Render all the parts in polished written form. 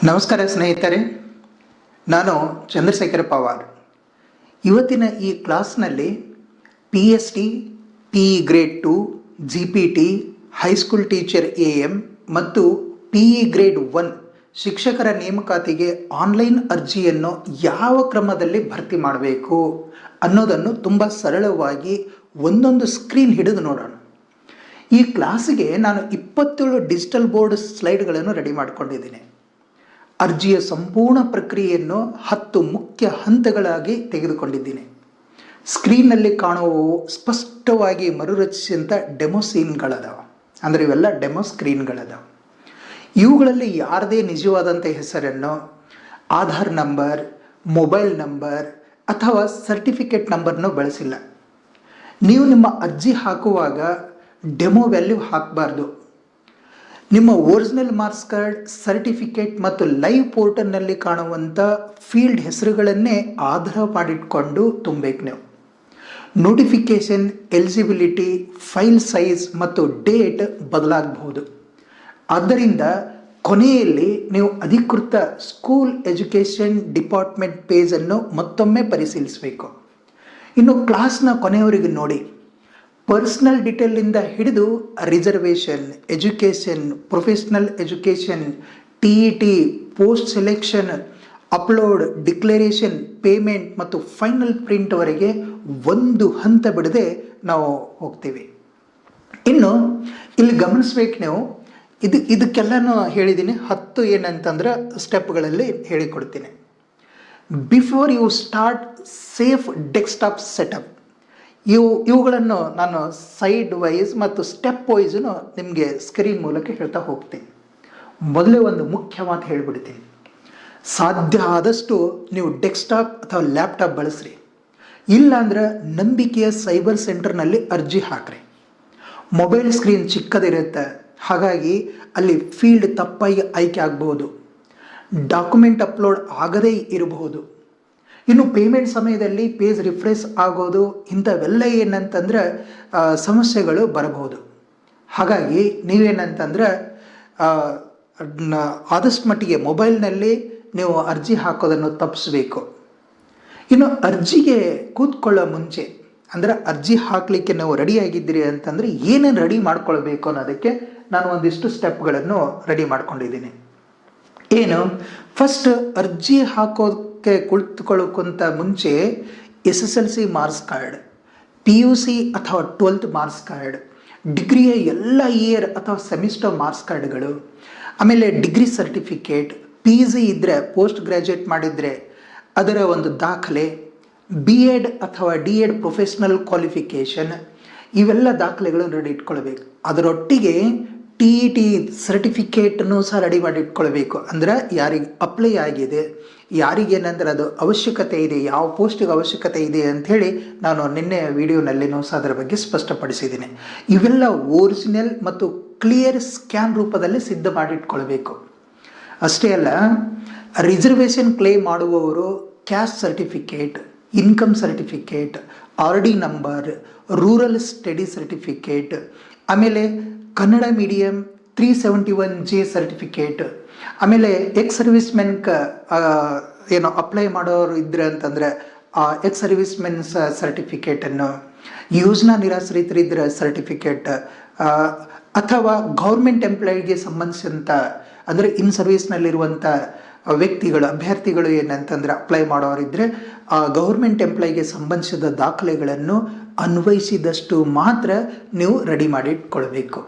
ನಮಸ್ಕಾರ ಸ್ನೇಹಿತರೆ, ನಾನು ಚಂದ್ರಶೇಖರ ಪವಾರ್. ಇವತ್ತಿನ ಈ ಕ್ಲಾಸ್ನಲ್ಲಿ PST, PE grade 2, GPT, high school teacher AM ಮತ್ತು PE ಗ್ರೇಡ್ 1 ಶಿಕ್ಷಕರ ನೇಮಕಾತಿಗೆ ಆನ್ಲೈನ್ ಅರ್ಜಿಯನ್ನು ಯಾವ ಕ್ರಮದಲ್ಲಿ ಭರ್ತಿ ಮಾಡಬೇಕು ಅನ್ನೋದನ್ನು ತುಂಬ ಸರಳವಾಗಿ ಒಂದೊಂದು ಸ್ಕ್ರೀನ್ ಹಿಡಿದು ನೋಡೋಣ. ಈ ಕ್ಲಾಸಿಗೆ ನಾನು 27 ಡಿಜಿಟಲ್ ಬೋರ್ಡ್ ಸ್ಲೈಡ್ಗಳನ್ನು ರೆಡಿ ಮಾಡಿಕೊಂಡಿದ್ದೀನಿ. ಅರ್ಜಿಯ ಸಂಪೂರ್ಣ ಪ್ರಕ್ರಿಯೆಯನ್ನು 10 ಮುಖ್ಯ ಹಂತಗಳಾಗಿ ತೆಗೆದುಕೊಂಡಿದ್ದೀನಿ. ಸ್ಕ್ರೀನ್ನಲ್ಲಿ ಕಾಣುವವು ಸ್ಪಷ್ಟವಾಗಿ ಮರುರಚಿಸಿದಂಥ ಡೆಮೋ ಸೀನ್ಗಳದಾವ, ಅಂದರೆ ಇವೆಲ್ಲ ಡೆಮೋ ಸ್ಕ್ರೀನ್ಗಳದಾವ. ಇವುಗಳಲ್ಲಿ ಯಾರದೇ ನಿಜವಾದಂಥ ಹೆಸರನ್ನು, ಆಧಾರ್ ನಂಬರ್, ಮೊಬೈಲ್ ನಂಬರ್ ಅಥವಾ ಸರ್ಟಿಫಿಕೇಟ್ ನಂಬರ್ನ ಬಳಸಿಲ್ಲ. ನೀವು ನಿಮ್ಮ ಅರ್ಜಿ ಹಾಕುವಾಗ ಡೆಮೋ ವ್ಯಾಲ್ಯೂ ಹಾಕಬಾರ್ದು. ನಿಮ್ಮ ಒರಿಜಿನಲ್ ಮಾರ್ಕ್ಸ್ ಕಾರ್ಡ್, ಸರ್ಟಿಫಿಕೇಟ್ ಮತ್ತು ಲೈವ್ ಪೋರ್ಟಲ್ನಲ್ಲಿ ಕಾಣುವಂಥ ಫೀಲ್ಡ್ ಹೆಸರುಗಳನ್ನೇ ಆಧಾರ ಮಾಡಿಟ್ಕೊಂಡು ತುಂಬಬೇಕು. ನೀವು ನೋಟಿಫಿಕೇಷನ್, ಎಲಿಜಿಬಿಲಿಟಿ, ಫೈಲ್ ಸೈಜ್ ಮತ್ತು ಡೇಟ್ ಬದಲಾಗಬಹುದು. ಆದ್ದರಿಂದ ಕೊನೆಯಲ್ಲಿ ನೀವು ಅಧಿಕೃತ ಸ್ಕೂಲ್ ಎಜುಕೇಷನ್ ಡಿಪಾರ್ಟ್ಮೆಂಟ್ ಪೇಜನ್ನು ಮತ್ತೊಮ್ಮೆ ಪರಿಶೀಲಿಸಬೇಕು. ಇನ್ನು ಕ್ಲಾಸ್ನ ಕೊನೆಯವರೆಗೆ ನೋಡಿ. ಪರ್ಸನಲ್ ಡೀಟೇಲಿಂದ ಹಿಡಿದು reservation, education, professional education, TET, post selection, upload, declaration, payment ಮತ್ತು ಫೈನಲ್ ಪ್ರಿಂಟ್ವರೆಗೆ ಒಂದು ಹಂತ ಬಿಡದೆ ನಾವು ಹೋಗ್ತೀವಿ. ಇನ್ನು ಇಲ್ಲಿ ಗಮನಿಸ್ಬೇಕು ನೀವು, ಇದಕ್ಕೆಲ್ಲನೂ ಹೇಳಿದ್ದೀನಿ. 10 ಏನಂತಂದ್ರೆ ಸ್ಟೆಪ್ಗಳಲ್ಲಿ ಹೇಳಿಕೊಡ್ತೀನಿ. Before you start safe desktop setup, ಇವುಗಳನ್ನು ನಾನು ಸೈಡ್ ವೈಸ್ ಮತ್ತು ಸ್ಟೆಪ್ ವೈಸು ನಿಮಗೆ ಸ್ಕ್ರೀನ್ ಮೂಲಕ ಹೇಳ್ತಾ ಹೋಗ್ತೀನಿ. ಮೊದಲೇ ಒಂದು ಮುಖ್ಯ ಮಾತು ಹೇಳಿಬಿಡ್ತೀನಿ. ಸಾಧ್ಯ ಆದಷ್ಟು ನೀವು ಡೆಸ್ಕ್ಟಾಪ್ ಅಥವಾ ಲ್ಯಾಪ್ಟಾಪ್ ಬಳಸ್ರಿ. ಇಲ್ಲಾಂದ್ರೆ ನಂಬಿಕೆಯ ಸೈಬರ್ ಸೆಂಟರ್ನಲ್ಲಿ ಅರ್ಜಿ ಹಾಕ್ರಿ. ಮೊಬೈಲ್ ಸ್ಕ್ರೀನ್ ಚಿಕ್ಕದಿರುತ್ತೆ, ಹಾಗಾಗಿ ಅಲ್ಲಿ ಫೀಲ್ಡ್ ತಪ್ಪಾಗಿ ಆಯ್ಕೆ ಆಗ್ಬೋದು. ಡಾಕ್ಯುಮೆಂಟ್ ಅಪ್ಲೋಡ್ ಆಗದೇ ಇರಬಹುದು. ಇನ್ನು ಪೇಮೆಂಟ್ ಸಮಯದಲ್ಲಿ ಪೇಜ್ ರಿಫ್ರೆಶ್ ಆಗೋದು, ಇಂಥವೆಲ್ಲ ಏನಂತಂದ್ರೆ ಸಮಸ್ಯೆಗಳು ಬರಬಹುದು. ಹಾಗಾಗಿ ನೀವೇನಂತಂದ್ರೆ ಆದಷ್ಟು ಮಟ್ಟಿಗೆ ಮೊಬೈಲ್ನಲ್ಲಿ ನೀವು ಅರ್ಜಿ ಹಾಕೋದನ್ನು ತಪ್ಪಿಸ್ಬೇಕು. ಇನ್ನು ಅರ್ಜಿಗೆ ಕೂತ್ಕೊಳ್ಳೋ ಮುಂಚೆ, ಅಂದರೆ ಅರ್ಜಿ ಹಾಕಲಿಕ್ಕೆ ನಾವು ರೆಡಿಯಾಗಿದ್ದೀರಿ ಅಂತಂದರೆ ಏನೇನು ರೆಡಿ ಮಾಡ್ಕೊಳ್ಬೇಕು ಅನ್ನೋದಕ್ಕೆ ನಾನು ಒಂದಿಷ್ಟು ಸ್ಟೆಪ್ಗಳನ್ನು ರೆಡಿ ಮಾಡ್ಕೊಂಡಿದ್ದೀನಿ. ಏನು, ಫಸ್ಟ್ ಅರ್ಜಿ ಹಾಕೋದಕ್ಕೆ ಕುಳಿತುಕೊಳ್ಳೋಕ್ಕಿಂತ ಮುಂಚೆ SSLC ಮಾರ್ಕ್ಸ್ ಕಾರ್ಡ್, PUC ಅಥವಾ 12th ಮಾರ್ಕ್ಸ್ ಕಾರ್ಡ್, ಡಿಗ್ರಿಯ ಎಲ್ಲ ಇಯರ್ ಅಥವಾ ಸೆಮಿಸ್ಟರ್ ಮಾರ್ಕ್ಸ್ ಕಾರ್ಡ್ಗಳು, ಆಮೇಲೆ ಡಿಗ್ರಿ ಸರ್ಟಿಫಿಕೇಟ್, PG ಇದ್ದರೆ, ಪೋಸ್ಟ್ ಗ್ರ್ಯಾಜುಯೇಟ್ ಮಾಡಿದರೆ ಅದರ ಒಂದು ದಾಖಲೆ, BEd ಅಥವಾ DEd ಪ್ರೊಫೆಷ್ನಲ್ ಕ್ವಾಲಿಫಿಕೇಷನ್, ಇವೆಲ್ಲ ದಾಖಲೆಗಳನ್ನು ರೆಡಿ ಇಟ್ಕೊಳ್ಬೇಕು. ಅದರೊಟ್ಟಿಗೆ TET ಸರ್ಟಿಫಿಕೇಟನ್ನು ಸಹ ರೆಡಿ ಮಾಡಿ ಇಟ್ಕೊಳ್ಬೇಕು. ಅಂದರೆ ಯಾರಿಗೆ ಅಪ್ಲೈ ಆಗಿದೆ, ಯಾರಿಗೇನಂದ್ರೆ ಅದು ಅವಶ್ಯಕತೆ ಇದೆ, ಯಾವ ಪೋಸ್ಟಿಗೆ ಅವಶ್ಯಕತೆ ಇದೆ ಅಂಥೇಳಿ ನಾನು ನಿನ್ನೆ ವಿಡಿಯೋನಲ್ಲಿನೂ ಸಹ ಅದರ ಬಗ್ಗೆ ಸ್ಪಷ್ಟಪಡಿಸಿದ್ದೀನಿ. ಇವೆಲ್ಲ ಒರಿಜಿನಲ್ ಮತ್ತು ಕ್ಲಿಯರ್ ಸ್ಕ್ಯಾನ್ ರೂಪದಲ್ಲಿ ಸಿದ್ಧ ಮಾಡಿಟ್ಕೊಳ್ಬೇಕು. ಅಷ್ಟೇ ಅಲ್ಲ, ರಿಸರ್ವೇಷನ್ ಕ್ಲೇಮ್ ಮಾಡುವವರು caste certificate, income certificate, RD number, rural study certificate, ಆಮೇಲೆ ಕನ್ನಡ ಮೀಡಿಯಂ 371J ಸರ್ಟಿಫಿಕೇಟ್, ಆಮೇಲೆ ಎಕ್ಸ್ ಸರ್ವಿಸ್ ಮೆನ್ ಏನೋ ಅಪ್ಲೈ ಮಾಡೋರು ಇದ್ರೆ ಅಂತಂದರೆ ಎಕ್ಸ್ ಸರ್ವಿಸ್ ಮೆನ್ಸ್ ಸರ್ಟಿಫಿಕೇಟನ್ನು, ಯೋಜನಾ ನಿರಾಶ್ರಿತರಿದ್ದರೆ ಸರ್ಟಿಫಿಕೇಟ್, ಅಥವಾ ಗೌರ್ಮೆಂಟ್ ಎಂಪ್ಲಾಯಿಗೆ ಸಂಬಂಧಿಸಿದಂಥ, ಅಂದರೆ ಇನ್ ಸರ್ವಿಸ್ನಲ್ಲಿರುವಂಥ ವ್ಯಕ್ತಿಗಳು, ಅಭ್ಯರ್ಥಿಗಳು ಏನಂತಂದರೆ ಅಪ್ಲೈ ಮಾಡೋರಿದ್ದರೆ ಆ ಗೌರ್ಮೆಂಟ್ ಎಂಪ್ಲಾಯಿಗೆ ಸಂಬಂಧಿಸಿದ ದಾಖಲೆಗಳನ್ನು ಅನ್ವಯಿಸಿದಷ್ಟು ಮಾತ್ರ ನೀವು ರೆಡಿ ಮಾಡಿ ಇಟ್ಕೊಳ್ಬೇಕು.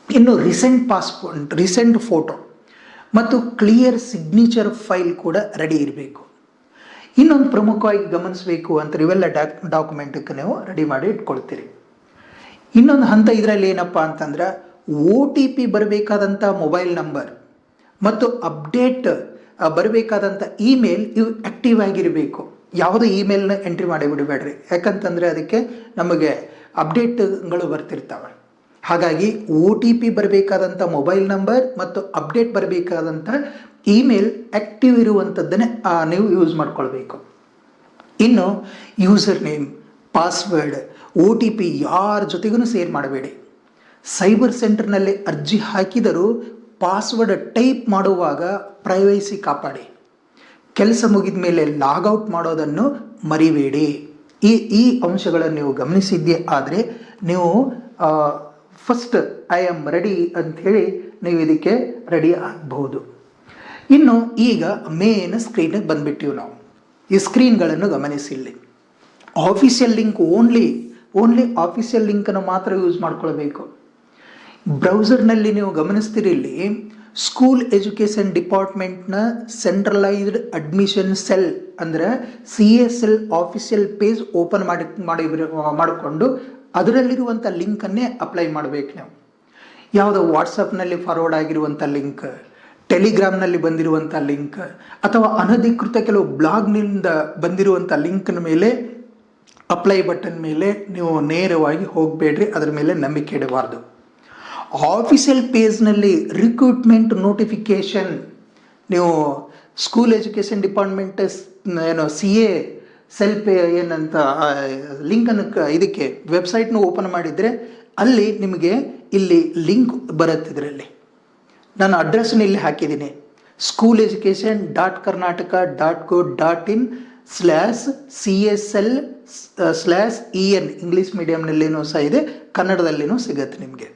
ಇನ್ನು ರೀಸೆಂಟ್ ಪಾಸ್ಪೋರ್ಟ್, ರೀಸೆಂಟ್ ಫೋಟೋ ಮತ್ತು ಕ್ಲಿಯರ್ ಸಿಗ್ನೇಚರ್ ಫೈಲ್ ಕೂಡ ರೆಡಿ ಇರಬೇಕು. ಇನ್ನೊಂದು ಪ್ರಮುಖವಾಗಿ ಗಮನಿಸಬೇಕು ಅಂತ, ಇವೆಲ್ಲ ಡಾಕ್ಯುಮೆಂಟಕ್ಕೆ ನೀವು ರೆಡಿ ಮಾಡಿ ಇಟ್ಕೊಳ್ತೀರಿ. ಇನ್ನೊಂದು ಹಂತ ಇದರಲ್ಲಿ ಏನಪ್ಪ ಅಂತಂದ್ರೆ, OTP ಬರಬೇಕಾದಂಥ ಮೊಬೈಲ್ ನಂಬರ್ ಮತ್ತು ಅಪ್ಡೇಟ್ ಬರಬೇಕಾದಂಥ ಇಮೇಲ್ ಇವು ಆ್ಯಕ್ಟಿವ್ ಆಗಿರಬೇಕು. ಯಾವುದೇ ಇಮೇಲ್ನ ಎಂಟ್ರಿ ಮಾಡಿ ಬಿಡಬೇಡ್ರಿ, ಯಾಕಂತಂದರೆ ಅದಕ್ಕೆ ನಮಗೆ ಅಪ್ಡೇಟ್ಗಳು ಬರ್ತಿರ್ತವೆ. ಹಾಗಾಗಿ OTP ಬರಬೇಕಾದಂಥ ಮೊಬೈಲ್ ನಂಬರ್ ಮತ್ತು ಅಪ್ಡೇಟ್ ಬರಬೇಕಾದಂಥ ಇಮೇಲ್ ಆ್ಯಕ್ಟಿವ್ ಇರುವಂಥದ್ದನ್ನೇ ನೀವು ಯೂಸ್ ಮಾಡ್ಕೊಳ್ಬೇಕು. ಇನ್ನು ಯೂಸರ್ ನೇಮ್, ಪಾಸ್ವರ್ಡ್, OTP ಯಾರ ಜೊತೆಗೂ ಶೇರ್ ಮಾಡಬೇಡಿ. ಸೈಬರ್ ಸೆಂಟರ್ನಲ್ಲಿ ಅರ್ಜಿ ಹಾಕಿದರೂ ಪಾಸ್ವರ್ಡ್ ಟೈಪ್ ಮಾಡುವಾಗ ಪ್ರೈವಸಿ ಕಾಪಾಡಿ. ಕೆಲಸ ಮುಗಿದ ಮೇಲೆ ಲಾಗೌಟ್ ಮಾಡೋದನ್ನು ಮರಿಬೇಡಿ. ಈ ಅಂಶಗಳನ್ನು ನೀವು ಗಮನಿಸಿದ್ದೇ ಆದರೆ ನೀವು ಫಸ್ಟ್ ಐ ಆಮ್ ರೆಡಿ ಅಂಥೇಳಿ ನೀವು ಇದಕ್ಕೆ ರೆಡಿ ಆಗಬಹುದು. ಇನ್ನು ಈಗ ಮೇನ್ ಸ್ಕ್ರೀನಿಗೆ ಬಂದುಬಿಟ್ಟಿವಿ ನಾವು. ಈ ಸ್ಕ್ರೀನ್ಗಳನ್ನು ಗಮನಿಸಿಲ್ಲಿ ಆಫೀಷಿಯಲ್ ಲಿಂಕ್ ಓನ್ಲಿ ಆಫೀಷಿಯಲ್ ಲಿಂಕನ್ನು ಮಾತ್ರ ಯೂಸ್ ಮಾಡ್ಕೊಳ್ಬೇಕು. ಬ್ರೌಸರ್ನಲ್ಲಿ ನೀವು ಗಮನಿಸ್ತೀರಿ, ಇಲ್ಲಿ ಸ್ಕೂಲ್ ಎಜುಕೇಷನ್ ಡಿಪಾರ್ಟ್ಮೆಂಟ್ನ ಸೆಂಟ್ರಲೈಸ್ಡ್ ಅಡ್ಮಿಷನ್ ಸೆಲ್ ಅಂದರೆ CSL ಆಫೀಷಿಯಲ್ ಪೇಜ್ ಓಪನ್ ಮಾಡಿಕೊಂಡು ಅದರಲ್ಲಿರುವಂಥ ಲಿಂಕನ್ನೇ ಅಪ್ಲೈ ಮಾಡಬೇಕು ನಾವು. ಯಾವುದೋ ವಾಟ್ಸಪ್ನಲ್ಲಿ ಫಾರ್ವರ್ಡ್ ಆಗಿರುವಂಥ ಲಿಂಕ್, ಟೆಲಿಗ್ರಾಮ್ನಲ್ಲಿ ಬಂದಿರುವಂಥ ಲಿಂಕ್ ಅಥವಾ ಅನಧಿಕೃತ ಕೆಲವು ಬ್ಲಾಗ್ನಿಂದ ಬಂದಿರುವಂಥ ಲಿಂಕ್ನ ಮೇಲೆ ಅಪ್ಲೈ ಬಟನ್ ಮೇಲೆ ನೀವು ನೇರವಾಗಿ ಹೋಗಬೇಡ್ರಿ, ಅದರ ಮೇಲೆ ನಂಬಿಕೆ ಇಡಬಾರ್ದು. ಆಫೀಷಿಯಲ್ ಪೇಜ್ನಲ್ಲಿ ರಿಕ್ರೂಟ್ಮೆಂಟ್ ನೋಟಿಫಿಕೇಷನ್, ನೀವು school education department CA self ಏನಂತ ಲಿಂಕನ್ನು ಇದಕ್ಕೆ ವೆಬ್ಸೈಟ್ನ ಓಪನ್ ಮಾಡಿದರೆ ಅಲ್ಲಿ ನಿಮಗೆ ಇಲ್ಲಿ ಲಿಂಕ್ ಬರುತ್ತೆ. ಇದರಲ್ಲಿ ನಾನು ಅಡ್ರೆಸ್ನ ಇಲ್ಲಿ ಹಾಕಿದ್ದೀನಿ, schooleducation.karnataka.go.in/CSL/EN ಇಂಗ್ಲೀಷ್ ಮೀಡಿಯಮ್ನಲ್ಲಿನೂ ಸಹ ಇದೆ, ಕನ್ನಡದಲ್ಲಿನೂ ಸಿಗುತ್ತೆ ನಿಮಗೆ.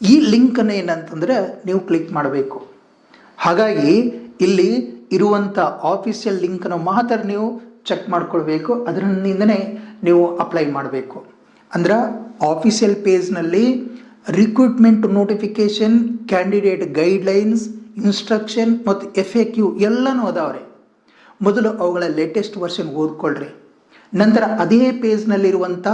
ಈ ಲಿಂಕನ್ನು ಏನಂತಂದರೆ ನೀವು ಕ್ಲಿಕ್ ಮಾಡಬೇಕು. ಹಾಗಾಗಿ ಇಲ್ಲಿ ಇರುವಂಥ ಆಫೀಷಿಯಲ್ ಲಿಂಕನ್ನು ಮಾತ್ರ ನೀವು ಚೆಕ್ ಮಾಡ್ಕೊಳ್ಬೇಕು, ಅದರಿಂದನೇ ನೀವು ಅಪ್ಲೈ ಮಾಡಬೇಕು. ಅಂದ್ರೆ ಆಫೀಷಿಯಲ್ ಪೇಜ್ನಲ್ಲಿ recruitment notification, candidate guidelines, instruction ಮತ್ತು FAQ ಎಲ್ಲನೂ ಅದಾವ್ರಿ. ಮೊದಲು ಅವುಗಳ ಲೇಟೆಸ್ಟ್ ವರ್ಷನ್ ಓದ್ಕೊಳ್ರಿ. ನಂತರ ಅದೇ ಪೇಜ್ನಲ್ಲಿರುವಂಥ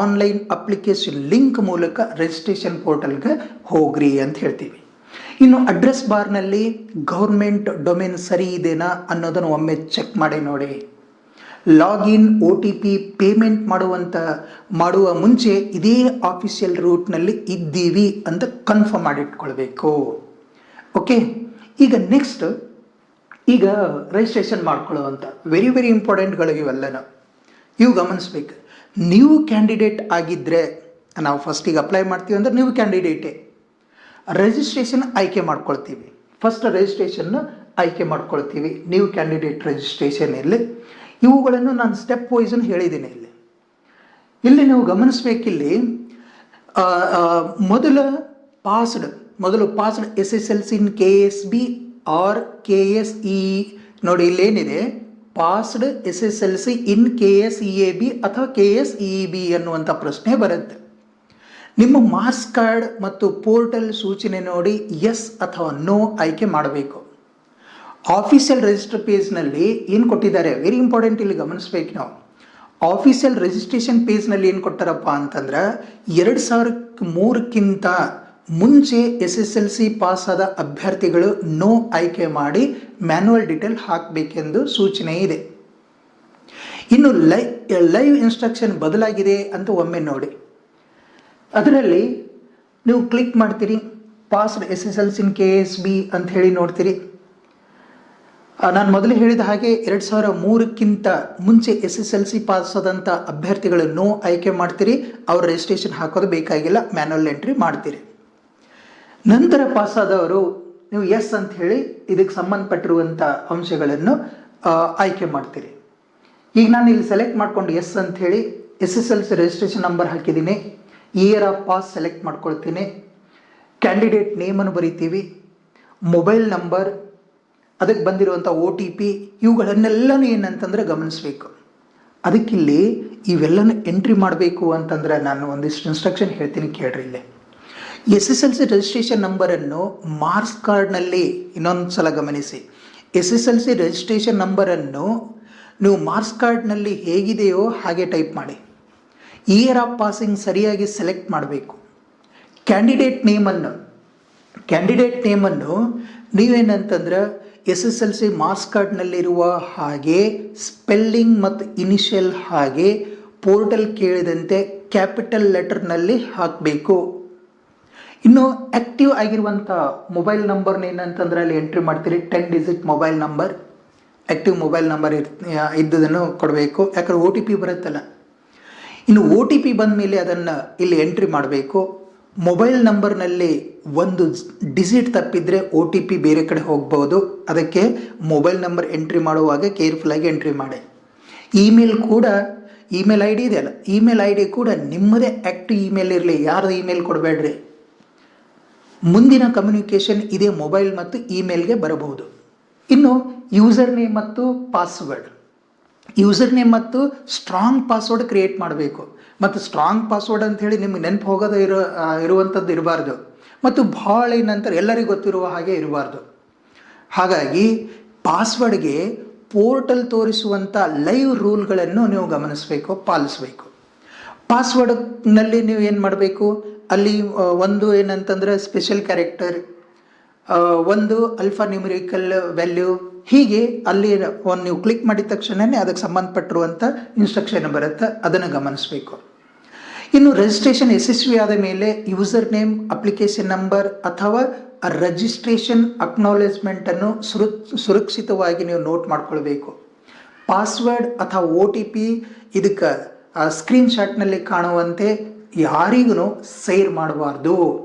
ಆನ್ಲೈನ್ ಅಪ್ಲಿಕೇಶನ್ ಲಿಂಕ್ ಮೂಲಕ ರಿಜಿಸ್ಟ್ರೇಷನ್ ಪೋರ್ಟಲ್ಗೆ ಹೋಗ್ರಿ ಅಂತ ಹೇಳ್ತೀವಿ. ಇನ್ನು ಅಡ್ರೆಸ್ ಬಾರ್ನಲ್ಲಿ ಗೌರ್ಮೆಂಟ್ ಡೊಮೇನ್ ಸರಿ ಇದೆನಾ ಅನ್ನೋದನ್ನು ಒಮ್ಮೆ ಚೆಕ್ ಮಾಡಿ ನೋಡಿ. ಲಾಗಿನ್ OTP ಪೇಮೆಂಟ್ ಮಾಡುವ ಮುಂಚೆ ಇದೇ ಆಫೀಷಿಯಲ್ ರೂಟ್ನಲ್ಲಿ ಇದ್ದೀವಿ ಅಂತ ಕನ್ಫರ್ಮ್ ಮಾಡಿಟ್ಕೊಳ್ಬೇಕು. ಓಕೆ, ಈಗ ನೆಕ್ಸ್ಟ್ ಈಗ ರಿಜಿಸ್ಟ್ರೇಷನ್ ಮಾಡ್ಕೊಳ್ಳುವಂಥ ವೆರಿ ಇಂಪಾರ್ಟೆಂಟ್ಗಳು ಇವೆಲ್ಲನೂ ಇವು ಗಮನಿಸ್ಬೇಕು. ನೀವು ಕ್ಯಾಂಡಿಡೇಟ್ ಆಗಿದ್ದರೆ, ನಾವು ಫಸ್ಟಿಗೆ ಅಪ್ಲೈ ಮಾಡ್ತೀವಿ ಅಂದರೆ ನೀವು ಕ್ಯಾಂಡಿಡೇಟೇ, ರಿಜಿಸ್ಟ್ರೇಷನ್ ಆಯ್ಕೆ ಮಾಡ್ಕೊಳ್ತೀವಿ. ಫಸ್ಟ್ ರಿಜಿಸ್ಟ್ರೇಷನ್ನ ಆಯ್ಕೆ ಮಾಡ್ಕೊಳ್ತೀವಿ, ನೀವು ಕ್ಯಾಂಡಿಡೇಟ್ ರಿಜಿಸ್ಟ್ರೇಷನ್ ಇಲ್ಲಿ. ಇವುಗಳನ್ನು ನಾನು ಸ್ಟೆಪ್ ವೈಸನ್ನು ಹೇಳಿದ್ದೀನಿ. ಇಲ್ಲಿ ನೀವು ಗಮನಿಸ್ಬೇಕಿಲ್ಲಿ ಮೊದಲು ಪಾಸ್ಡ್ SSLC ಇನ್ KSB ಆರ್ KSE. ನೋಡಿ ಇಲ್ಲೇನಿದೆ, ಪಾಸ್ಡ್ SSLC ಇನ್ KSEAB ಅಥವಾ KSEEB ಅನ್ನುವಂಥ ಪ್ರಶ್ನೆ ಬರುತ್ತೆ. ನಿಮ್ಮ ಮಾರ್ಕ್ಸ್ ಕಾರ್ಡ್ ಮತ್ತು ಪೋರ್ಟಲ್ ಸೂಚನೆ ನೋಡಿ ಎಸ್ ಅಥವಾ ನೋ ಆಯ್ಕೆ ಮಾಡಬೇಕು. ಆಫೀಷಿಯಲ್ ರಿಜಿಸ್ಟರ್ ಪೇಜ್ನಲ್ಲಿ ಏನು ಕೊಟ್ಟಿದ್ದಾರೆ, ವೆರಿ ಇಂಪಾರ್ಟೆಂಟ್, ಇಲ್ಲಿ ಗಮನಿಸ್ಬೇಕು ನಾವು. ಆಫೀಷಿಯಲ್ ರಿಜಿಸ್ಟ್ರೇಷನ್ ಪೇಜ್ನಲ್ಲಿ ಏನು ಕೊಟ್ಟಾರಪ್ಪ ಅಂತಂದ್ರೆ 2003ಕ್ಕಿಂತ ಮುಂಚೆ SSLC ಪಾಸ್ ಆದ ಅಭ್ಯರ್ಥಿಗಳು ನೋ ಆಯ್ಕೆ ಮಾಡಿ ಮ್ಯಾನ್ಯುವಲ್ ಡೀಟೇಲ್ ಹಾಕಬೇಕೆಂದು ಸೂಚನೆ ಇದೆ. ಇನ್ನು ಲೈವ್ ಇನ್ಸ್ಟ್ರಕ್ಷನ್ ಬದಲಾಗಿದೆ ಅಂತ ಒಮ್ಮೆ ನೋಡಿ. ಅದರಲ್ಲಿ ನೀವು ಕ್ಲಿಕ್ ಮಾಡ್ತೀರಿ, ಪಾಸ್ಡ್ SSLC ಇನ್ KSB ಅಂತ ಹೇಳಿ ನೋಡ್ತೀರಿ. ನಾನು ಮೊದಲು ಹೇಳಿದ ಹಾಗೆ 2003ಕ್ಕಿಂತ ಮುಂಚೆ SSLC ಪಾಸ್ ಆದಂಥ ಅಭ್ಯರ್ಥಿಗಳು ನೋ ಆಯ್ಕೆ ಮಾಡ್ತೀರಿ, ಅವ್ರ ರಿಜಿಸ್ಟ್ರೇಷನ್ ಹಾಕೋದು ಬೇಕಾಗಿಲ್ಲ, ಮ್ಯಾನ್ಯುವಲ್ ಎಂಟ್ರಿ ಮಾಡ್ತೀರಿ. ನಂತರ ಪಾಸಾದವರು ನೀವು ಎಸ್ ಅಂತ ಹೇಳಿ ಇದಕ್ಕೆ ಸಂಬಂಧಪಟ್ಟಿರುವಂಥ ಅಂಶಗಳನ್ನು ಆಯ್ಕೆ ಮಾಡ್ತೀರಿ. ಈಗ ನಾನು ಇಲ್ಲಿ ಸೆಲೆಕ್ಟ್ ಮಾಡ್ಕೊಂಡು ಎಸ್ ಅಂತ ಹೇಳಿ SSLC ರಿಜಿಸ್ಟ್ರೇಷನ್ ನಂಬರ್ ಹಾಕಿದ್ದೀನಿ, ಇಯರ್ ಆಫ್ ಪಾಸ್ ಸೆಲೆಕ್ಟ್ ಮಾಡ್ಕೊಳ್ತೀನಿ, ಕ್ಯಾಂಡಿಡೇಟ್ ನೇಮನ್ನು ಬರಿತೀವಿ, ಮೊಬೈಲ್ ನಂಬರ್, ಅದಕ್ಕೆ ಬಂದಿರುವಂಥ OTP, ಇವುಗಳನ್ನೆಲ್ಲನೂ ಏನಂತಂದರೆ ಗಮನಿಸಬೇಕು. ಅದಕ್ಕಿಲ್ಲಿ ಇವೆಲ್ಲನೂ ಎಂಟ್ರಿ ಮಾಡಬೇಕು ಅಂತಂದರೆ ನಾನು ಒಂದಿಷ್ಟು ಇನ್ಸ್ಟ್ರಕ್ಷನ್ ಹೇಳ್ತೀನಿ, ಕೇಳ್ರಿ. ಇಲ್ಲಿ SSLC ರಿಜಿಸ್ಟ್ರೇಷನ್ ನಂಬರನ್ನು ಮಾರ್ಕ್ಸ್ ಕಾರ್ಡ್ನಲ್ಲಿ ಇನ್ನೊಂದು ಸಲ ಗಮನಿಸಿ. SSLC ರಿಜಿಸ್ಟ್ರೇಷನ್ ನಂಬರನ್ನು ನೀವು ಮಾರ್ಕ್ಸ್ ಕಾರ್ಡ್ನಲ್ಲಿ ಹೇಗಿದೆಯೋ ಹಾಗೆ ಟೈಪ್ ಮಾಡಿ. ಇಯರ್ ಆಫ್ ಪಾಸಿಂಗ್ ಸರಿಯಾಗಿ ಸೆಲೆಕ್ಟ್ ಮಾಡಬೇಕು. ಕ್ಯಾಂಡಿಡೇಟ್ ನೇಮನ್ನು ನೀವೇನಂತಂದ್ರೆ SSLC ಮಾರ್ಕ್ಸ್ ಕಾರ್ಡ್ನಲ್ಲಿರುವ ಹಾಗೆ ಸ್ಪೆಲ್ಲಿಂಗ್ ಮತ್ತು ಇನಿಷಿಯಲ್ ಹಾಗೆ ಪೋರ್ಟಲ್ ಕೇಳಿದಂತೆ ಕ್ಯಾಪಿಟಲ್ ಲೆಟರ್ನಲ್ಲಿ ಹಾಕಬೇಕು. ಇನ್ನು ಆ್ಯಕ್ಟಿವ್ ಆಗಿರುವಂಥ ಮೊಬೈಲ್ ನಂಬರ್ನ ಏನಂತಂದ್ರೆ ಅಲ್ಲಿ ಎಂಟ್ರಿ ಮಾಡ್ತೀರಿ, 10 digit mobile number, active mobile number ಇದ್ದದನ್ನು ಕೊಡಬೇಕು, ಯಾಕಂದ್ರೆ OTP ಬರುತ್ತಲ್ಲ. ಇನ್ನು OTP ಬಂದ ಮೇಲೆ ಅದನ್ನು ಇಲ್ಲಿ ಎಂಟ್ರಿ ಮಾಡಬೇಕು. ಮೊಬೈಲ್ ನಂಬರ್ನಲ್ಲಿ ಒಂದು ಡಿಜಿಟ್ ತಪ್ಪಿದರೆ OTP ಬೇರೆ ಕಡೆ ಹೋಗ್ಬೋದು. ಅದಕ್ಕೆ ಮೊಬೈಲ್ ನಂಬರ್ ಎಂಟ್ರಿ ಮಾಡುವಾಗ ಕೇರ್ಫುಲ್ಲಾಗಿ ಎಂಟ್ರಿ ಮಾಡಿ. ಇಮೇಲ್ ಐ ಡಿ ಇದೆಯಲ್ಲ, ಇಮೇಲ್ ಐ ಡಿ ಕೂಡ ನಿಮ್ಮದೇ ಆ್ಯಕ್ಟಿವ್ ಇಮೇಲ್ ಇರಲಿ, ಯಾರ್ದು ಇಮೇಲ್ ಕೊಡಬೇಡ್ರಿ. ಮುಂದಿನ ಕಮ್ಯುನಿಕೇಷನ್ ಇದೇ ಮೊಬೈಲ್ ಮತ್ತು ಇಮೇಲ್ಗೆ ಬರಬಹುದು. ಇನ್ನು ಯೂಸರ್ ನೇಮ್ ಮತ್ತು ಪಾಸ್ವರ್ಡ್. ಯೂಸರ್ ನೇಮ್ ಮತ್ತು ಸ್ಟ್ರಾಂಗ್ ಪಾಸ್ವರ್ಡ್ ಕ್ರಿಯೇಟ್ ಮಾಡಬೇಕು. ಮತ್ತು ಸ್ಟ್ರಾಂಗ್ ಪಾಸ್ವರ್ಡ್ ಅಂಥೇಳಿ ನಿಮ್ಗೆ ನೆನಪು ಹೋಗೋದು ಇರುವಂಥದ್ದು ಇರಬಾರ್ದು. ಮತ್ತು ಭಾಳ ಏನಂತಾರೆ ಎಲ್ಲರಿಗೂ ಗೊತ್ತಿರುವ ಹಾಗೆ ಇರಬಾರ್ದು. ಹಾಗಾಗಿ ಪಾಸ್ವರ್ಡ್ಗೆ ಪೋರ್ಟಲ್ ತೋರಿಸುವಂಥ ಲೈವ್ ರೂಲ್ಗಳನ್ನು ನೀವು ಗಮನಿಸಬೇಕು, ಪಾಲಿಸಬೇಕು. ಪಾಸ್ವರ್ಡ್ನಲ್ಲಿ ನೀವು ಏನು ಮಾಡಬೇಕು, ಅಲ್ಲಿ ಒಂದು ಏನಂತಂದ್ರೆ ಸ್ಪೆಷಲ್ ಕ್ಯಾರೆಕ್ಟರ್, ಒಂದು ಅಲ್ಫಾ ನ್ಯೂಮರಿಕಲ್ ವ್ಯಾಲ್ಯೂ, ಹೀಗೆ ಅಲ್ಲಿ ಒಂದು ನೀವು ಕ್ಲಿಕ್ ಮಾಡಿದ ತಕ್ಷಣವೇ ಅದಕ್ಕೆ ಸಂಬಂಧಪಟ್ಟಿರುವಂಥ ಇನ್ಸ್ಟ್ರಕ್ಷನ್ ಬರುತ್ತೆ, ಅದನ್ನು ಗಮನಿಸಬೇಕು. ಇನ್ನು ರಿಜಿಸ್ಟ್ರೇಷನ್ ಯಶಸ್ವಿಯಾದ ಮೇಲೆ ಯೂಸರ್ ನೇಮ್, ಅಪ್ಲಿಕೇಶನ್ ನಂಬರ್ ಅಥವಾ ರಿಜಿಸ್ಟ್ರೇಷನ್ ಅಕ್ನಾಲೇಜ್ಮೆಂಟನ್ನು ಸುರಕ್ಷಿತವಾಗಿ ನೀವು ನೋಟ್ ಮಾಡ್ಕೊಳ್ಬೇಕು. ಪಾಸ್ವರ್ಡ್ ಅಥವಾ OTP ಇದಕ್ಕೆ ಸ್ಕ್ರೀನ್ಶಾಟ್ನಲ್ಲಿ ಕಾಣುವಂತೆ ಯಾರಿಗೂ ಶೇರ್ ಮಾಡಬಾರ್ದು.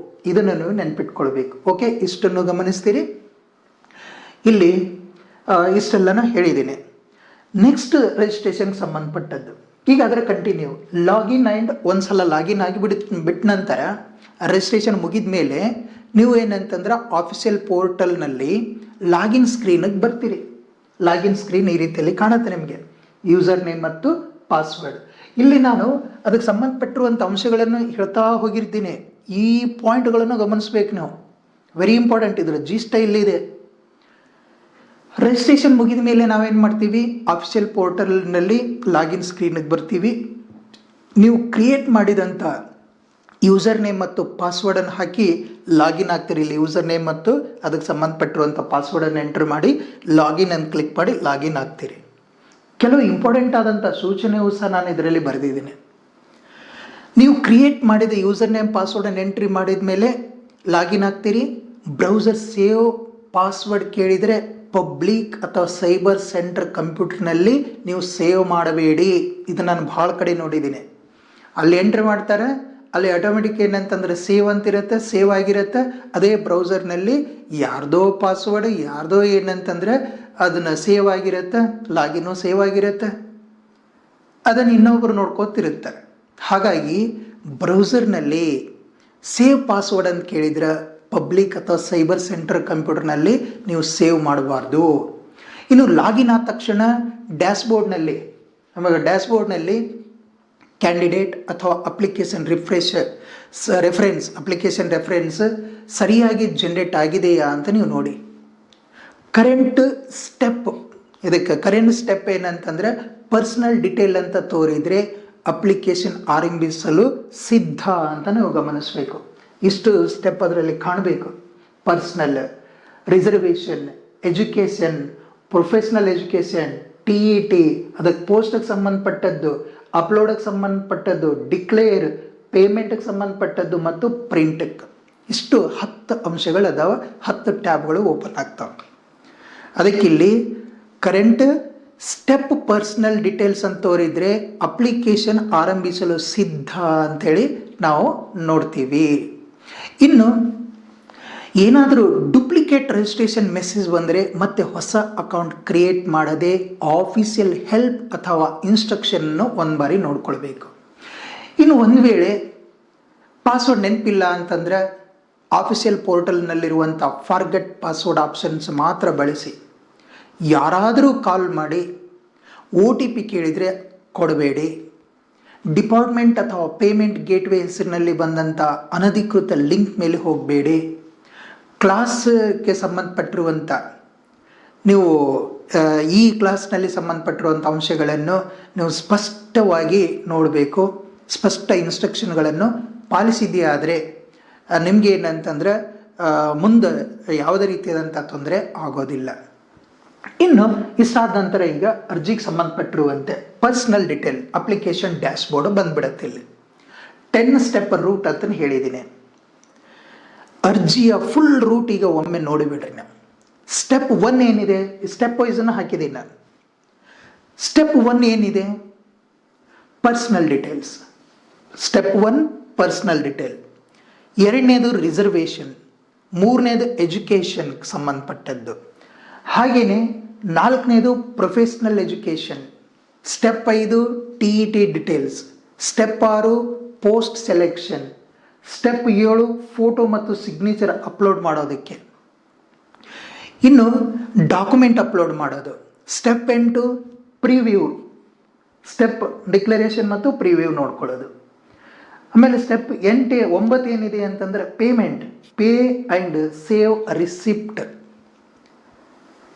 ಇದನ್ನು ನೀವು ನೆನ್ಪಿಟ್ಕೊಳ್ಬೇಕು. ಓಕೆ, ಇಷ್ಟನ್ನು ಗಮನಿಸ್ತೀರಿ. ಇಲ್ಲಿ ಇಷ್ಟೆಲ್ಲನ ಹೇಳಿದ್ದೀನಿ. ನೆಕ್ಸ್ಟ್ ರಿಜಿಸ್ಟ್ರೇಷನ್ಗೆ ಸಂಬಂಧಪಟ್ಟದ್ದು. ಈಗ ಅದರ ಕಂಟಿನ್ಯೂ ಲಾಗಿನ್ ಆ್ಯಂಡ್ ಒಂದ್ಸಲ ಲಾಗಿನ್ ಆಗಿ ಬಿಟ್ಟ ನಂತರ ರಿಜಿಸ್ಟ್ರೇಷನ್ ಮುಗಿದ ಮೇಲೆ ನೀವು ಏನಂತಂದ್ರೆ ಆಫಿಷಿಯಲ್ ಪೋರ್ಟಲ್ನಲ್ಲಿ ಲಾಗಿನ್ ಸ್ಕ್ರೀನಿಗೆ ಬರ್ತೀರಿ. ಲಾಗಿನ್ ಸ್ಕ್ರೀನ್ ಈ ರೀತಿಯಲ್ಲಿ ಕಾಣುತ್ತೆ ನಿಮಗೆ, ಯೂಸರ್ ನೇಮ್ ಮತ್ತು ಪಾಸ್ವರ್ಡ್. ಇಲ್ಲಿ ನಾನು ಅದಕ್ಕೆ ಸಂಬಂಧಪಟ್ಟಿರುವಂಥ ಅಂಶಗಳನ್ನು ಹೇಳ್ತಾ ಹೋಗಿರ್ತೀನಿ. ಈ ಪಾಯಿಂಟ್ಗಳನ್ನು ಗಮನಿಸ್ಬೇಕು ನೀವು, ವೆರಿ ಇಂಪಾರ್ಟೆಂಟ್. ಇದ್ರ ಜಿಸ್ಟ್ ಇಲ್ಲಿದೆ. ರಿಜಿಸ್ಟ್ರೇಷನ್ ಮುಗಿದ ಮೇಲೆ ನಾವೇನು ಮಾಡ್ತೀವಿ, ಆಫಿಷಿಯಲ್ ಪೋರ್ಟಲ್ನಲ್ಲಿ ಲಾಗಿನ್ ಸ್ಕ್ರೀನಿಗೆ ಬರ್ತೀವಿ. ನೀವು ಕ್ರಿಯೇಟ್ ಮಾಡಿದಂಥ ಯೂಸರ್ ನೇಮ್ ಮತ್ತು ಪಾಸ್ವರ್ಡನ್ನು ಹಾಕಿ ಲಾಗಿನ್ ಆಗ್ತೀರಿ. ಇಲ್ಲಿ ಯೂಸರ್ ನೇಮ್ ಮತ್ತು ಅದಕ್ಕೆ ಸಂಬಂಧಪಟ್ಟಿರುವಂಥ ಪಾಸ್ವರ್ಡನ್ನು ಎಂಟ್ರ್ ಮಾಡಿ ಲಾಗಿನ್ ಅಂತ ಕ್ಲಿಕ್ ಮಾಡಿ ಲಾಗಿನ್ ಆಗ್ತೀರಿ. ಕೆಲವು ಇಂಪಾರ್ಟೆಂಟ್ ಆದಂಥ ಸೂಚನೆಯೂ ಸಹ ನಾನು ಇದರಲ್ಲಿ ಬರೆದಿದ್ದೀನಿ. ನೀವು ಕ್ರಿಯೇಟ್ ಮಾಡಿದ ಯೂಸರ್ ನೇಮ್ ಪಾಸ್ವರ್ಡನ್ನು ಎಂಟ್ರಿ ಮಾಡಿದ ಮೇಲೆ ಲಾಗಿನ್ ಆಗ್ತೀರಿ. ಬ್ರೌಸರ್ ಸೇವ್ ಪಾಸ್ವರ್ಡ್ ಕೇಳಿದರೆ ಪಬ್ಲಿಕ್ ಅಥವಾ ಸೈಬರ್ ಸೆಂಟರ್ ಕಂಪ್ಯೂಟರ್ನಲ್ಲಿ ನೀವು ಸೇವ್ ಮಾಡಬೇಡಿ. ಇದು ನಾನು ಭಾಳ ಕಡೆ ನೋಡಿದ್ದೀನಿ. ಅಲ್ಲಿ ಎಂಟ್ರಿ ಮಾಡ್ತಾರೆ, ಅಲ್ಲಿ ಆಟೋಮೆಟಿಕ್ ಏನಂತಂದರೆ ಸೇವ್ ಅಂತಿರುತ್ತೆ, ಸೇವ್ ಆಗಿರುತ್ತೆ. ಅದೇ ಬ್ರೌಸರ್ನಲ್ಲಿ ಯಾರ್ದೋ ಪಾಸ್ವರ್ಡ್, ಯಾರ್ದೋ ಏನಂತಂದರೆ ಅದನ್ನು ಸೇವ್ ಆಗಿರುತ್ತೆ, ಲಾಗಿನ್ನು ಸೇವ್ ಆಗಿರುತ್ತೆ, ಅದನ್ನು ಇನ್ನೊಬ್ಬರು ನೋಡ್ಕೋತಿರ್ತಾರೆ. ಹಾಗಾಗಿ ಬ್ರೌಸರ್ನಲ್ಲಿ ಸೇವ್ ಪಾಸ್ವರ್ಡ್ ಅಂತ ಕೇಳಿದ್ರೆ ಪಬ್ಲಿಕ್ ಅಥವಾ ಸೈಬರ್ ಸೆಂಟರ್ ಕಂಪ್ಯೂಟರ್ನಲ್ಲಿ ನೀವು ಸೇವ್ ಮಾಡಬಾರ್ದು. ಇನ್ನು ಲಾಗಿನ್ ಆದ ತಕ್ಷಣ ಡ್ಯಾಶ್ಬೋರ್ಡ್ನಲ್ಲಿ ಕ್ಯಾಂಡಿಡೇಟ್ ಅಥವಾ ಅಪ್ಲಿಕೇಶನ್ ಅಪ್ಲಿಕೇಶನ್ ರೆಫರೆನ್ಸ್ ಸರಿಯಾಗಿ ಜನರೇಟ್ ಆಗಿದೆಯಾ ಅಂತ ನೀವು ನೋಡಿ. ಇದಕ್ಕೆ ಕರೆಂಟ್ ಸ್ಟೆಪ್ ಏನಂತಂದರೆ ಪರ್ಸನಲ್ ಡಿಟೇಲ್ ಅಂತ ತೋರಿದರೆ ಅಪ್ಲಿಕೇಶನ್ ಆರಂಭಿಸಲು ಸಿದ್ಧ ಅಂತ ನೀವು ಗಮನಿಸಬೇಕು. ಇಷ್ಟು ಸ್ಟೆಪ್ ಅದರಲ್ಲಿ ಕಾಣಬೇಕು. Personal, reservation, education, professional education, TET, ಅದಕ್ಕೆ ಪೋಸ್ಟ್ಗೆ ಸಂಬಂಧಪಟ್ಟದ್ದು, ಅಪ್ಲೋಡಿಗೆ ಸಂಬಂಧಪಟ್ಟದ್ದು, ಡಿಕ್ಲೇರ್, ಪೇಮೆಂಟ್ಗೆ ಸಂಬಂಧಪಟ್ಟದ್ದು ಮತ್ತು ಪ್ರಿಂಟಿಗೆ. ಇಷ್ಟು 10 ಅಂಶಗಳದಾವ, 10 ಟ್ಯಾಬ್ಗಳು ಓಪನ್ ಆಗ್ತಾವೆ. ಅದಕ್ಕಿಲ್ಲಿ ಕರೆಂಟ್ ಸ್ಟೆಪ್ ಪರ್ಸನಲ್ ಡೀಟೇಲ್ಸ್ ಅಂತ ತೋರಿದರೆ ಅಪ್ಲಿಕೇಶನ್ ಆರಂಭಿಸಲು ಸಿದ್ಧ ಅಂಥೇಳಿ ನಾವು ನೋಡ್ತೀವಿ. ಇನ್ನು ಏನಾದರೂ ಡುಪ್ಲಿಕೇಟ್ ರಿಜಿಸ್ಟ್ರೇಷನ್ ಮೆಸೇಜ್ ಬಂದರೆ ಮತ್ತೆ ಹೊಸ ಅಕೌಂಟ್ ಕ್ರಿಯೇಟ್ ಮಾಡದೆ ಆಫೀಸಿಯಲ್ ಹೆಲ್ಪ್ ಅಥವಾ ಇನ್ಸ್ಟ್ರಕ್ಷನ್ನು ಒಂದು ಬಾರಿ ನೋಡ್ಕೊಳ್ಬೇಕು. ಇನ್ನು ಒಂದು ವೇಳೆ ಪಾಸ್ವರ್ಡ್ ನೆನಪಿಲ್ಲ ಅಂತಂದರೆ ಆಫೀಸಿಯಲ್ ಪೋರ್ಟಲ್ನಲ್ಲಿರುವಂಥ ಫಾರ್ಗೆಟ್ ಪಾಸ್ವರ್ಡ್ ಆಪ್ಷನ್ಸ್ ಮಾತ್ರ ಬಳಸಿ. ಯಾರಾದರೂ ಕಾಲ್ ಮಾಡಿ OTP ಕೇಳಿದರೆ ಕೊಡಬೇಡಿ. ಡಿಪಾರ್ಟ್ಮೆಂಟ್ ಅಥವಾ ಪೇಮೆಂಟ್ ಗೇಟ್ವೇ ಹೆಸರಿನಲ್ಲಿ ಬಂದಂಥ ಅನಧಿಕೃತ ಲಿಂಕ್ ಮೇಲೆ ಹೋಗಬೇಡಿ. ಕ್ಲಾಸ್ಗೆ ಸಂಬಂಧಪಟ್ಟಿರುವಂಥ ನೀವು ಈ ಕ್ಲಾಸ್ನಲ್ಲಿ ಸಂಬಂಧಪಟ್ಟಿರುವಂಥ ಅಂಶಗಳನ್ನು ನೀವು ಸ್ಪಷ್ಟವಾಗಿ ನೋಡಬೇಕು. ಸ್ಪಷ್ಟ ಇನ್ಸ್ಟ್ರಕ್ಷನ್ಗಳನ್ನು ಪಾಲಿಸಿದೆಯಾದರೆ ನಿಮಗೆ ಏನಂತಂದರೆ ಮುಂದೆ ಯಾವುದೇ ರೀತಿಯಾದಂಥ ತೊಂದರೆ ಆಗೋದಿಲ್ಲ. ಇನ್ನು ಇಷ್ಟಾದ ನಂತರ ಈಗ ಅರ್ಜಿಗೆ ಸಂಬಂಧಪಟ್ಟಿರುವಂತೆ ಪರ್ಸನಲ್ ಡಿಟೇಲ್ ಅಪ್ಲಿಕೇಶನ್ ಡ್ಯಾಶ್ಬೋರ್ಡ್ ಬಂದ್ಬಿಡುತ್ತೆ. ಇಲ್ಲಿ 10 ಸ್ಟೆಪ್ ರೂಟ್ ಅಂತ ಹೇಳಿದ್ದೀನಿ. ಅರ್ಜಿಯ ಫುಲ್ ರೂಟ್ ಈಗ ಒಮ್ಮೆ ನೋಡಿಬಿಡ್ರಿ. ನಾವು ಸ್ಟೆಪ್ 1 ಏನಿದೆ, ಸ್ಟೆಪ್ ವೈಸನ್ನು ಹಾಕಿದ್ದೀನಿ ನಾನು. ಸ್ಟೆಪ್ 1 ಏನಿದೆ, personal details. Step 1 personal detail. ಎರಡನೇದು ರಿಸರ್ವೇಷನ್, ಮೂರನೇದು ಎಜುಕೇಷನ್ಗೆ ಸಂಬಂಧಪಟ್ಟದ್ದು. ಹಾಗೆಯೇ ನಾಲ್ಕನೇದು professional education, step 5 TET details, step 6 post selection, step 7 photo ಮತ್ತು ಸಿಗ್ನೇಚರ್ ಅಪ್ಲೋಡ್ ಮಾಡೋದಕ್ಕೆ. ಇನ್ನು ಡಾಕ್ಯುಮೆಂಟ್ ಅಪ್ಲೋಡ್ ಮಾಡೋದು. ಸ್ಟೆಪ್ 8 ಪ್ರಿವ್ಯೂ, ಸ್ಟೆಪ್ ಡಿಕ್ಲರೇಷನ್ ಮತ್ತು ಪ್ರಿವ್ಯೂ ನೋಡ್ಕೊಳ್ಳೋದು. ಆಮೇಲೆ ಸ್ಟೆಪ್ 9 ಏನಿದೆ ಅಂತಂದರೆ payment, pay and save receipt.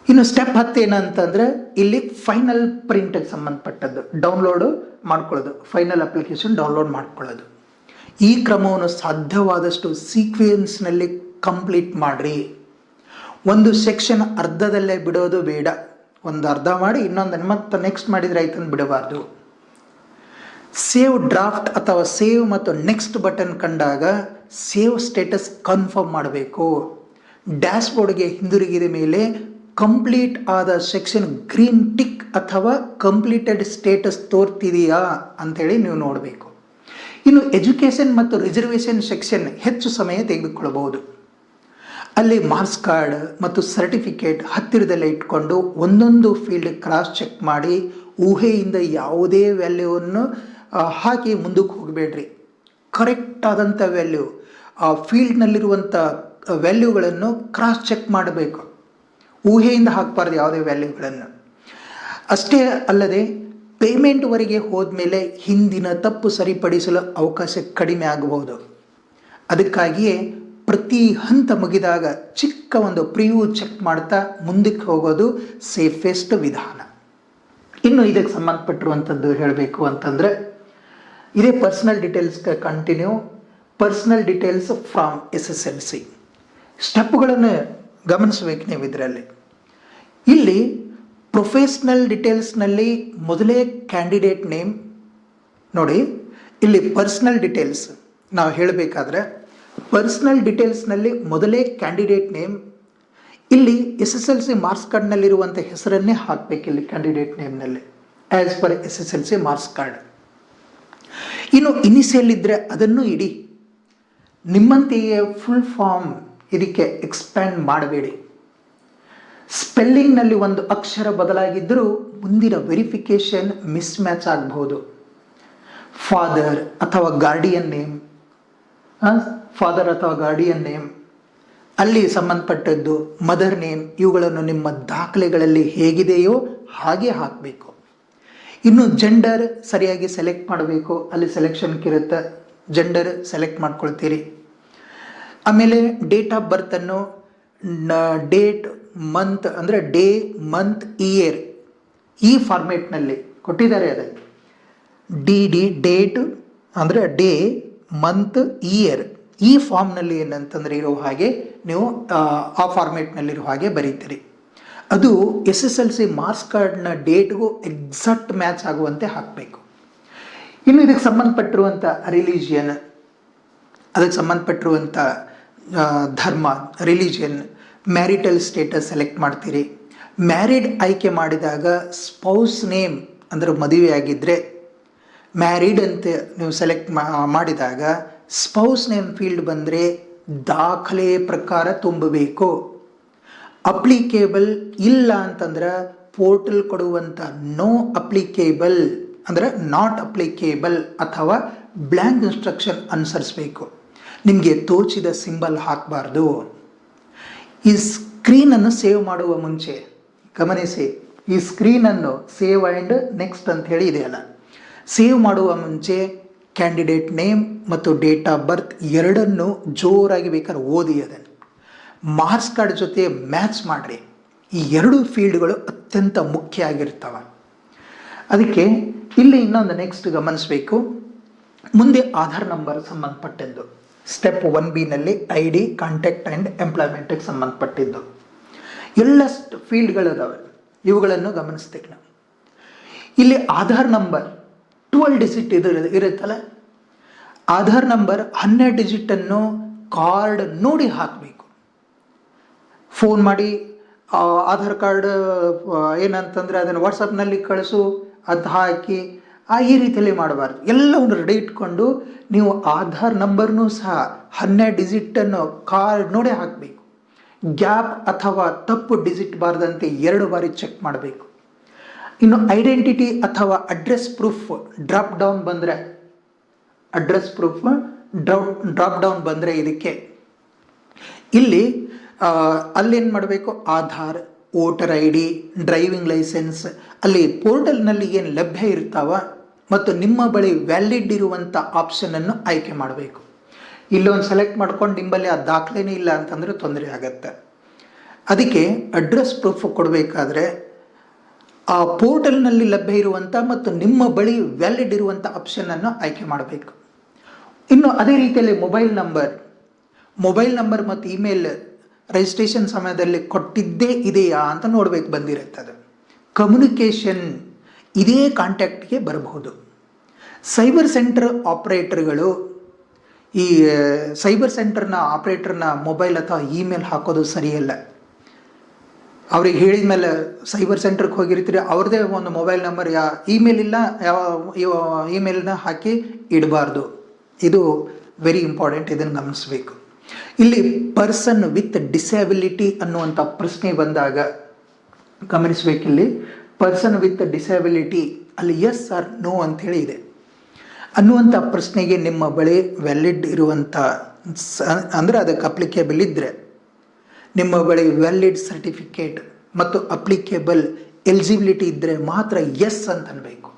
ಇನ್ನು ಸ್ಟೆಪ್ 10 ಏನಂತಂದರೆ ಇಲ್ಲಿ ಫೈನಲ್ ಪ್ರಿಂಟ್ಗೆ ಸಂಬಂಧಪಟ್ಟದ್ದು, ಡೌನ್ಲೋಡು ಮಾಡ್ಕೊಳ್ಳೋದು, ಫೈನಲ್ ಅಪ್ಲಿಕೇಶನ್ ಡೌನ್ಲೋಡ್ ಮಾಡ್ಕೊಳ್ಳೋದು. ಈ ಕ್ರಮವನ್ನು ಸಾಧ್ಯವಾದಷ್ಟು ಸೀಕ್ವೆನ್ಸ್ನಲ್ಲಿ ಕಂಪ್ಲೀಟ್ ಮಾಡಿರಿ. ಒಂದು ಸೆಕ್ಷನ್ ಅರ್ಧದಲ್ಲೇ ಬಿಡೋದು ಬೇಡ. ಒಂದು ಅರ್ಧ ಮಾಡಿ ಇನ್ನೊಂದನ್ನು ಮತ್ತೆ ನೆಕ್ಸ್ಟ್ ಮಾಡಿದರೆ ಆಯ್ತಂದು ಬಿಡಬಾರ್ದು. ಸೇವ್ ಡ್ರಾಫ್ಟ್ ಅಥವಾ ಸೇವ್ ಮತ್ತು ನೆಕ್ಸ್ಟ್ ಬಟನ್ ಕಂಡಾಗ ಸೇವ್ ಸ್ಟೇಟಸ್ ಕನ್ಫರ್ಮ್ ಮಾಡಬೇಕು. ಡ್ಯಾಶ್ಬೋರ್ಡ್ಗೆ ಹಿಂದಿರುಗಿದ ಮೇಲೆ ಕಂಪ್ಲೀಟ್ ಆದ ಸೆಕ್ಷನ್ ಗ್ರೀನ್ ಟಿಕ್ ಅಥವಾ ಕಂಪ್ಲೀಟೆಡ್ ಸ್ಟೇಟಸ್ ತೋರ್ತಿದೆಯಾ ಅಂಥೇಳಿ ನೀವು ನೋಡಬೇಕು. ಇನ್ನು ಎಜುಕೇಷನ್ ಮತ್ತು ರಿಸರ್ವೇಷನ್ ಸೆಕ್ಷನ್ ಹೆಚ್ಚು ಸಮಯ ತೆಗೆದುಕೊಳ್ಳಬಹುದು. ಅಲ್ಲಿ ಮಾರ್ಕ್ಸ್ ಕಾರ್ಡ್ ಮತ್ತು ಸರ್ಟಿಫಿಕೇಟ್ ಹತ್ತಿರದಲ್ಲೇ ಇಟ್ಕೊಂಡು ಒಂದೊಂದು ಫೀಲ್ಡ್ ಕ್ರಾಸ್ ಚೆಕ್ ಮಾಡಿ ಊಹೆಯಿಂದ ಯಾವುದೇ ವ್ಯಾಲ್ಯೂವನ್ನು ಹಾಕಿ ಮುಂದಕ್ಕೆ ಹೋಗಬೇಡ್ರಿ. ಕರೆಕ್ಟ್ ಆದಂಥ ವ್ಯಾಲ್ಯೂ, ಆ ಫೀಲ್ಡ್ನಲ್ಲಿರುವಂಥ ವ್ಯಾಲ್ಯೂಗಳನ್ನು ಕ್ರಾಸ್ ಚೆಕ್ ಮಾಡಬೇಕು. ಊಹೆಯಿಂದ ಹಾಕಬಾರ್ದು ಯಾವುದೇ ವ್ಯಾಲ್ಯೂಗಳನ್ನು. ಅಷ್ಟೇ ಅಲ್ಲದೆ ಪೇಮೆಂಟ್ವರೆಗೆ ಹೋದ್ಮೇಲೆ ಹಿಂದಿನ ತಪ್ಪು ಸರಿಪಡಿಸಲು ಅವಕಾಶ ಕಡಿಮೆ ಆಗಬಹುದು. ಅದಕ್ಕಾಗಿಯೇ ಪ್ರತಿ ಹಂತ ಮುಗಿದಾಗ ಚಿಕ್ಕ ಒಂದು ಪ್ರಿವ್ಯೂ ಚೆಕ್ ಮಾಡ್ತಾ ಮುಂದಕ್ಕೆ ಹೋಗೋದು ಸೇಫೆಸ್ಟ್ ವಿಧಾನ. ಇನ್ನು ಇದಕ್ಕೆ ಸಂಬಂಧಪಟ್ಟಿರುವಂಥದ್ದು ಹೇಳಬೇಕು ಅಂತಂದರೆ ಇದೇ ಪರ್ಸ್ನಲ್ ಡೀಟೇಲ್ಸ್ಗೆ continue. Personal details from SSLC ಸ್ಟೆಪ್ಗಳನ್ನು ಗಮನಿಸಬೇಕು ನೀವು ಇದರಲ್ಲಿ. ಇಲ್ಲಿ ಪ್ರೊಫೆಷ್ನಲ್ ಡೀಟೇಲ್ಸ್ನಲ್ಲಿ ಮೊದಲೇ ಕ್ಯಾಂಡಿಡೇಟ್ ನೇಮ್ ನೋಡಿ. ಇಲ್ಲಿ ಪರ್ಸ್ನಲ್ ಡೀಟೇಲ್ಸ್ ನಾವು ಹೇಳಬೇಕಾದ್ರೆ ಪರ್ಸ್ನಲ್ ಡೀಟೇಲ್ಸ್ನಲ್ಲಿ ಮೊದಲೇ ಕ್ಯಾಂಡಿಡೇಟ್ ನೇಮ್. ಇಲ್ಲಿ SSLC ಮಾರ್ಕ್ಸ್ ಕಾರ್ಡ್ನಲ್ಲಿರುವಂಥ ಹೆಸರನ್ನೇ ಹಾಕಬೇಕು. ಇಲ್ಲಿ ಕ್ಯಾಂಡಿಡೇಟ್ ನೇಮ್ನಲ್ಲಿ as per SSLC marks card. ಇನ್ನು ಇನಿಷಿಯಲ್ ಇದ್ದರೆ ಅದನ್ನು ಇಡಿ. ನಿಮ್ಮಂತೆಯೇ ಫುಲ್ ಫಾರ್ಮ್ ಇದಕ್ಕೆ ಎಕ್ಸ್ಪ್ಯಾಂಡ್ ಮಾಡಬೇಡಿ. ಸ್ಪೆಲ್ಲಿಂಗ್ನಲ್ಲಿ ಒಂದು ಅಕ್ಷರ ಬದಲಾಗಿದ್ದರೂ ಮುಂದಿನ ವೆರಿಫಿಕೇಷನ್ ಮಿಸ್ ಮ್ಯಾಚ್ ಆಗಬಹುದು. ಫಾದರ್ ಅಥವಾ ಗಾರ್ಡಿಯನ್ ನೇಮ್, ಫಾದರ್ ಅಥವಾ ಗಾರ್ಡಿಯನ್ ನೇಮ್ ಅಲ್ಲಿ ಸಂಬಂಧಪಟ್ಟದ್ದು, ಮದರ್ ನೇಮ್, ಇವುಗಳನ್ನು ನಿಮ್ಮ ದಾಖಲೆಗಳಲ್ಲಿ ಹೇಗಿದೆಯೋ ಹಾಗೆ ಹಾಕಬೇಕು. ಇನ್ನು ಜೆಂಡರ್ ಸರಿಯಾಗಿ ಸೆಲೆಕ್ಟ್ ಮಾಡಬೇಕು. ಅಲ್ಲಿ ಸೆಲೆಕ್ಷನ್ಗಿರುತ್ತೆ, ಜೆಂಡರ್ ಸೆಲೆಕ್ಟ್ ಮಾಡ್ಕೊಳ್ತೀರಿ. ಆಮೇಲೆ ಡೇಟ್ ಆಫ್ ಬರ್ತನ್ನು ಡೇಟ್, ಮಂತ್ ಅಂದರೆ ಡೇ, ಮಂತ್, ಇಯರ್ ಈ ಫಾರ್ಮೇಟ್ನಲ್ಲಿ ಕೊಟ್ಟಿದ್ದಾರೆ. ಅದನ್ನು ಡಿ ಡೇಟ್ ಅಂದರೆ ಡೇ, ಮಂತ್, ಇಯರ್ ಈ ಫಾರ್ಮ್ನಲ್ಲಿ ಏನಂತಂದರೆ ಇರೋ ಹಾಗೆ ನೀವು ಆ ಫಾರ್ಮೇಟ್ನಲ್ಲಿರೋ ಹಾಗೆ ಬರೀತೀರಿ. ಅದು SSLC ಮಾರ್ಕ್ಸ್ ಕಾರ್ಡ್ನ ಡೇಟ್ಗೂ ಎಕ್ಸಾಕ್ಟ್ ಮ್ಯಾಚ್ ಆಗುವಂತೆ ಹಾಕಬೇಕು. ಇನ್ನು ಇದಕ್ಕೆ ಸಂಬಂಧಪಟ್ಟಿರುವಂಥ ರಿಲಿಜಿಯನ್, ಅದಕ್ಕೆ ಸಂಬಂಧಪಟ್ಟಿರುವಂಥ ಧರ್ಮ, ರಿಲಿಜಿಯನ್, ಮ್ಯಾರಿಟಲ್ ಸ್ಟೇಟಸ್ ಸೆಲೆಕ್ಟ್ ಮಾಡ್ತೀರಿ. ಮ್ಯಾರಿಡ್ ಆಯ್ಕೆ ಮಾಡಿದಾಗ ಸ್ಪೌಸ್ ನೇಮ್ ಅಂದರೆ ಮದುವೆ ಆಗಿದ್ದರೆ ಮ್ಯಾರಿಡ್ ಅಂತ ನೀವು ಸೆಲೆಕ್ಟ್ ಮಾಡಿದಾಗ ಸ್ಪೌಸ್ ನೇಮ್ ಫೀಲ್ಡ್ ಬಂದರೆ ದಾಖಲೆ ಪ್ರಕಾರ ತುಂಬಬೇಕು. ಅಪ್ಲಿಕೇಬಲ್ ಇಲ್ಲ ಅಂತಂದ್ರೆ ಪೋರ್ಟಲ್ ಕೊಡುವಂಥ ನೋ ಅಪ್ಲಿಕೇಬಲ್ ಅಂದರೆ ನಾಟ್ ಅಪ್ಲಿಕೇಬಲ್ ಅಥವಾ ಬ್ಲ್ಯಾಂಕ್ ಇನ್ಸ್ಟ್ರಕ್ಷನ್ ಅನುಸರಿಸಬೇಕು. ನಿಮಗೆ ತೋಚಿದ ಸಿಂಬಲ್ ಹಾಕಬಾರ್ದು. ಈ ಸ್ಕ್ರೀನನ್ನು ಸೇವ್ ಮಾಡುವ ಮುಂಚೆ ಗಮನಿಸಿ, ಈ ಸ್ಕ್ರೀನನ್ನು ಸೇವ್ ಆ್ಯಂಡ್ ನೆಕ್ಸ್ಟ್ ಅಂತ ಹೇಳಿ ಇದೆಯಲ್ಲ, ಸೇವ್ ಮಾಡುವ ಮುಂಚೆ ಕ್ಯಾಂಡಿಡೇಟ್ ನೇಮ್ ಮತ್ತು ಡೇಟ್ ಆಫ್ ಬರ್ತ್ ಎರಡನ್ನು ಜೋರಾಗಿ ಬೇಕಾದ್ರೆ ಓದಿ ಅದನ್ನು ಮಾರ್ಕ್ಸ್ ಕಾರ್ಡ್ ಜೊತೆ ಮ್ಯಾಚ್ ಮಾಡಿರಿ. ಈ ಎರಡು ಫೀಲ್ಡ್ಗಳು ಅತ್ಯಂತ ಮುಖ್ಯ ಆಗಿರ್ತವೆ. ಅದಕ್ಕೆ ಇಲ್ಲಿ ಇನ್ನೊಂದು ನೆಕ್ಸ್ಟ್ ಗಮನಿಸಬೇಕು. ಮುಂದೆ ಆಧಾರ್ ನಂಬರ್ ಸಂಬಂಧಪಟ್ಟಿದ್ದು ಸ್ಟೆಪ್ 1B ನಲ್ಲಿ ID, ಕಾಂಟ್ಯಾಕ್ಟ್ ಆ್ಯಂಡ್ ಎಂಪ್ಲಾಯ್ಮೆಂಟಿಗೆ ಸಂಬಂಧಪಟ್ಟಿದ್ದು ಎಲ್ಲ ಫೀಲ್ಡ್ಗಳಿದಾವೆ. ಇವುಗಳನ್ನು ಗಮನಿಸ್ಬೇಕು ನಾವು. ಇಲ್ಲಿ ಆಧಾರ್ ನಂಬರ್ 12 ಡಿಜಿಟ್ ಇರುತ್ತಲ್ಲ, ಆಧಾರ್ ನಂಬರ್ 12 ಡಿಜಿಟನ್ನು ಕಾರ್ಡ್ ನೋಡಿ ಹಾಕಬೇಕು. ಫೋನ್ ಮಾಡಿ ಆಧಾರ್ ಕಾರ್ಡ್ ಏನಂತಂದರೆ ಅದನ್ನು ವಾಟ್ಸಪ್ನಲ್ಲಿ ಕಳಿಸು ಅಂತ ಹಾಕಿ ಈ ರೀತಿಯಲ್ಲಿ ಮಾಡಬಾರ್ದು. ಎಲ್ಲವನ್ನು ರೆಡಿ ಇಟ್ಕೊಂಡು ನೀವು ಆಧಾರ್ ನಂಬರ್ನೂ ಸಹ 12 ಡಿಜಿಟನ್ನು ನೋಡೇ ಹಾಕಬೇಕು. ಗ್ಯಾಪ್ ಅಥವಾ ತಪ್ಪು ಡಿಜಿಟ್ ಬಾರದಂತೆ 2 ಬಾರಿ ಚೆಕ್ ಮಾಡಬೇಕು. ಇನ್ನು ಐಡೆಂಟಿಟಿ ಅಥವಾ ಅಡ್ರೆಸ್ ಪ್ರೂಫ್ ಡ್ರಾಪ್ ಡೌನ್ ಬಂದರೆ ಇದಕ್ಕೆ ಇಲ್ಲಿ ಅಲ್ಲೇನು ಮಾಡಬೇಕು, Aadhaar, voter ID, driving licence ಅಲ್ಲಿ ಪೋರ್ಟಲ್ನಲ್ಲಿ ಏನು ಲಭ್ಯ ಇರ್ತಾವ ಮತ್ತು ನಿಮ್ಮ ಬಳಿ ವ್ಯಾಲಿಡ್ ಇರುವಂಥ ಆಪ್ಷನನ್ನು ಆಯ್ಕೆ ಮಾಡಬೇಕು. ಇಲ್ಲೊಂದು ಸೆಲೆಕ್ಟ್ ಮಾಡ್ಕೊಂಡು ನಿಮ್ಮಲ್ಲಿ ಆ ದಾಖಲೆನೇ ಇಲ್ಲ ಅಂತಂದರೆ ತೊಂದರೆ ಆಗತ್ತೆ. ಅದಕ್ಕೆ ಅಡ್ರೆಸ್ ಪ್ರೂಫ್ ಕೊಡಬೇಕಾದ್ರೆ ಆ ಪೋರ್ಟಲ್ನಲ್ಲಿ ಲಭ್ಯ ಇರುವಂಥ ಮತ್ತು ನಿಮ್ಮ ಬಳಿ ವ್ಯಾಲಿಡ್ ಇರುವಂಥ ಆಪ್ಷನನ್ನು ಆಯ್ಕೆ ಮಾಡಬೇಕು. ಇನ್ನು ಅದೇ ರೀತಿಯಲ್ಲಿ ಮೊಬೈಲ್ ನಂಬರ್ ಮತ್ತು ಇಮೇಲ್ ರಿಜಿಸ್ಟ್ರೇಷನ್ ಸಮಯದಲ್ಲಿ ಕೊಟ್ಟಿದ್ದೇ ಇದೆಯಾ ಅಂತ ನೋಡಬೇಕು, ಬಂದಿರುತ್ತದೆ. ಕಮ್ಯುನಿಕೇಷನ್ ಇದೇ ಕಾಂಟ್ಯಾಕ್ಟ್ಗೆ ಬರಬಹುದು. ಸೈಬರ್ ಸೆಂಟರ್ ಆಪರೇಟರ್ಗಳು ಈ ಸೈಬರ್ ಸೆಂಟರ್ನ ಆಪರೇಟರ್ನ ಮೊಬೈಲ್ ಅಥವಾ ಇಮೇಲ್ ಹಾಕೋದು ಸರಿಯಲ್ಲ. ಅವ್ರಿಗೆ ಹೇಳಿದ ಮೇಲೆ ಸೈಬರ್ ಸೆಂಟರ್ಗೆ ಹೋಗಿರ್ತೀರಿ, ಅವ್ರದ್ದೇ ಒಂದು ಮೊಬೈಲ್ ನಂಬರ್ ಇಮೇಲ್ ಇಲ್ಲ, ಯಾವ ಇಮೇಲ್ನ ಹಾಕಿ ಇಡಬಾರ್ದು. ಇದು ವೆರಿ ಇಂಪಾರ್ಟೆಂಟ್, ಇದನ್ನು ಗಮನಿಸಬೇಕು. ಇಲ್ಲಿ ಪರ್ಸನ್ ವಿತ್ ಡಿಸ್ಯಾಬಿಲಿಟಿ ಅನ್ನುವಂಥ ಪ್ರಶ್ನೆ ಬಂದಾಗ ಗಮನಿಸಬೇಕಿಲ್ಲಿ ಪರ್ಸನ್ ವಿತ್ ಡಿಸ್ಯಾಬಿಲಿಟಿ ಅಲ್ಲಿ ಎಸ್ ಆರ್ ನೋ ಅಂಥೇಳಿ ಇದೆ ಅನ್ನುವಂಥ ಪ್ರಶ್ನೆಗೆ ನಿಮ್ಮ ಬಳಿ ವ್ಯಾಲಿಡ್ ಇರುವಂಥ ಅಂದರೆ ಅದಕ್ಕೆ ಅಪ್ಲಿಕೇಬಲ್ ಇದ್ದರೆ, ನಿಮ್ಮ ಬಳಿ ವ್ಯಾಲಿಡ್ ಸರ್ಟಿಫಿಕೇಟ್ ಮತ್ತು ಅಪ್ಲಿಕೇಬಲ್ ಎಲಿಜಿಬಿಲಿಟಿ ಇದ್ದರೆ ಮಾತ್ರ ಎಸ್ ಅಂತ ಅನ್ಬೇಕು.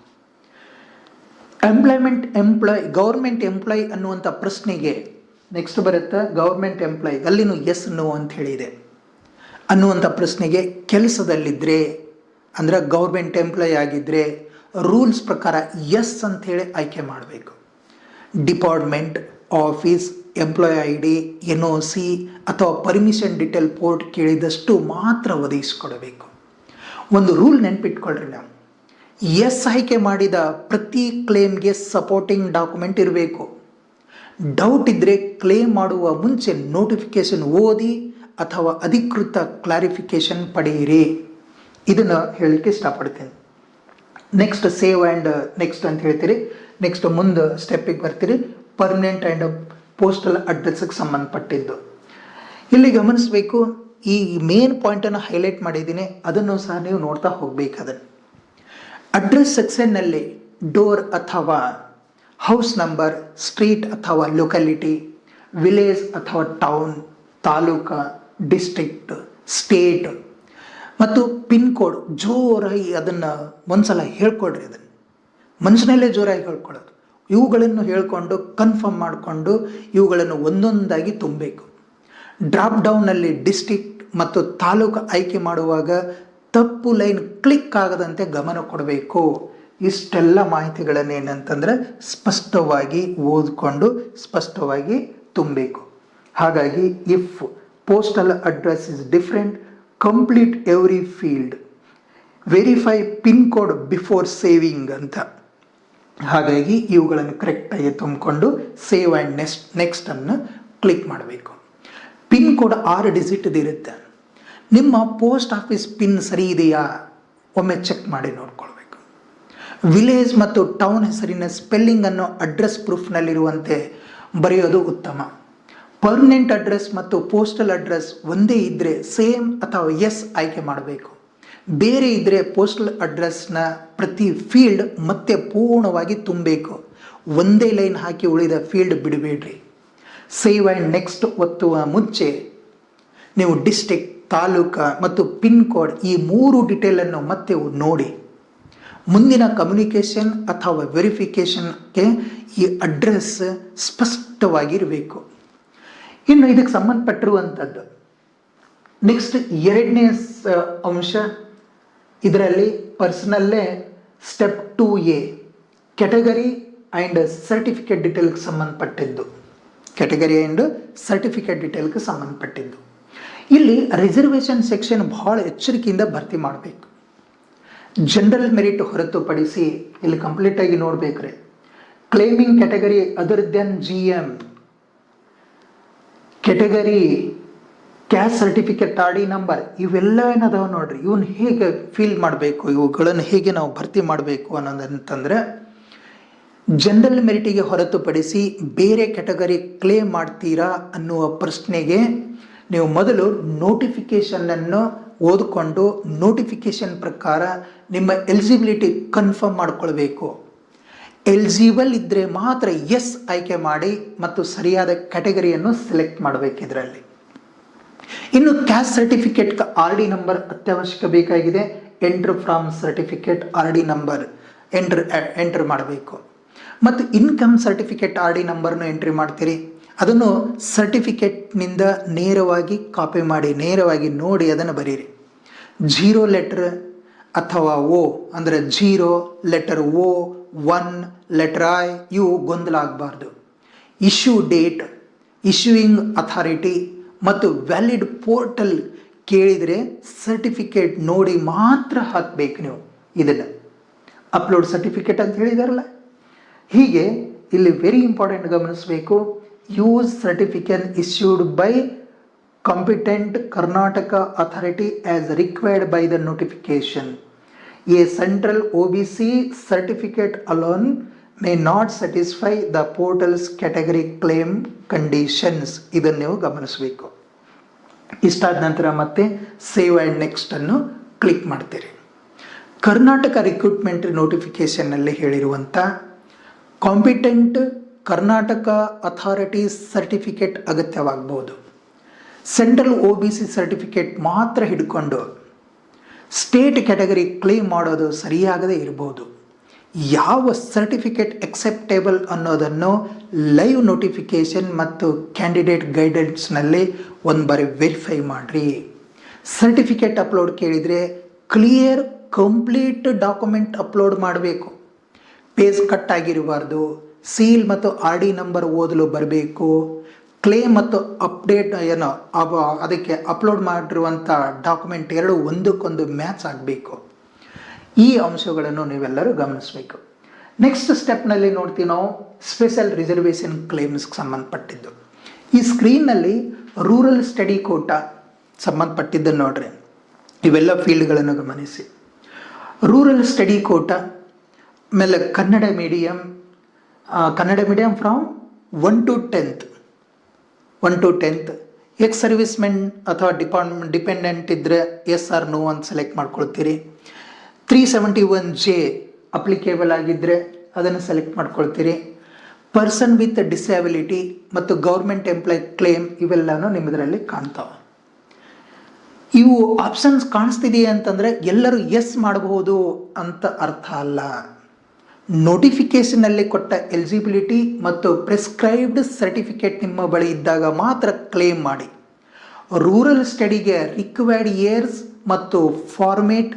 ಗೌರ್ಮೆಂಟ್ ಎಂಪ್ಲಾಯ್ ಅನ್ನುವಂಥ ಪ್ರಶ್ನೆಗೆ ನೆಕ್ಸ್ಟ್ ಬರುತ್ತೆ ಗೌರ್ಮೆಂಟ್ ಎಂಪ್ಲಾಯ್, ಅಲ್ಲಿನೂ ಎಸ್ ನೋ ಅಂತ ಹೇಳಿದೆ. ಅನ್ನುವಂಥ ಪ್ರಶ್ನೆಗೆ ಕೆಲಸದಲ್ಲಿದ್ದರೆ ಅಂದರೆ ಗೌರ್ಮೆಂಟ್ ಎಂಪ್ಲಾಯ್ ಆಗಿದ್ದರೆ ರೂಲ್ಸ್ ಪ್ರಕಾರ ಎಸ್ ಅಂಥೇಳಿ ಆಯ್ಕೆ ಮಾಡಬೇಕು. Department, office, employee ID, NOC ಅಥವಾ ಪರ್ಮಿಷನ್ ಡೀಟೇಲ್ ಪೋರ್ಟ್ ಕೇಳಿದಷ್ಟು ಮಾತ್ರ ಒದಗಿಸಿಕೊಡಬೇಕು. ಒಂದು ರೂಲ್ ನೆನ್ಪಿಟ್ಕೊಳ್ರಿ, ನಾವು ಎಸ್ ಆಯ್ಕೆ ಮಾಡಿದ ಪ್ರತಿ ಕ್ಲೇಮ್ಗೆ ಸಪೋರ್ಟಿಂಗ್ ಡಾಕ್ಯುಮೆಂಟ್ ಇರಬೇಕು. ಡೌಟ್ ಇದ್ದರೆ ಕ್ಲೇಮ್ ಮಾಡುವ ಮುಂಚೆ ನೋಟಿಫಿಕೇಶನ್ ಓದಿ ಅಥವಾ ಅಧಿಕೃತ ಕ್ಲಾರಿಫಿಕೇಶನ್ ಪಡೆಯಿರಿ. ಇದನ್ನು ಹೇಳಲಿಕ್ಕೆ ಇಷ್ಟಪಡ್ತೀನಿ. ನೆಕ್ಸ್ಟ್ ಸೇವ್ ಆ್ಯಂಡ್ ನೆಕ್ಸ್ಟ್ ಅಂತ ಹೇಳ್ತೀರಿ. ನೆಕ್ಸ್ಟ್ ಮುಂದೆ ಸ್ಟೆಪ್ಪಿಗೆ ಬರ್ತೀರಿ, ಪರ್ಮನೆಂಟ್ ಆ್ಯಂಡ್ ಪೋಸ್ಟಲ್ ಅಡ್ರೆಸ್ಗೆ ಸಂಬಂಧಪಟ್ಟಿದ್ದು. ಇಲ್ಲಿ ಗಮನಿಸಬೇಕು, ಈ ಮೇನ್ ಪಾಯಿಂಟನ್ನು ಹೈಲೈಟ್ ಮಾಡಿದ್ದೀನಿ, ಅದನ್ನು ಸಹ ನೀವು ನೋಡ್ತಾ ಹೋಗ್ಬೇಕು. ಅದನ್ನು ಅಡ್ರೆಸ್ ಸೆಕ್ಷನ್ನಲ್ಲಿ ಡೋರ್ ಅಥವಾ ಹೌಸ್ ನಂಬರ್, ಸ್ಟ್ರೀಟ್ ಅಥವಾ ಲೊಕ್ಯಾಲಿಟಿ, ವಿಲೇಜ್ ಅಥವಾ ಟೌನ್, ತಾಲೂಕು, ಡಿಸ್ಟ್ರಿಕ್ಟ್, ಸ್ಟೇಟ್ ಮತ್ತು ಪಿನ್ ಕೋಡ್ ಜೋರಾಗಿ ಅದನ್ನು ಒಂದ್ಸಲ ಹೇಳ್ಕೊಡ್ರಿ. ಅದನ್ನು ಮನುಷ್ಯನಲ್ಲೇ ಜೋರಾಗಿ ಹೇಳ್ಕೊಳ್ಳೋದು. ಇವುಗಳನ್ನು ಹೇಳ್ಕೊಂಡು ಕನ್ಫರ್ಮ್ ಮಾಡಿಕೊಂಡು ಇವುಗಳನ್ನು ಒಂದೊಂದಾಗಿ ತುಂಬಬೇಕು. ಡ್ರಾಪ್ ಡೌನಲ್ಲಿ ಡಿಸ್ಟ್ರಿಕ್ಟ್ ಮತ್ತು ತಾಲೂಕು ಆಯ್ಕೆ ಮಾಡುವಾಗ ತಪ್ಪು ಲೈನ್ ಕ್ಲಿಕ್ ಆಗದಂತೆ ಗಮನ ಕೊಡಬೇಕು. ಇಷ್ಟೆಲ್ಲ ಮಾಹಿತಿಗಳನ್ನೇನಂತಂದರೆ ಸ್ಪಷ್ಟವಾಗಿ ಓದಿಕೊಂಡು ಸ್ಪಷ್ಟವಾಗಿ ತುಂಬಬೇಕು. ಹಾಗಾಗಿ if postal address is different, complete every field, verify pin code before saving ಅಂತ. ಹಾಗಾಗಿ ಇವುಗಳನ್ನು ಕರೆಕ್ಟಾಗಿ ತುಂಬಿಕೊಂಡು ಸೇವ್ ಆ್ಯಂಡ್ ನೆಕ್ಸ್ಟನ್ನು ಕ್ಲಿಕ್ ಮಾಡಬೇಕು. ಪಿನ್ ಕೋಡ್ 6 ಡಿಜಿಟ್ದು ಇರುತ್ತೆ. ನಿಮ್ಮ ಪೋಸ್ಟ್ ಆಫೀಸ್ ಪಿನ್ ಸರಿ ಇದೆಯಾ ಒಮ್ಮೆ ಚೆಕ್ ಮಾಡಿ ನೋಡ್ಕೊಳ್ಬೇಕು. ವಿಲೇಜ್ ಮತ್ತು ಟೌನ್ ಹೆಸರಿನ ಸ್ಪೆಲ್ಲಿಂಗನ್ನು ಅಡ್ರೆಸ್ ಪ್ರೂಫ್ನಲ್ಲಿರುವಂತೆ ಬರೆಯೋದು ಉತ್ತಮ. ಪರ್ಮನೆಂಟ್ ಅಡ್ರೆಸ್ ಮತ್ತು ಪೋಸ್ಟಲ್ ಅಡ್ರೆಸ್ ಒಂದೇ ಇದ್ದರೆ ಸೇಮ್ ಅಥವಾ ಎಸ್ ಆಯ್ಕೆ ಮಾಡಬೇಕು. ಬೇರೆ ಇದ್ದರೆ ಪೋಸ್ಟಲ್ ಅಡ್ರೆಸ್ನ ಪ್ರತಿ ಫೀಲ್ಡ್ ಮತ್ತೆ ಪೂರ್ಣವಾಗಿ ತುಂಬಬೇಕು. ಒಂದೇ ಲೈನ್ ಹಾಕಿ ಉಳಿದ ಫೀಲ್ಡ್ ಬಿಡಬೇಡ್ರಿ. ಸೇವ್ ಆ್ಯಂಡ್ ನೆಕ್ಸ್ಟ್ ಒತ್ತುವ ಮುಂಚೆ ನೀವು ಡಿಸ್ಟ್ರಿಕ್ಟ್, ತಾಲೂಕು ಮತ್ತು ಪಿನ್ ಕೋಡ್ ಈ 3 ಡೀಟೇಲನ್ನು ಮತ್ತೆ ನೋಡಿ. ಮುಂದಿನ ಕಮ್ಯುನಿಕೇಷನ್ ಅಥವಾ ವೆರಿಫಿಕೇಷನ್ಗೆ ಈ ಅಡ್ರೆಸ್ ಸ್ಪಷ್ಟವಾಗಿರಬೇಕು. ಇನ್ನು ಇದಕ್ಕೆ ಸಂಬಂಧಪಟ್ಟಿರುವಂಥದ್ದು ನೆಕ್ಸ್ಟ್ 2ನೇ ಅಂಶ, ಇದರಲ್ಲಿ ಪರ್ಸನಲ್ಲೇ step 2A category and certificate ಡೀಟೇಲ್ಗೆ ಸಂಬಂಧಪಟ್ಟಿದ್ದು. ಇಲ್ಲಿ ರಿಸರ್ವೇಷನ್ ಸೆಕ್ಷನ್ ಭಾಳ ಎಚ್ಚರಿಕೆಯಿಂದ ಭರ್ತಿ ಮಾಡಬೇಕು. ಜನರಲ್ ಮೆರಿಟ್ ಹೊರತುಪಡಿಸಿ ಇಲ್ಲಿ ಕಂಪ್ಲೀಟಾಗಿ ನೋಡ್ಬೇಕ್ರೆ claiming category other then GM category, caste certificate, RD number, ಇವೆಲ್ಲ ಏನದಾವ ನೋಡ್ರಿ. ಇವನ್ನ ಹೇಗೆ ಫೀಲ್ ಮಾಡಬೇಕು, ಇವುಗಳನ್ನು ಹೇಗೆ ನಾವು ಭರ್ತಿ ಮಾಡಬೇಕು ಅನ್ನೋದಂತಂದರೆ ಜನರಲ್ ಮೆರಿಟಿಗೆ ಹೊರತುಪಡಿಸಿ ಬೇರೆ ಕ್ಯಾಟಗರಿ ಕ್ಲೇಮ್ ಮಾಡ್ತೀರಾ ಅನ್ನುವ ಪ್ರಶ್ನೆಗೆ ನೀವು ಮೊದಲು ನೋಟಿಫಿಕೇಷನನ್ನು ಓದಿಕೊಂಡು ನೋಟಿಫಿಕೇಷನ್ ಪ್ರಕಾರ ನಿಮ್ಮ ಎಲಿಜಿಬಿಲಿಟಿ ಕನ್ಫರ್ಮ್ ಮಾಡ್ಕೊಳ್ಬೇಕು. ಎಲಿಜಿಬಲ್ ಇದ್ದರೆ ಮಾತ್ರ ಎಸ್ ಆಯ್ಕೆ ಮಾಡಿ ಮತ್ತು ಸರಿಯಾದ ಕ್ಯಾಟಗರಿಯನ್ನು ಸೆಲೆಕ್ಟ್ ಮಾಡಬೇಕು. ಇದರಲ್ಲಿ ಇನ್ನು caste certificate R D number ಅತ್ಯವಶ್ಯಕ ಬೇಕಾಗಿದೆ. Enter from certificate R D number enter ಮಾಡಬೇಕು. ಮತ್ತು ಇನ್ಕಮ್ ಸರ್ಟಿಫಿಕೇಟ್ ಆರ್ ಡಿ ನಂಬರ್ನು ಎಂಟ್ರಿ ಮಾಡ್ತೀರಿ. ಅದನ್ನು ಸರ್ಟಿಫಿಕೇಟ್ನಿಂದ ನೇರವಾಗಿ ಕಾಪಿ ಮಾಡಿ ನೇರವಾಗಿ ನೋಡಿ ಅದನ್ನು ಬರೀರಿ. 0 ಲೆಟರ್ ಅಥವಾ ಓ ಅಂದರೆ 0 ಲೆಟರ್ ಓ 1 ಲೆಟರ್ ಐ ಇವು ಗೊಂದಲ ಆಗಬಾರ್ದು. ಇಶ್ಯೂ ಡೇಟ್, ಇಶ್ಯೂಯಿಂಗ್ ಅಥಾರಿಟಿ ಮತ್ತು ವ್ಯಾಲಿಡ್ ಪೋರ್ಟಲ್ ಕೇಳಿದರೆ ಸರ್ಟಿಫಿಕೇಟ್ ನೋಡಿ ಮಾತ್ರ ಹಾಕಬೇಕು. ನೀವು ಇದನ್ನು ಅಪ್ಲೋಡ್ ಸರ್ಟಿಫಿಕೇಟ್ ಅಂತ ಹೇಳಿದಾರಲ್ಲ, ಹೀಗೆ ಇಲ್ಲಿ ವೆರಿ ಇಂಪಾರ್ಟೆಂಟ್ ಗಮನಿಸಬೇಕು. Use certificate issued by competent Karnataka authority as required by the notification. A central OBC certificate alone may not satisfy the portal's category claim conditions. ಇದನ್ನು ನೀವು ಗಮನಿಸಬೇಕು. ಇಷ್ಟಾದ ನಂತರ ಮತ್ತೆ ಸೇವ್ ಆ್ಯಂಡ್ ನೆಕ್ಸ್ಟ್ ಅನ್ನು ಕ್ಲಿಕ್ ಮಾಡ್ತೀರಿ. Karnataka recruitment ನೋಟಿಫಿಕೇಶನ್ನಲ್ಲಿ ಹೇಳಿರುವಂಥ ಕಾಂಪಿಟೆಂಟ್ ಕರ್ನಾಟಕ ಅಥಾರಿಟೀಸ್ ಸರ್ಟಿಫಿಕೇಟ್ ಅಗತ್ಯವಾಗಬಹುದು. Central O B C certificate ಮಾತ್ರ ಹಿಡ್ಕೊಂಡು ಸ್ಟೇಟ್ ಕ್ಯಾಟಗರಿ ಕ್ಲೇಮ್ ಮಾಡೋದು ಸರಿಯಾಗದೇ ಇರ್ಬೋದು. ಯಾವ ಸರ್ಟಿಫಿಕೇಟ್ ಎಕ್ಸೆಪ್ಟೇಬಲ್ ಅನ್ನೋದನ್ನು ಲೈವ್ ನೋಟಿಫಿಕೇಷನ್ ಮತ್ತು ಕ್ಯಾಂಡಿಡೇಟ್ ಗೈಡೆನ್ಸ್ನಲ್ಲಿ ಒಂದು ಬಾರಿ ವೆರಿಫೈ ಮಾಡಿರಿ. ಸರ್ಟಿಫಿಕೇಟ್ ಅಪ್ಲೋಡ್ ಕೇಳಿದರೆ ಕ್ಲಿಯರ್ ಕಂಪ್ಲೀಟ್ ಡಾಕ್ಯುಮೆಂಟ್ ಅಪ್ಲೋಡ್ ಮಾಡಬೇಕು. ಪೇಜ್ ಕಟ್ ಆಗಿರಬಾರ್ದು. ಸೀಲ್ ಮತ್ತು ಆರ್ ಡಿ ನಂಬರ್ ಓದಲು ಬರಬೇಕು. ಕ್ಲೇಮ್ ಮತ್ತು ಅಪ್ಡೇಟ್ ಏನೋ ಅದಕ್ಕೆ ಅಪ್ಲೋಡ್ ಮಾಡಿರುವಂಥ ಡಾಕ್ಯುಮೆಂಟ್ ಎರಡು ಒಂದಕ್ಕೊಂದು ಮ್ಯಾಚ್ ಆಗಬೇಕು. ಈ ಅಂಶಗಳನ್ನು ನೀವೆಲ್ಲರೂ ಗಮನಿಸಬೇಕು. ನೆಕ್ಸ್ಟ್ ಸ್ಟೆಪ್ನಲ್ಲಿ ನೋಡ್ತೀವಿ ನಾವು ಸ್ಪೆಷಲ್ ರಿಸರ್ವೇಷನ್ ಕ್ಲೇಮ್ಸ್ಗೆ ಸಂಬಂಧಪಟ್ಟಿದ್ದು. ಈ ಸ್ಕ್ರೀನ್ನಲ್ಲಿ ರೂರಲ್ ಸ್ಟಡಿ ಕೋಟಾ ಸಂಬಂಧಪಟ್ಟಿದ್ದನ್ನು ನೋಡ್ರಿ. ಇವೆಲ್ಲ ಫೀಲ್ಡ್ಗಳನ್ನು ಗಮನಿಸಿ. ರೂರಲ್ ಸ್ಟಡಿ ಕೋಟಾ ಆಮೇಲೆ Kannada medium from 1 to 10th X service men ಅಥವಾ ಡಿಪೆಂಡೆಂಟ್ ಇದ್ದರೆ ಎಸ್ ಆರ್ ನೋ ಅಂತ ಸೆಲೆಕ್ಟ್ ಮಾಡ್ಕೊಳ್ತೀರಿ. 371J ಅಪ್ಲಿಕೇಬಲ್ ಆಗಿದ್ದರೆ ಅದನ್ನು ಸೆಲೆಕ್ಟ್ ಮಾಡ್ಕೊಳ್ತೀರಿ. ಪರ್ಸನ್ ವಿತ್ ಡಿಸಬಿಲಿಟಿ ಮತ್ತು ಗೌರ್ಮೆಂಟ್ ಎಂಪ್ಲಾಯ್ ಕ್ಲೇಮ್ ಇವೆಲ್ಲನೂ ನಿಮ್ಮದರಲ್ಲಿ ಕಾಣ್ತಾವೆ. ಇವು ಆಪ್ಷನ್ಸ್ ಕಾಣಿಸ್ತಿದೆಯೇ ಅಂತಂದರೆ ಎಲ್ಲರೂ ಎಸ್ ಮಾಡಬಹುದು ಅಂತ ಅರ್ಥ ಅಲ್ಲ. ನೋಟಿಫಿಕೇಷನಲ್ಲಿ ಕೊಟ್ಟ ಎಲಿಜಿಬಿಲಿಟಿ ಮತ್ತು ಪ್ರಿಸ್ಕ್ರೈಬ್ಡ್ ಸರ್ಟಿಫಿಕೇಟ್ ನಿಮ್ಮ ಬಳಿ ಇದ್ದಾಗ ಮಾತ್ರ ಕ್ಲೇಮ್ ಮಾಡಿ. ರೂರಲ್ ಸ್ಟಡಿಗೆ ರಿಕ್ವೈರ್ಡ್ ಇಯರ್ಸ್ ಮತ್ತು ಫಾರ್ಮೇಟ್,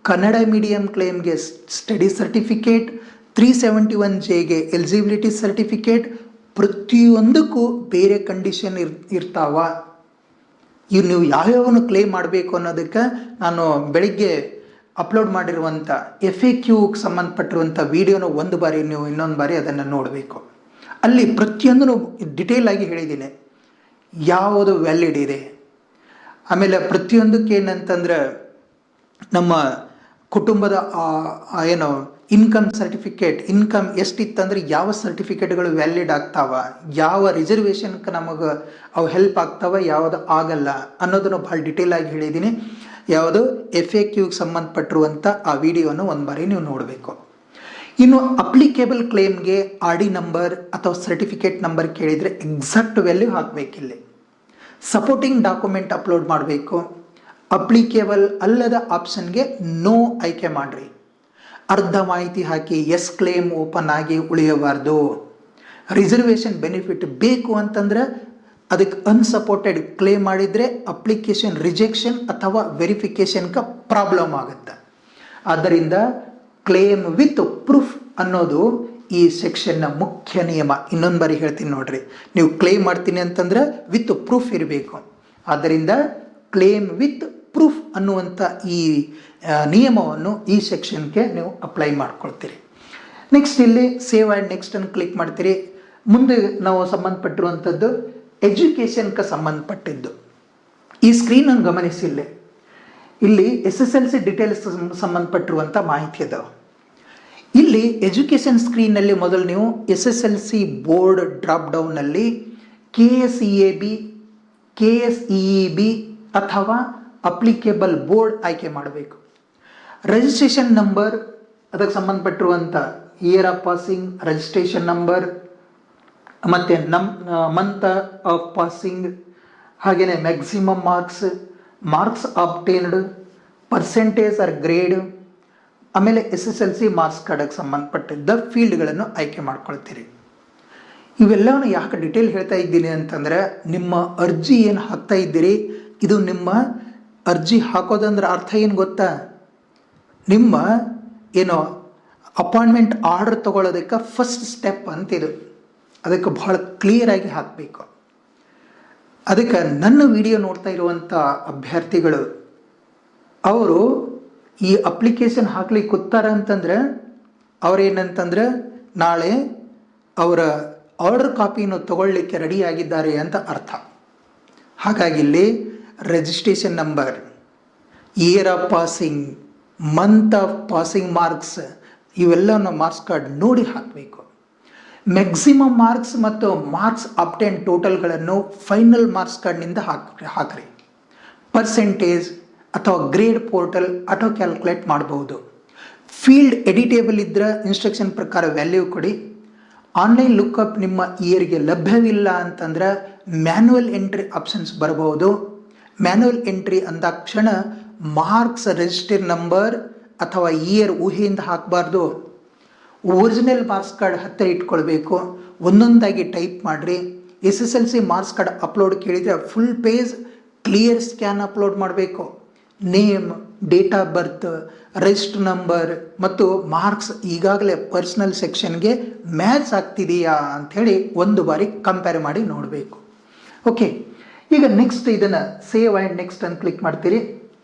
ಕನ್ನಡ ಮೀಡಿಯಂ ಕ್ಲೇಮ್ಗೆ ಸ್ಟಡಿ ಸರ್ಟಿಫಿಕೇಟ್, 371Jಗೆ ಎಲಿಜಿಬಿಲಿಟಿ ಸರ್ಟಿಫಿಕೇಟ್, ಪ್ರತಿಯೊಂದಕ್ಕೂ ಬೇರೆ ಕಂಡೀಷನ್ ಇರ್ತಾವ. ಇವು ನೀವು ಯಾವ್ಯಾವನ್ನು ಕ್ಲೇಮ್ ಮಾಡಬೇಕು ಅನ್ನೋದಕ್ಕೆ ನಾನು ಬೆಳಿಗ್ಗೆ ಅಪ್ಲೋಡ್ ಮಾಡಿರುವಂಥ FAQಗೆ ಸಂಬಂಧಪಟ್ಟಿರುವಂಥ ವಿಡಿಯೋನ ಒಂದು ಬಾರಿ ನೀವು ಇನ್ನೊಂದು ಬಾರಿ ಅದನ್ನು ನೋಡಬೇಕು. ಅಲ್ಲಿ ಪ್ರತಿಯೊಂದೂ ಡಿಟೇಲ್ ಆಗಿ ಹೇಳಿದ್ದೀನಿ. ಯಾವುದು ವ್ಯಾಲಿಡ್ ಇದೆ, ಆಮೇಲೆ ಪ್ರತಿಯೊಂದಕ್ಕೆ ಏನಂತಂದ್ರೆ ನಮ್ಮ ಕುಟುಂಬದ ಏನು ಇನ್ಕಮ್ ಸರ್ಟಿಫಿಕೇಟ್, ಇನ್ಕಮ್ ಎಷ್ಟಿತ್ತಂದ್ರೆ ಯಾವ ಸರ್ಟಿಫಿಕೇಟ್ಗಳು ವ್ಯಾಲಿಡ್ ಆಗ್ತಾವ, ಯಾವ ರಿಸರ್ವೇಷನ್ಗೆ ನಮಗೆ ಅವು ಹೆಲ್ಪ್ ಆಗ್ತಾವ, ಯಾವುದು ಆಗಲ್ಲ ಅನ್ನೋದನ್ನು ಭಾಳ ಡಿಟೇಲ್ ಆಗಿ ಹೇಳಿದ್ದೀನಿ. ಯಾವುದು FAQಗೆ ಸಂಬಂಧಪಟ್ಟಿರುವಂಥ ಆ ವಿಡಿಯೋನ ಒಂದು ಬಾರಿ ನೀವು ನೋಡಬೇಕು. ಇನ್ನು ಅಪ್ಲಿಕೇಬಲ್ ಕ್ಲೇಮ್ಗೆ ಆರ್ ಡಿ ನಂಬರ್ ಅಥವಾ ಸರ್ಟಿಫಿಕೇಟ್ ನಂಬರ್ ಕೇಳಿದರೆ ಎಕ್ಸಾಕ್ಟ್ ವ್ಯಾಲ್ಯೂ ಹಾಕಬೇಕಿಲ್ಲಿ. ಸಪೋರ್ಟಿಂಗ್ ಡಾಕ್ಯುಮೆಂಟ್ ಅಪ್ಲೋಡ್ ಮಾಡಬೇಕು. ಅಪ್ಲಿಕೇಬಲ್ ಅಲ್ಲದ ಆಪ್ಷನ್ಗೆ ನೋ ಆಯ್ಕೆ ಮಾಡಿರಿ. ಅರ್ಧ ಮಾಹಿತಿ ಹಾಕಿ ಎಸ್ ಕ್ಲೇಮ್ ಓಪನ್ ಆಗಿ ಉಳಿಯಬಾರ್ದು. ರಿಸರ್ವೇಷನ್ ಬೆನಿಫಿಟ್ ಬೇಕು ಅಂತಂದ್ರೆ ಅದಕ್ಕೆ ಅನ್ಸಪೋರ್ಟೆಡ್ ಕ್ಲೇಮ್ ಮಾಡಿದರೆ ಅಪ್ಲಿಕೇಶನ್ ರಿಜೆಕ್ಷನ್ ಅಥವಾ ವೆರಿಫಿಕೇಷನ್ಗೆ ಪ್ರಾಬ್ಲಮ್ ಆಗುತ್ತೆ. ಆದ್ದರಿಂದ ಕ್ಲೇಮ್ ವಿತ್ ಪ್ರೂಫ್ ಅನ್ನೋದು ಈ ಸೆಕ್ಷನ್ನ ಮುಖ್ಯ ನಿಯಮ. ಇನ್ನೊಂದು ಬಾರಿ ಹೇಳ್ತೀನಿ ನೋಡ್ರಿ, ನೀವು ಕ್ಲೇಮ್ ಮಾಡ್ತೀನಿ ಅಂತಂದ್ರೆ ವಿತ್ ಪ್ರೂಫ್ ಇರಬೇಕು. ಆದ್ದರಿಂದ ಕ್ಲೇಮ್ ವಿತ್ ಪ್ರೂಫ್ ಅನ್ನುವಂಥ ಈ ನಿಯಮವನ್ನು ಈ ಸೆಕ್ಷನ್ಗೆ ನೀವು ಅಪ್ಲೈ ಮಾಡ್ಕೊಳ್ತೀರಿ. ನೆಕ್ಸ್ಟ್ ಇಲ್ಲಿ ಸೇವ್ ಆ್ಯಂಡ್ ನೆಕ್ಸ್ಟನ್ನು ಕ್ಲಿಕ್ ಮಾಡ್ತೀರಿ. ಮುಂದೆ ನಾವು ಸಂಬಂಧಪಟ್ಟಿರುವಂಥದ್ದು ಎಜುಕೇಷನ್ಗೆ ಸಂಬಂಧಪಟ್ಟಿದ್ದು. ಈ ಸ್ಕ್ರೀನನ್ನು ಗಮನಿಸಿಲ್ಲ, ಇಲ್ಲಿ SSLC ಡೀಟೇಲ್ಸ್ ಸಂಬಂಧಪಟ್ಟಿರುವಂಥ ಮಾಹಿತಿ ಅದಾವೆ. ಇಲ್ಲಿ ಎಜುಕೇಷನ್ ಸ್ಕ್ರೀನ್ನಲ್ಲಿ ಮೊದಲು ನೀವು SSLC ಬೋರ್ಡ್ ಡ್ರಾಪ್ ಡೌನ್ನಲ್ಲಿ KSEAB KSEEB ಅಥವಾ ಅಪ್ಲಿಕೇಬಲ್ ಬೋರ್ಡ್ ಆಯ್ಕೆ ಮಾಡಬೇಕು. ರಿಜಿಸ್ಟ್ರೇಷನ್ ನಂಬರ್, ಅದಕ್ಕೆ ಸಂಬಂಧಪಟ್ಟಿರುವಂಥ year of passing, registration number ಮತ್ತು ಮಂತ್ ಆಫ್ ಪಾಸಿಂಗ್, ಹಾಗೆಯೇ maximum marks obtained, percentage or grade, ಆಮೇಲೆ SSLC ಮಾರ್ಕ್ಸ್ ಕಾರ್ಡ್ಗೆ ಸಂಬಂಧಪಟ್ಟಿದ್ದ ಫೀಲ್ಡ್ಗಳನ್ನು ಆಯ್ಕೆ ಮಾಡ್ಕೊಳ್ತೀರಿ. ಇವೆಲ್ಲವನ್ನು ಯಾಕೆ ಡಿಟೇಲ್ ಹೇಳ್ತಾ ಇದ್ದೀನಿ ಅಂತಂದರೆ, ನಿಮ್ಮ ಅರ್ಜಿ ಏನು ಹಾಕ್ತಾ ಇದ್ದೀರಿ, ಇದು ನಿಮ್ಮ ಅರ್ಜಿ ಹಾಕೋದಂದ್ರೆ ಅರ್ಥ ಏನು ಗೊತ್ತಾ, ನಿಮ್ಮ ಏನೋ ಅಪಾಯಿಂಟ್ಮೆಂಟ್ ಆರ್ಡರ್ ತೊಗೊಳ್ಳೋದಕ್ಕೆ ಫಸ್ಟ್ ಸ್ಟೆಪ್ ಅಂತಿದು. ಅದಕ್ಕೆ ಬಹಳ ಕ್ಲಿಯರಾಗಿ ಹಾಕಬೇಕು. ಅದಕ್ಕೆ ನನ್ನ ವಿಡಿಯೋ ನೋಡ್ತಾ ಇರುವಂಥ ಅಭ್ಯರ್ಥಿಗಳು ಅವರು ಈ ಅಪ್ಲಿಕೇಶನ್ ಹಾಕ್ಲಿಕ್ಕೆ ಕೂತಾರೆ ಅಂತಂದ್ರೆ ಅವರೇನಂತಂದ್ರೆ ನಾಳೆ ಅವರ ಆರ್ಡರ್ ಕಾಪಿಯನ್ನು ತಗೊಳ್ಳಿಕ್ಕೆ ರೆಡಿಯಾಗಿದ್ದಾರೆ ಅಂತ ಅರ್ಥ. ಹಾಗಾಗಿ ಇಲ್ಲಿ registration number, year of passing, month of passing marks, ಇವೆಲ್ಲವನ್ನು ಮಾರ್ಕ್ಸ್ ಕಾರ್ಡ್ ನೋಡಿ ಹಾಕಬೇಕು. ಮ್ಯಾಕ್ಸಿಮಮ್ ಮಾರ್ಕ್ಸ್ ಮತ್ತು ಮಾರ್ಕ್ಸ್ ಅಪ್ಟೆನ್ ಟೋಟಲ್ಗಳನ್ನು ಫೈನಲ್ ಮಾರ್ಕ್ಸ್ ಕಾರ್ಡ್ನಿಂದ ಹಾಕ್ರಿ. ಪರ್ಸೆಂಟೇಜ್ ಅಥವಾ ಗ್ರೇಡ್ ಪೋರ್ಟಲ್ ಆಟೋ ಕ್ಯಾಲ್ಕುಲೇಟ್ ಮಾಡಬಹುದು. ಫೀಲ್ಡ್ ಎಡಿಟೇಬಲ್ ಇದ್ದರೆ ಇನ್ಸ್ಟ್ರಕ್ಷನ್ ಪ್ರಕಾರ ವ್ಯಾಲ್ಯೂ ಕೊಡಿ. ಆನ್ಲೈನ್ ಲುಕ್ಅಪ್ ನಿಮ್ಮ ಇಯರ್ಗೆ ಲಭ್ಯವಿಲ್ಲ ಅಂತಂದ್ರೆ ಮ್ಯಾನ್ಯುವಲ್ ಎಂಟ್ರಿ ಆಪ್ಷನ್ಸ್ ಬರಬಹುದು. ಮ್ಯಾನ್ಯುವಲ್ ಎಂಟ್ರಿ ಅಂದಾಕ್ಷಣ ಮಾರ್ಕ್ಸ್ ರಿಜಿಸ್ಟರ್ ನಂಬರ್ ಅಥವಾ ಇಯರ್ ಊಹೆಯಿಂದ ಹಾಕಬಾರ್ದು. ಒರಿಜಿನಲ್ ಮಾರ್ಕ್ಸ್ ಕಾರ್ಡ್ ಹತ್ತಿರ ಇಟ್ಕೊಳ್ಬೇಕು. ಒಂದೊಂದಾಗಿ ಟೈಪ್ ಮಾಡಿರಿ. SSLC ಮಾರ್ಕ್ಸ್ ಕಾರ್ಡ್ ಅಪ್ಲೋಡ್ ಕೇಳಿದರೆ full page clear scan upload ಮಾಡಬೇಕು. Name, date of birth, register number ಮತ್ತು ಮಾರ್ಕ್ಸ್ ಈಗಾಗಲೇ ಪರ್ಸ್ನಲ್ ಸೆಕ್ಷನ್ಗೆ ಮ್ಯಾಚ್ ಆಗ್ತಿದೆಯಾ ಅಂಥೇಳಿ ಒಂದು ಬಾರಿ ಕಂಪೇರ್ ಮಾಡಿ ನೋಡಬೇಕು. ಓಕೆ, ಈಗ ನೆಕ್ಸ್ಟ್ ಇದನ್ನು ಸೇವ್ ಆ್ಯಂಡ್ ನೆಕ್ಸ್ಟ್ ಅಂತ ಕ್ಲಿಕ್ ಮಾಡ್ತೀರಿ.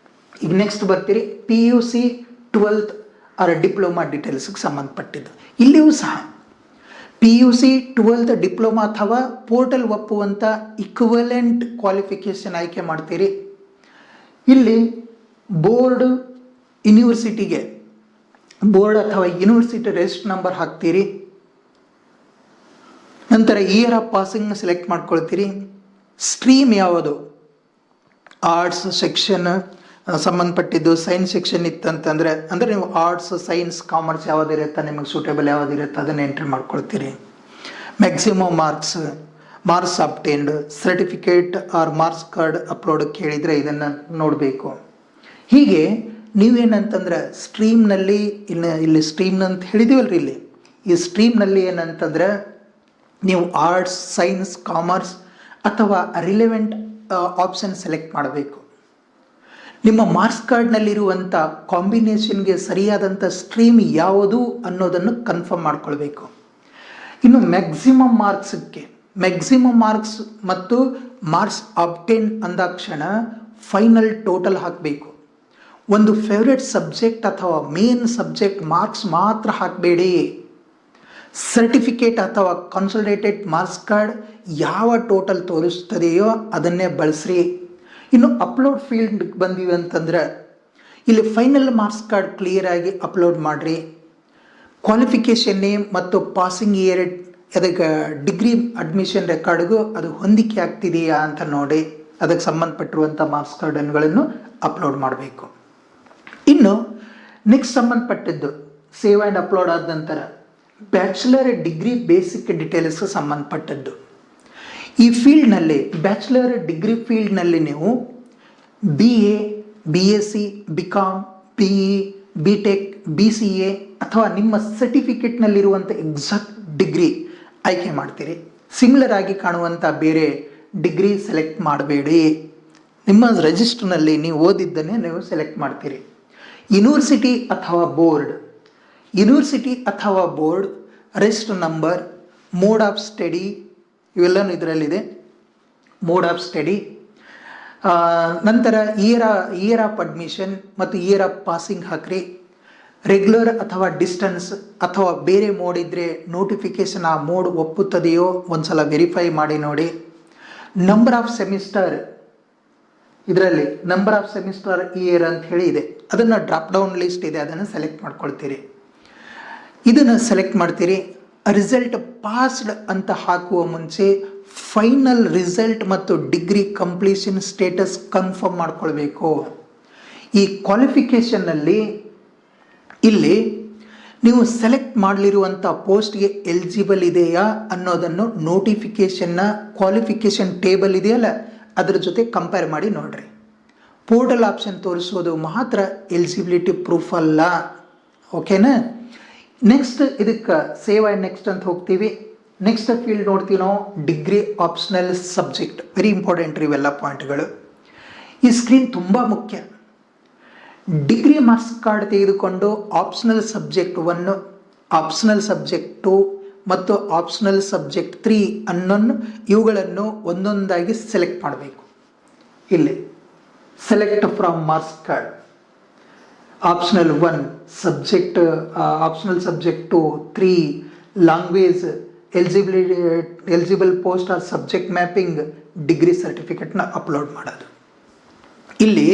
ಈಗ ನೆಕ್ಸ್ಟ್ ಬರ್ತೀರಿ PUC 12th ಆರ್ ಡಿಪ್ಲೊಮಾ ಡೀಟೇಲ್ಸ್ಗೆ ಸಂಬಂಧಪಟ್ಟಿದ್ದು. ಇಲ್ಲಿಯೂ ಸಹ PUC 12th ಡಿಪ್ಲೊಮಾ ಅಥವಾ ಪೋರ್ಟಲ್ ಒಪ್ಪುವಂಥ ಇಕ್ವಲೆಂಟ್ ಕ್ವಾಲಿಫಿಕೇಷನ್ ಆಯ್ಕೆ ಮಾಡ್ತೀರಿ. ಇಲ್ಲಿ ಬೋರ್ಡ್ ಯೂನಿವರ್ಸಿಟಿಗೆ ಬೋರ್ಡ್ ಅಥವಾ ಯೂನಿವರ್ಸಿಟಿ ರಿಜಿಸ್ಟರ್ ನಂಬರ್ ಹಾಕ್ತೀರಿ. ನಂತರ ಇಯರ್ ಆಫ್ ಪಾಸಿಂಗ್ನ ಸೆಲೆಕ್ಟ್ ಮಾಡ್ಕೊಳ್ತೀರಿ. ಸ್ಟ್ರೀಮ್ ಯಾವುದು, ಆರ್ಟ್ಸ್ ಸೆಕ್ಷನ್ ಸಂಬಂಧಪಟ್ಟಿದ್ದು, ಸೈನ್ಸ್ ಸೆಕ್ಷನ್ ಇತ್ತಂತಂದರೆ ಅಂದರೆ ನೀವು ಆರ್ಟ್ಸ್, ಸೈನ್ಸ್, ಕಾಮರ್ಸ್ ಯಾವುದಿರುತ್ತೆ ನಿಮಗೆ ಸೂಟೇಬಲ್ ಯಾವುದಿರುತ್ತೆ ಅದನ್ನು ಎಂಟ್ರಿ ಮಾಡ್ಕೊಳ್ತೀರಿ. Maximum marks obtained, certificate or marks card upload ಕೇಳಿದರೆ ಇದನ್ನು ನೋಡಬೇಕು. ಹೀಗೆ ನೀವೇನಂತಂದ್ರೆ ಸ್ಟ್ರೀಮ್ನಲ್ಲಿ ಇಲ್ಲಿ ಸ್ಟ್ರೀಮ್ ಅಂತ ಹೇಳಿದೀವಲ್ರಿ, ಇಲ್ಲಿ ಈ ಸ್ಟ್ರೀಮ್ನಲ್ಲಿ ಏನಂತಂದ್ರೆ ನೀವು ಆರ್ಟ್ಸ್, ಸೈನ್ಸ್, ಕಾಮರ್ಸ್ ಅಥವಾ ರಿಲೆವೆಂಟ್ ಆಪ್ಷನ್ ಸೆಲೆಕ್ಟ್ ಮಾಡಬೇಕು. ನಿಮ್ಮ ಮಾರ್ಕ್ಸ್ ಕಾರ್ಡ್ನಲ್ಲಿರುವಂಥ ಕಾಂಬಿನೇಷನ್ಗೆ ಸರಿಯಾದಂಥ ಸ್ಟ್ರೀಮ್ ಯಾವುದು ಅನ್ನೋದನ್ನು ಕನ್ಫರ್ಮ್ ಮಾಡ್ಕೊಳ್ಬೇಕು. ಇನ್ನು ಮ್ಯಾಕ್ಸಿಮಮ್ ಮಾರ್ಕ್ಸ್ ಮತ್ತು ಮಾರ್ಕ್ಸ್ ಅಬ್ಟೇನ್ ಅಂದಾಕ್ಷಣ ಫೈನಲ್ ಟೋಟಲ್ ಹಾಕಬೇಕು. ಒಂದು ಫೇವ್ರೆಟ್ ಸಬ್ಜೆಕ್ಟ್ ಅಥವಾ ಮೇನ್ ಸಬ್ಜೆಕ್ಟ್ ಮಾರ್ಕ್ಸ್ ಮಾತ್ರ ಹಾಕಬೇಡಿ. ಸರ್ಟಿಫಿಕೇಟ್ ಅಥವಾ ಕನ್ಸಲ್ಟೇಟೆಡ್ ಮಾರ್ಕ್ಸ್ ಕಾರ್ಡ್ ಯಾವ ಟೋಟಲ್ ತೋರಿಸ್ತದೆಯೋ ಅದನ್ನೇ ಬಳಸ್ರಿ. ಇನ್ನು ಅಪ್ಲೋಡ್ ಫೀಲ್ಡ್ ಬಂದಿವಿ ಅಂತಂದ್ರೆ ಇಲ್ಲಿ ಫೈನಲ್ ಮಾರ್ಕ್ಸ್ ಕಾರ್ಡ್ ಕ್ಲಿಯರ್ ಆಗಿ ಅಪ್ಲೋಡ್ ಮಾಡಿರಿ. ಕ್ವಾಲಿಫಿಕೇಷನ್ ನೇಮ್ ಮತ್ತು ಪಾಸಿಂಗ್ ಇಯರ್ ಅದಕ್ಕೆ ಡಿಗ್ರಿ ಅಡ್ಮಿಷನ್ ರೆಕಾರ್ಡ್ಗೂ ಅದು ಹೊಂದಿಕೆ ಆಗ್ತಿದೆಯಾ ಅಂತ ನೋಡಿ ಅದಕ್ಕೆ ಸಂಬಂಧಪಟ್ಟಿರುವಂಥ ಮಾರ್ಕ್ಸ್ ಕಾರ್ಡ್ಗಳನ್ನು ಅಪ್ಲೋಡ್ ಮಾಡಬೇಕು. ಇನ್ನು ನೆಕ್ಸ್ಟ್ ಸಂಬಂಧಪಟ್ಟಿದ್ದು ಸೇವ್ ಆ್ಯಂಡ್ ಅಪ್ಲೋಡ್ ಆದ ನಂತರ ಬ್ಯಾಚುಲರ್ ಡಿಗ್ರಿ ಬೇಸಿಕ್ ಡೀಟೇಲ್ಸ್ಗೆ ಸಂಬಂಧಪಟ್ಟದ್ದು. ಈ ಫೀಲ್ಡ್ನಲ್ಲಿ ಬ್ಯಾಚುಲರ್ ಡಿಗ್ರಿ ಫೀಲ್ಡ್ನಲ್ಲಿ ನೀವು BA, BSc, BCom, PE, BTech, BCA ಅಥವಾ ನಿಮ್ಮ ಸರ್ಟಿಫಿಕೇಟ್ನಲ್ಲಿರುವಂಥ ಎಕ್ಸಾಕ್ಟ್ ಡಿಗ್ರಿ ಆಯ್ಕೆ ಮಾಡ್ತೀರಿ. ಸಿಮಿಲರ್ ಆಗಿ ಕಾಣುವಂಥ ಬೇರೆ ಡಿಗ್ರಿ ಸೆಲೆಕ್ಟ್ ಮಾಡಬೇಡಿ. ನಿಮ್ಮ ರಿಜಿಸ್ಟರ್ನಲ್ಲಿ ನೀವು ಓದಿದ್ದನ್ನೇ ನೀವು ಸೆಲೆಕ್ಟ್ ಮಾಡ್ತೀರಿ. ಯೂನಿವರ್ಸಿಟಿ ಅಥವಾ board register number, mode of study ಇವೆಲ್ಲನೂ ಇದರಲ್ಲಿದೆ. ಮೋಡ್ ಆಫ್ ಸ್ಟಡಿ, ನಂತರ ಇಯರ್ ಆಫ್ ಅಡ್ಮಿಷನ್ ಮತ್ತು ಇಯರ್ ಆಫ್ ಪಾಸಿಂಗ್ ಹಾಕ್ರಿ. ರೆಗ್ಯುಲರ್ ಅಥವಾ ಡಿಸ್ಟೆನ್ಸ್ ಅಥವಾ ಬೇರೆ ಮೋಡ್ ಇದ್ದರೆ ನೋಟಿಫಿಕೇಶನ್ ಆ ಮೋಡ್ ಒಪ್ಪುತ್ತದೆಯೋ ಒಂದ್ಸಲ ವೆರಿಫೈ ಮಾಡಿ ನೋಡಿ. ನಂಬರ್ ಆಫ್ ಸೆಮಿಸ್ಟರ್, ಇದರಲ್ಲಿ ನಂಬರ್ ಆಫ್ ಸೆಮಿಸ್ಟರ್ ಇಯರ್ ಅಂತ ಹೇಳಿ ಇದೆ, ಅದನ್ನು ಡ್ರಾಪ್ ಡೌನ್ ಲಿಸ್ಟ್ ಇದೆ, ಅದನ್ನು ಸೆಲೆಕ್ಟ್ ಮಾಡ್ಕೊಳ್ತೀರಿ. ಇದನ್ನು ಸೆಲೆಕ್ಟ್ ಮಾಡ್ತೀರಿ. ರಿಸಲ್ಟ್ ಪಾಸ್ಡ್ ಅಂತ ಹಾಕುವ ಮುಂಚೆ ಫೈನಲ್ ರಿಸಲ್ಟ್ ಮತ್ತು ಡಿಗ್ರಿ ಕಂಪ್ಲೀಷನ್ ಸ್ಟೇಟಸ್ ಕನ್ಫರ್ಮ್ ಮಾಡ್ಕೊಳ್ಬೇಕು. ಈ ಕ್ವಾಲಿಫಿಕೇಷನ್ನಲ್ಲಿ ಇಲ್ಲಿ ನೀವು ಸೆಲೆಕ್ಟ್ ಮಾಡಲಿರುವಂಥ ಪೋಸ್ಟ್ಗೆ ಎಲಿಜಿಬಲ್ ಇದೆಯಾ ಅನ್ನೋದನ್ನು ನೋಟಿಫಿಕೇಷನ್ನ ಕ್ವಾಲಿಫಿಕೇಷನ್ ಟೇಬಲ್ ಇದೆಯಲ್ಲ ಅದರ ಜೊತೆ ಕಂಪೇರ್ ಮಾಡಿ ನೋಡ್ರಿ. ಪೋರ್ಟಲ್ ಆಪ್ಷನ್ ತೋರಿಸೋದು ಮಾತ್ರ ಎಲಿಜಿಬಿಲಿಟಿ ಪ್ರೂಫ್ ಅಲ್ಲ. ಓಕೆನಾ? ನೆಕ್ಸ್ಟ್ ಇದಕ್ಕೆ ಸೇವ್ ಆ್ಯಂಡ್ ನೆಕ್ಸ್ಟ್ ಅಂತ ಹೋಗ್ತೀವಿ. ನೆಕ್ಸ್ಟ್ ಫೀಲ್ಡ್ ನೋಡ್ತೀವಿ ನಾವು degree optional subject. Very important ರೀ ಇವೆಲ್ಲ ಪಾಯಿಂಟ್ಗಳು. ಈ ಸ್ಕ್ರೀನ್ ತುಂಬ ಮುಖ್ಯ. ಡಿಗ್ರಿ ಮಾರ್ಕ್ಸ್ ಕಾರ್ಡ್ ತೆಗೆದುಕೊಂಡು ಆಪ್ಷನಲ್ ಸಬ್ಜೆಕ್ಟ್ 1, ಆಪ್ಷನಲ್ ಸಬ್ಜೆಕ್ಟ್ 2 ಮತ್ತು ಆಪ್ಷನಲ್ ಸಬ್ಜೆಕ್ಟ್ 3 ಇವುಗಳನ್ನು ಒಂದೊಂದಾಗಿ ಸೆಲೆಕ್ಟ್ ಮಾಡಬೇಕು. ಇಲ್ಲಿ select from marks card optional 1 subject, optional subject 2, 3 language, eligible post or subject mapping, degree ಸರ್ಟಿಫಿಕೇಟ್ನ ಅಪ್ಲೋಡ್ ಮಾಡೋದು. ಇಲ್ಲಿ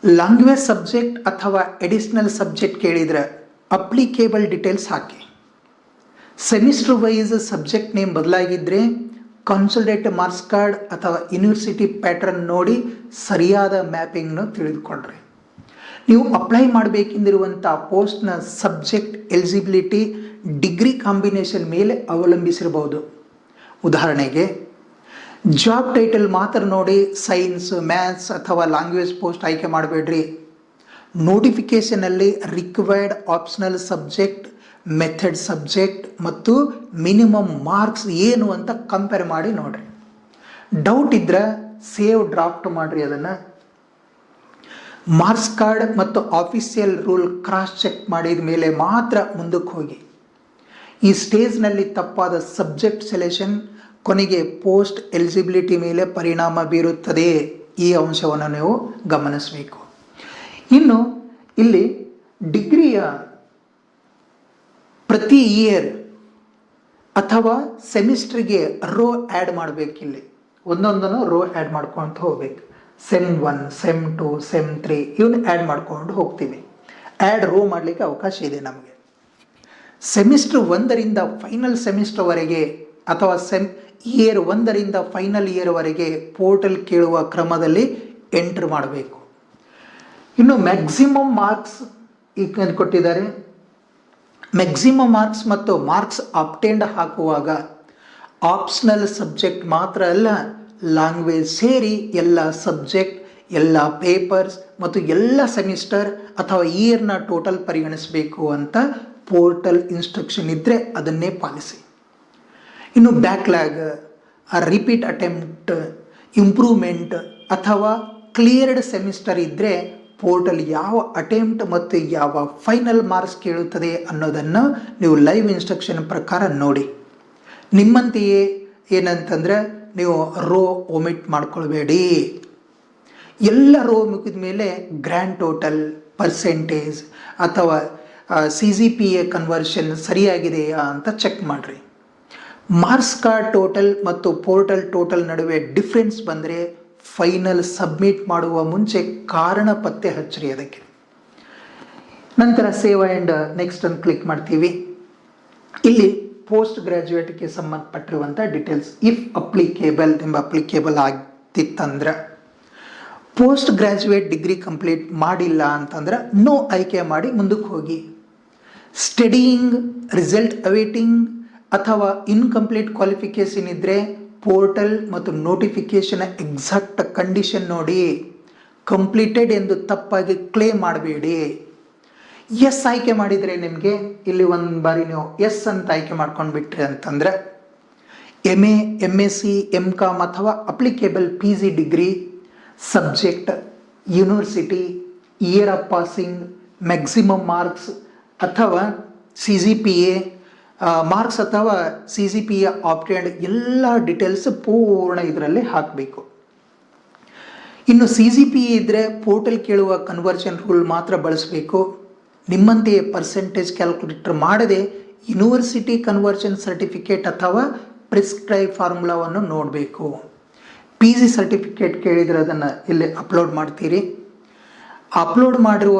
ಲ್ಯಾಂಗ್ವೇಜ್ ಸಬ್ಜೆಕ್ಟ್ ಅಥವಾ ಎಡಿಷನಲ್ ಸಬ್ಜೆಕ್ಟ್ ಕೇಳಿದರೆ ಅಪ್ಲಿಕೇಬಲ್ ಡೀಟೇಲ್ಸ್ ಹಾಕಿ. ಸೆಮಿಸ್ಟರ್ ವೈಸ್ ಸಬ್ಜೆಕ್ಟ್ ನೇಮ್ ಬದಲಾಗಿದ್ದರೆ ಕನ್ಸಲ್ಟೇಟ್ ಮಾರ್ಕ್ಸ್ ಕಾರ್ಡ್ ಅಥವಾ ಯೂನಿವರ್ಸಿಟಿ ಪ್ಯಾಟರ್ನ್ ನೋಡಿ ಸರಿಯಾದ ಮ್ಯಾಪಿಂಗ್ನ ತಿಳಿದುಕೊಳ್ಳ್ರಿ. ನೀವು ಅಪ್ಲೈ ಮಾಡಬೇಕೆಂದಿರುವಂಥ ಪೋಸ್ಟ್ನ ಸಬ್ಜೆಕ್ಟ್ ಎಲಿಜಿಬಿಲಿಟಿ ಡಿಗ್ರಿ ಕಾಂಬಿನೇಷನ್ ಮೇಲೆ ಅವಲಂಬಿಸಿರಬಹುದು. ಉದಾಹರಣೆಗೆ ಜಾಬ್ ಟೈಟಲ್ ಮಾತ್ರ ನೋಡಿ ಸೈನ್ಸ್, ಮ್ಯಾಥ್ಸ್ ಅಥವಾ ಲ್ಯಾಂಗ್ವೇಜ್ ಪೋಸ್ಟ್ ಆಯ್ಕೆ ಮಾಡಬೇಡ್ರಿ. ನೋಟಿಫಿಕೇಷನಲ್ಲಿ required optional subject, method subject ಮತ್ತು ಮಿನಿಮಮ್ ಮಾರ್ಕ್ಸ್ ಏನು ಅಂತ ಕಂಪೇರ್ ಮಾಡಿ ನೋಡ್ರಿ. ಡೌಟ್ ಇದ್ದರೆ ಸೇವ್ ಡ್ರಾಫ್ಟ್ ಮಾಡಿರಿ. ಅದನ್ನು ಮಾರ್ಕ್ಸ್ ಕಾರ್ಡ್ ಮತ್ತು ಆಫೀಸಿಯಲ್ ರೂಲ್ ಕ್ರಾಸ್ ಚೆಕ್ ಮಾಡಿದ ಮೇಲೆ ಮಾತ್ರ ಮುಂದಕ್ಕೆ ಹೋಗಿ. ಈ ಸ್ಟೇಜ್ನಲ್ಲಿ ತಪ್ಪಾದ ಸಬ್ಜೆಕ್ಟ್ ಸೆಲೆಕ್ಷನ್ ಕೊನೆಗೆ ಪೋಸ್ಟ್ ಎಲಿಜಿಬಿಲಿಟಿ ಮೇಲೆ ಪರಿಣಾಮ ಬೀರುತ್ತದೆ. ಈ ಅಂಶವನ್ನು ನೀವು ಗಮನಿಸಬೇಕು. ಇನ್ನು ಇಲ್ಲಿ ಡಿಗ್ರಿಯ ಪ್ರತಿ ಇಯರ್ ಅಥವಾ ಸೆಮಿಸ್ಟ್ರಿಗೆ ರೋ ಆ್ಯಡ್ ಮಾಡಬೇಕಿಲ್ಲಿ. ಒಂದೊಂದನ್ನು ರೋ ಆ್ಯಡ್ ಮಾಡ್ಕೊತ ಹೋಗ್ಬೇಕು. ಸೆಮ್ 1, ಸೆಮ್ 2, ಸೆಮ್ 3 ಇವನ್ನ ಆ್ಯಡ್ ಮಾಡ್ಕೊಂಡು ಹೋಗ್ತೀವಿ. ಆ್ಯಡ್ ರೋ ಮಾಡಲಿಕ್ಕೆ ಅವಕಾಶ ಇದೆ ನಮಗೆ. ಸೆಮಿಸ್ಟರ್ 1ರಿಂದ ಫೈನಲ್ ಸೆಮಿಸ್ಟರ್ವರೆಗೆ ಅಥವಾ ಇಯರ್ 1ರಿಂದ ಫೈನಲ್ ಇಯರ್ವರೆಗೆ ಪೋರ್ಟಲ್ ಕೇಳುವ ಕ್ರಮದಲ್ಲಿ ಎಂಟ್ರ್ ಮಾಡಬೇಕು. ಇನ್ನು ಮ್ಯಾಕ್ಸಿಮಮ್ ಮಾರ್ಕ್ಸ್ ಈಗ ಕೊಟ್ಟಿದ್ದಾರೆ. ಮ್ಯಾಕ್ಸಿಮಮ್ ಮಾರ್ಕ್ಸ್ ಮತ್ತು ಮಾರ್ಕ್ಸ್ ಅಬ್ಟೇನ್ಡ್ ಹಾಕುವಾಗ ಆಪ್ಷನಲ್ ಸಬ್ಜೆಕ್ಟ್ ಮಾತ್ರ ಅಲ್ಲ, ಲ್ಯಾಂಗ್ವೇಜ್ ಸೇರಿ ಎಲ್ಲ ಸಬ್ಜೆಕ್ಟ್, ಎಲ್ಲ ಪೇಪರ್ಸ್ ಮತ್ತು ಎಲ್ಲ ಸೆಮಿಸ್ಟರ್ ಅಥವಾ ಇಯರ್ನ ಟೋಟಲ್ ಪರಿಗಣಿಸಬೇಕು ಅಂತ ಪೋರ್ಟಲ್ ಇನ್ಸ್ಟ್ರಕ್ಷನ್ ಇದ್ದರೆ ಅದನ್ನೇ ಪಾಲಿಸಿ. ಇನ್ನು ಬ್ಯಾಕ್ಲಾಗ್, ರಿಪೀಟ್ ಅಟೆಂಪ್ಟ್, ಇಂಪ್ರೂವ್ಮೆಂಟ್ ಅಥವಾ ಕ್ಲಿಯರ್ಡ್ ಸೆಮಿಸ್ಟರ್ ಇದ್ದರೆ ಪೋರ್ಟಲ್ ಯಾವ ಅಟೆಂಪ್ಟ್ ಮತ್ತು ಯಾವ ಫೈನಲ್ ಮಾರ್ಕ್ಸ್ ಕೇಳುತ್ತದೆ ಅನ್ನೋದನ್ನು ನೀವು ಲೈವ್ ಇನ್ಸ್ಟ್ರಕ್ಷನ್ ಪ್ರಕಾರ ನೋಡಿ. ನಿಮ್ಮಂತೆಯೇ ಏನಂತಂದರೆ ನೀವು ರೋ ಒಮಿಟ್ ಮಾಡ್ಕೊಳ್ಬೇಡಿ. ಎಲ್ಲ ರೋ ಮುಗಿದ ಮೇಲೆ ಗ್ರ್ಯಾಂಡ್ ಟೋಟಲ್, ಪರ್ಸೆಂಟೇಜ್ ಅಥವಾ CGPA ಕನ್ವರ್ಷನ್ ಸರಿಯಾಗಿದೆಯಾ ಅಂತ ಚೆಕ್ ಮಾಡಿರಿ. ಮಾರ್ಕ್ಸ್ ಕಾರ್ಡ್ ಟೋಟಲ್ ಮತ್ತು ಪೋರ್ಟಲ್ ಟೋಟಲ್ ನಡುವೆ ಡಿಫ್ರೆನ್ಸ್ ಬಂದರೆ ಫೈನಲ್ ಸಬ್ಮಿಟ್ ಮಾಡುವ ಮುಂಚೆ ಕಾರಣ ಪತ್ತೆ ಹಚ್ಚಿರಿ ಅದಕ್ಕೆ. ನಂತರ ಸೇವ್ ಆ್ಯಂಡ್ ನೆಕ್ಸ್ಟ್ ಅನ್ನು ಕ್ಲಿಕ್ ಮಾಡ್ತೀವಿ. ಇಲ್ಲಿ ಪೋಸ್ಟ್ ಗ್ರ್ಯಾಜುಯೇಟ್ಗೆ ಸಂಬಂಧಪಟ್ಟಿರುವಂಥ ಡೀಟೇಲ್ಸ್ ಇಫ್ ಅಪ್ಲಿಕೇಬಲ್ ಎಂಬ ಅಪ್ಲಿಕೇಬಲ್ ಆಗ್ತಿತ್ತಂದ್ರೆ, ಪೋಸ್ಟ್ ಗ್ರ್ಯಾಜುಯೇಟ್ ಡಿಗ್ರಿ ಕಂಪ್ಲೀಟ್ ಮಾಡಿಲ್ಲ ಅಂತಂದ್ರೆ ನೋ ಆಯ್ಕೆ ಮಾಡಿ ಮುಂದಕ್ಕೆ ಹೋಗಿ. ಸ್ಟಡಿಯಿಂಗ್, ರಿಸಲ್ಟ್ ಅವೇಟಿಂಗ್ ಅಥವಾ ಇನ್ಕಂಪ್ಲೀಟ್ ಕ್ವಾಲಿಫಿಕೇಷನ್ ಇದ್ದರೆ ಪೋರ್ಟಲ್ ಮತ್ತು ನೋಟಿಫಿಕೇಷನ್ ಎಕ್ಸಾಕ್ಟ್ ಕಂಡೀಷನ್ ನೋಡಿ. ಕಂಪ್ಲೀಟೆಡ್ ಎಂದು ತಪ್ಪಾಗಿ ಕ್ಲೇಮ್ ಮಾಡಬೇಡಿ. ಎಸ್ ಆಯ್ಕೆ ಮಾಡಿದರೆ ನಿಮಗೆ ಇಲ್ಲಿ ಒಂದು ಬಾರಿ ನೀವು ಎಸ್ ಅಂತ ಆಯ್ಕೆ ಮಾಡ್ಕೊಂಡು ಬಿಟ್ರಿ ಅಂತಂದರೆ MA, MSc, MCom ಅಥವಾ applicable PG degree, subject, university, year of passing, maximum marks ಅಥವಾ CGPA ಮಾರ್ಕ್ಸ್ ಅಥವಾ CGPA ಆಪ್ಟೆಂಡ್ ಎಲ್ಲ ಡೀಟೇಲ್ಸ್ ಪೂರ್ಣ ಇದರಲ್ಲಿ ಹಾಕಬೇಕು. ಇನ್ನು CGPA ಇದ್ದರೆ ಪೋರ್ಟಲ್ ಕೇಳುವ ಕನ್ವರ್ಷನ್ ರೂಲ್ ಮಾತ್ರ ಬಳಸಬೇಕು. ನಿಮ್ಮಂತೆಯೇ ಪರ್ಸೆಂಟೇಜ್ ಕ್ಯಾಲ್ಕುಲೇಟರ್ ಮಾಡದೆ ಯೂನಿವರ್ಸಿಟಿ ಕನ್ವರ್ಷನ್ ಸರ್ಟಿಫಿಕೇಟ್ ಅಥವಾ ಪ್ರಿಸ್ಕ್ರೈಬ್ ಫಾರ್ಮುಲಾವನ್ನು ನೋಡಬೇಕು. PG ಸರ್ಟಿಫಿಕೇಟ್ ಕೇಳಿದರೆ ಅದನ್ನು ಇಲ್ಲಿ ಅಪ್ಲೋಡ್ ಮಾಡ್ತೀರಿ. ಅಪ್ಲೋಡ್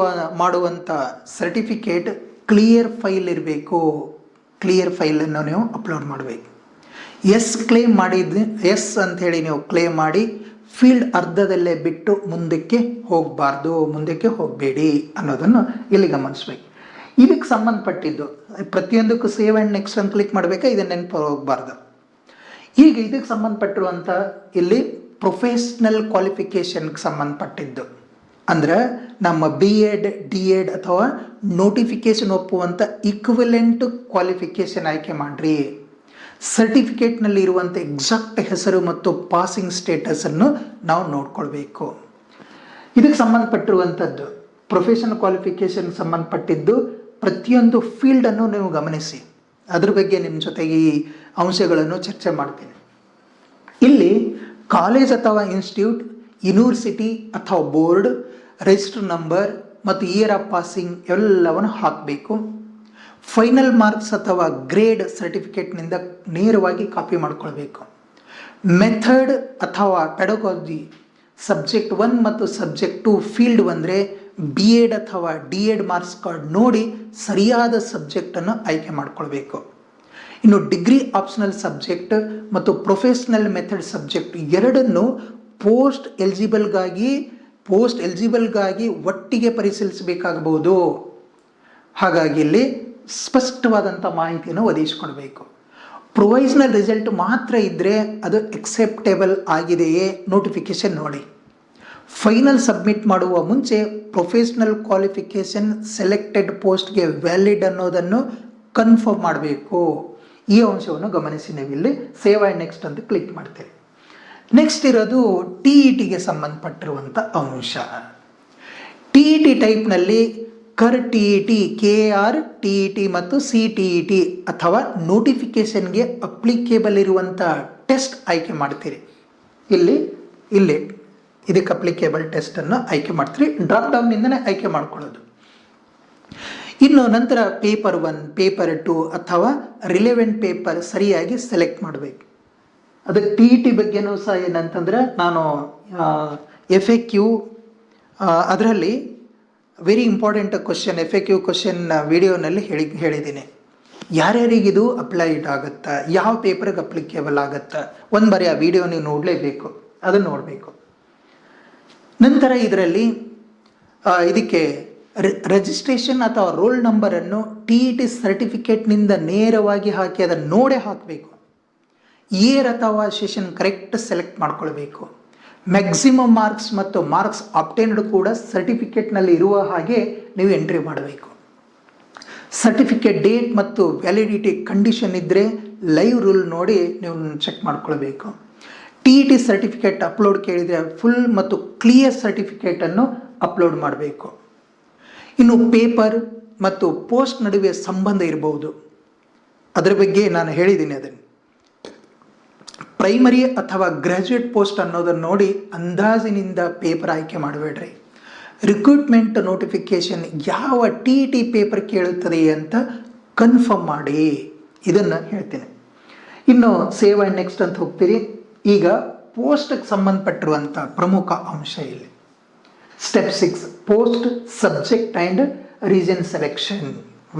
ಮಾಡುವಂಥ ಸರ್ಟಿಫಿಕೇಟ್ ಕ್ಲಿಯರ್ ಫೈಲ್ ಇರಬೇಕು. ಕ್ಲಿಯರ್ ಫೈಲನ್ನು ನೀವು ಅಪ್ಲೋಡ್ ಮಾಡಬೇಕು. ಎಸ್ ಕ್ಲೇಮ್ ಮಾಡಿದ್ದು ಎಸ್ ಅಂಥೇಳಿ ನೀವು ಕ್ಲೇಮ್ ಮಾಡಿ ಫೀಲ್ಡ್ ಅರ್ಧದಲ್ಲೇ ಬಿಟ್ಟು ಮುಂದಕ್ಕೆ ಹೋಗಬಾರ್ದು, ಮುಂದಕ್ಕೆ ಹೋಗಬೇಡಿ ಅನ್ನೋದನ್ನು ಇಲ್ಲಿ ಗಮನಿಸ್ಬೇಕು. ಇದಕ್ಕೆ ಸಂಬಂಧಪಟ್ಟಿದ್ದು ಪ್ರತಿಯೊಂದಕ್ಕೂ ಸೇವ್ ಆ್ಯಂಡ್ ನೆಕ್ಸ್ಟ್ ಅಂತ ಕ್ಲಿಕ್ ಮಾಡಬೇಕಾ, ಇದನ್ನು ನೆನಪು ಹೋಗಬಾರ್ದು. ಈಗ ಇದಕ್ಕೆ ಸಂಬಂಧಪಟ್ಟಿರುವಂಥ ಇಲ್ಲಿ ಪ್ರೊಫೆಷ್ನಲ್ ಕ್ವಾಲಿಫಿಕೇಷನ್ಗೆ ಸಂಬಂಧಪಟ್ಟಿದ್ದು ಅಂದ್ರೆ ನಮ್ಮ BEd DEd ಅಥವಾ ನೋಟಿಫಿಕೇಶನ್ ಒಪ್ಪುವಂಥ ಈಕ್ವಿಲೆಂಟ್ ಕ್ವಾಲಿಫಿಕೇಷನ್ ಆಯ್ಕೆ ಮಾಡಿರಿ. ಸರ್ಟಿಫಿಕೇಟ್ನಲ್ಲಿ ಇರುವಂಥ ಎಕ್ಸಾಕ್ಟ್ ಹೆಸರು ಮತ್ತು ಪಾಸಿಂಗ್ ಸ್ಟೇಟಸನ್ನು ನಾವು ನೋಡ್ಕೊಳ್ಬೇಕು. ಇದಕ್ಕೆ ಸಂಬಂಧಪಟ್ಟಿರುವಂಥದ್ದು ಪ್ರೊಫೆಷನಲ್ ಕ್ವಾಲಿಫಿಕೇಷನ್ಗೆ ಸಂಬಂಧಪಟ್ಟಿದ್ದು ಪ್ರತಿಯೊಂದು ಫೀಲ್ಡನ್ನು ನೀವು ಗಮನಿಸಿ. ಅದ್ರ ಬಗ್ಗೆ ನಿಮ್ಮ ಜೊತೆಗೆ ಈ ಅಂಶಗಳನ್ನು ಚರ್ಚೆ ಮಾಡ್ತೀನಿ. ಇಲ್ಲಿ ಕಾಲೇಜ್ ಅಥವಾ ಇನ್ಸ್ಟಿಟ್ಯೂಟ್, ಯೂನಿವರ್ಸಿಟಿ ಅಥವಾ ಬೋರ್ಡ್, ರಿಜಿಸ್ಟರ್ ನಂಬರ್ ಮತ್ತು ಇಯರ್ ಆಫ್ ಪಾಸಿಂಗ್ ಎಲ್ಲವನ್ನು ಹಾಕಬೇಕು. ಫೈನಲ್ ಮಾರ್ಕ್ಸ್ ಅಥವಾ ಗ್ರೇಡ್ ಸರ್ಟಿಫಿಕೇಟ್ನಿಂದ ನೇರವಾಗಿ ಕಾಪಿ ಮಾಡ್ಕೊಳ್ಬೇಕು. ಮೆಥಡ್ ಅಥವಾ ಪೆಡಗಾಲಜಿ ಸಬ್ಜೆಕ್ಟ್ 1 ಮತ್ತು ಸಬ್ಜೆಕ್ಟ್ 2 ಫೀಲ್ಡ್ ಬಂದರೆ BEd ಅಥವಾ DEd ಮಾರ್ಕ್ಸ್ ಕಾರ್ಡ್ ನೋಡಿ ಸರಿಯಾದ ಸಬ್ಜೆಕ್ಟನ್ನು ಆಯ್ಕೆ ಮಾಡ್ಕೊಳ್ಬೇಕು. ಇನ್ನು ಡಿಗ್ರಿ ಆಪ್ಷನಲ್ ಸಬ್ಜೆಕ್ಟ್ ಮತ್ತು ಪ್ರೊಫೆಷ್ನಲ್ ಮೆಥಡ್ ಸಬ್ಜೆಕ್ಟ್ ಎರಡನ್ನು ಪೋಸ್ಟ್ ಎಲಿಜಿಬಲ್ಗಾಗಿ ಒಟ್ಟಿಗೆ ಪರಿಶೀಲಿಸಬೇಕಾಗಬಹುದು. ಹಾಗಾಗಿ ಇಲ್ಲಿ ಸ್ಪಷ್ಟವಾದಂಥ ಮಾಹಿತಿಯನ್ನು ಒದಗಿಸಿಕೊಡ್ಬೇಕು. ಪ್ರೊವೈಸ್ನಲ್ ರಿಸಲ್ಟ್ ಮಾತ್ರ ಇದ್ದರೆ ಅದು ಎಕ್ಸೆಪ್ಟೇಬಲ್ ಆಗಿದೆಯೇ ನೋಟಿಫಿಕೇಶನ್ ನೋಡಿ. ಫೈನಲ್ ಸಬ್ಮಿಟ್ ಮಾಡುವ ಮುಂಚೆ ಪ್ರೊಫೆಷ್ನಲ್ ಕ್ವಾಲಿಫಿಕೇಷನ್ ಸೆಲೆಕ್ಟೆಡ್ ಪೋಸ್ಟ್ಗೆ ವ್ಯಾಲಿಡ್ ಅನ್ನೋದನ್ನು ಕನ್ಫರ್ಮ್ ಮಾಡಬೇಕು. ಈ ಅಂಶವನ್ನು ಗಮನಿಸಿ. ನೀವು ಇಲ್ಲಿ ಸೇವ್ ಆ್ಯಂಡ್ ನೆಕ್ಸ್ಟ್ ಅಂತ ಕ್ಲಿಕ್ ಮಾಡ್ತೀರಿ. ನೆಕ್ಸ್ಟ್ ಇರೋದು TETಗೆ ಸಂಬಂಧಪಟ್ಟಿರುವಂಥ ಅಂಶ. TET ಟೈಪ್ನಲ್ಲಿ KET, KR, TET ಮತ್ತು CTET ಅಥವಾ ನೋಟಿಫಿಕೇಷನ್ಗೆ ಅಪ್ಲಿಕೇಬಲ್ ಇರುವಂಥ ಟೆಸ್ಟ್ ಆಯ್ಕೆ ಮಾಡ್ತೀರಿ. ಇಲ್ಲಿ ಇದಕ್ಕೆ ಅಪ್ಲಿಕೇಬಲ್ ಟೆಸ್ಟನ್ನು ಆಯ್ಕೆ ಮಾಡ್ತೀರಿ. ಡ್ರಾಪ್ ಡೌನ್ನಿಂದನೇ ಆಯ್ಕೆ ಮಾಡ್ಕೊಳ್ಳೋದು. ಇನ್ನು ನಂತರ ಪೇಪರ್ 1, ಪೇಪರ್ 2 ಅಥವಾ ರಿಲೆವೆಂಟ್ ಪೇಪರ್ ಸರಿಯಾಗಿ ಸೆಲೆಕ್ಟ್ ಮಾಡಬೇಕು. ಅದಕ್ಕೆ TET ಬಗ್ಗೆನೂ ಸಹ ಏನಂತಂದರೆ ನಾನು FAQ ಅದರಲ್ಲಿ very important question FAQ question ವಿಡಿಯೋನಲ್ಲಿ ಹೇಳಿದ್ದೀನಿ. ಯಾರ್ಯಾರಿಗಿದು ಅಪ್ಲೈಡ್ ಆಗುತ್ತಾ, ಯಾವ ಪೇಪರ್ಗೆ ಅಪ್ಲಿಕೇಬಲ್ ಆಗುತ್ತಾ, ಒಂದು ಬಾರಿ ಆ ವಿಡಿಯೋ ನೀವು ನೋಡಲೇಬೇಕು, ಅದನ್ನು ನೋಡಬೇಕು. ನಂತರ ಇದರಲ್ಲಿ ಇದಕ್ಕೆ ರಿಜಿಸ್ಟ್ರೇಷನ್ ಅಥವಾ ರೋಲ್ ನಂಬರನ್ನು TET ಸರ್ಟಿಫಿಕೇಟ್ನಿಂದ ನೇರವಾಗಿ ಹಾಕಿ ಅದನ್ನು ನೋಡೇ ಹಾಕಬೇಕು. ಇಯರ್ ಅಥವಾ ಸೆಷನ್ ಕರೆಕ್ಟ್ ಸೆಲೆಕ್ಟ್ ಮಾಡ್ಕೊಳ್ಬೇಕು. ಮ್ಯಾಕ್ಸಿಮಮ್ ಮಾರ್ಕ್ಸ್ ಮತ್ತು ಮಾರ್ಕ್ಸ್ ಆಬ್ಟೈನ್ಡ್ ಕೂಡ ಸರ್ಟಿಫಿಕೇಟ್ನಲ್ಲಿ ಇರುವ ಹಾಗೆ ನೀವು ಎಂಟ್ರಿ ಮಾಡಬೇಕು. ಸರ್ಟಿಫಿಕೇಟ್ ಡೇಟ್ ಮತ್ತು ವ್ಯಾಲಿಡಿಟಿ ಕಂಡೀಷನ್ ಇದ್ದರೆ ಲೈವ್ ರೂಲ್ ನೋಡಿ ನೀವು ಚೆಕ್ ಮಾಡ್ಕೊಳ್ಬೇಕು. TET ಸರ್ಟಿಫಿಕೇಟ್ ಅಪ್ಲೋಡ್ ಕೇಳಿದರೆ ಫುಲ್ ಮತ್ತು ಕ್ಲಿಯರ್ ಸರ್ಟಿಫಿಕೇಟನ್ನು ಅಪ್ಲೋಡ್ ಮಾಡಬೇಕು. ಇನ್ನು ಪೇಪರ್ ಮತ್ತು ಪೋಸ್ಟ್ ನಡುವೆ ಸಂಬಂಧ ಇರಬಹುದು, ಅದರ ಬಗ್ಗೆ ನಾನು ಹೇಳಿದ್ದೀನಿ. ಅದನ್ನು ಪ್ರೈಮರಿ ಅಥವಾ ಗ್ರ್ಯಾಜುಯೇಟ್ ಪೋಸ್ಟ್ ಅನ್ನೋದನ್ನು ನೋಡಿ ಅಂದಾಜಿನಿಂದ ಪೇಪರ್ ಆಯ್ಕೆ ಮಾಡಬೇಡ್ರಿ. ರಿಕ್ರೂಟ್ಮೆಂಟ್ ನೋಟಿಫಿಕೇಷನ್ ಯಾವ TET ಪೇಪರ್ ಕೇಳುತ್ತದೆ ಅಂತ ಕನ್ಫರ್ಮ್ ಮಾಡಿ, ಇದನ್ನು ಹೇಳ್ತೀನಿ. ಇನ್ನು ಸೇವ್ ಆ್ಯಂಡ್ ನೆಕ್ಸ್ಟ್ ಅಂತ ಹೋಗ್ತೀರಿ. ಈಗ ಪೋಸ್ಟ್ಗೆ ಸಂಬಂಧಪಟ್ಟಿರುವಂಥ ಪ್ರಮುಖ ಅಂಶ ಇಲ್ಲಿ step 6 post subject and region selection.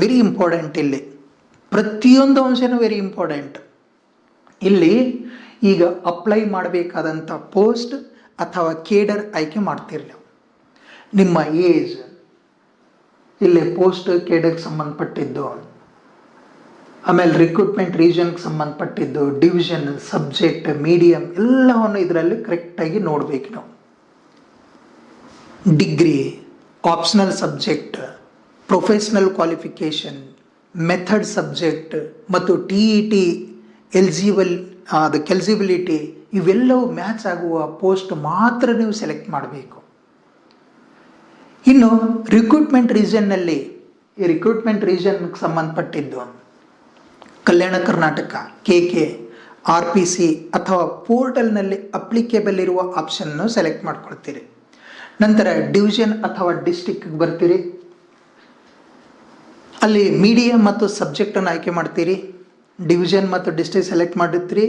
Very important. ಇಲ್ಲಿ ಪ್ರತಿಯೊಂದು ಅಂಶನೂ ವೆರಿ ಇಂಪಾರ್ಟೆಂಟ್. ಇಲ್ಲಿ ಈಗ ಅಪ್ಲೈ ಮಾಡಬೇಕಾದಂಥ ಪೋಸ್ಟ್ ಅಥವಾ ಕೇಡರ್ ಆಯ್ಕೆ ಮಾಡ್ತೀರಿ ನೀವು. ನಿಮ್ಮ ಏಜ್ ಇಲ್ಲಿ ಪೋಸ್ಟ್ ಕೇಡರ್ಗೆ ಸಂಬಂಧಪಟ್ಟಿದ್ದು, ಆಮೇಲೆ ರಿಕ್ರೂಟ್ಮೆಂಟ್ ರೀಜನ್ಗೆ ಸಂಬಂಧಪಟ್ಟಿದ್ದು, ಡಿವಿಷನ್, ಸಬ್ಜೆಕ್ಟ್, ಮೀಡಿಯಮ್ ಎಲ್ಲವನ್ನು ಇದರಲ್ಲಿ ಕರೆಕ್ಟಾಗಿ ನೋಡಬೇಕು ನಾವು. Degree, optional subject, professional qualification, method subject ಮತ್ತು TET ಎಲಿಜಿಬಿಲಿಟಿ ಇವೆಲ್ಲವೂ ಮ್ಯಾಚ್ ಆಗುವ ಪೋಸ್ಟ್ ಮಾತ್ರ ನೀವು ಸೆಲೆಕ್ಟ್ ಮಾಡಬೇಕು. ಇನ್ನು ರಿಕ್ರೂಟ್ಮೆಂಟ್ ರೀಜನ್ನಲ್ಲಿ ಈ ರಿಕ್ರೂಟ್ಮೆಂಟ್ ರೀಜನ್ಗೆ ಸಂಬಂಧಪಟ್ಟಿದ್ದು ಕಲ್ಯಾಣ ಕರ್ನಾಟಕ, KK, RPC ಅಥವಾ ಪೋರ್ಟಲ್ನಲ್ಲಿ ಅಪ್ಲಿಕೇಬಲ್ ಇರುವ ಆಪ್ಷನ್ನು ಸೆಲೆಕ್ಟ್ ಮಾಡ್ಕೊಳ್ತೀರಿ. ನಂತರ ಡಿವಿಷನ್ ಅಥವಾ ಡಿಸ್ಟಿಕ್ಗೆ ಬರ್ತೀರಿ. ಅಲ್ಲಿ ಮೀಡಿಯಮ್ ಮತ್ತು ಸಬ್ಜೆಕ್ಟನ್ನು ಆಯ್ಕೆ ಮಾಡ್ತೀರಿ. ಡಿವಿಷನ್ ಮತ್ತು ಡಿಸ್ಟ್ರಿಕ್ಟ್ ಸೆಲೆಕ್ಟ್ ಮಾಡಿರ್ತೀರಿ,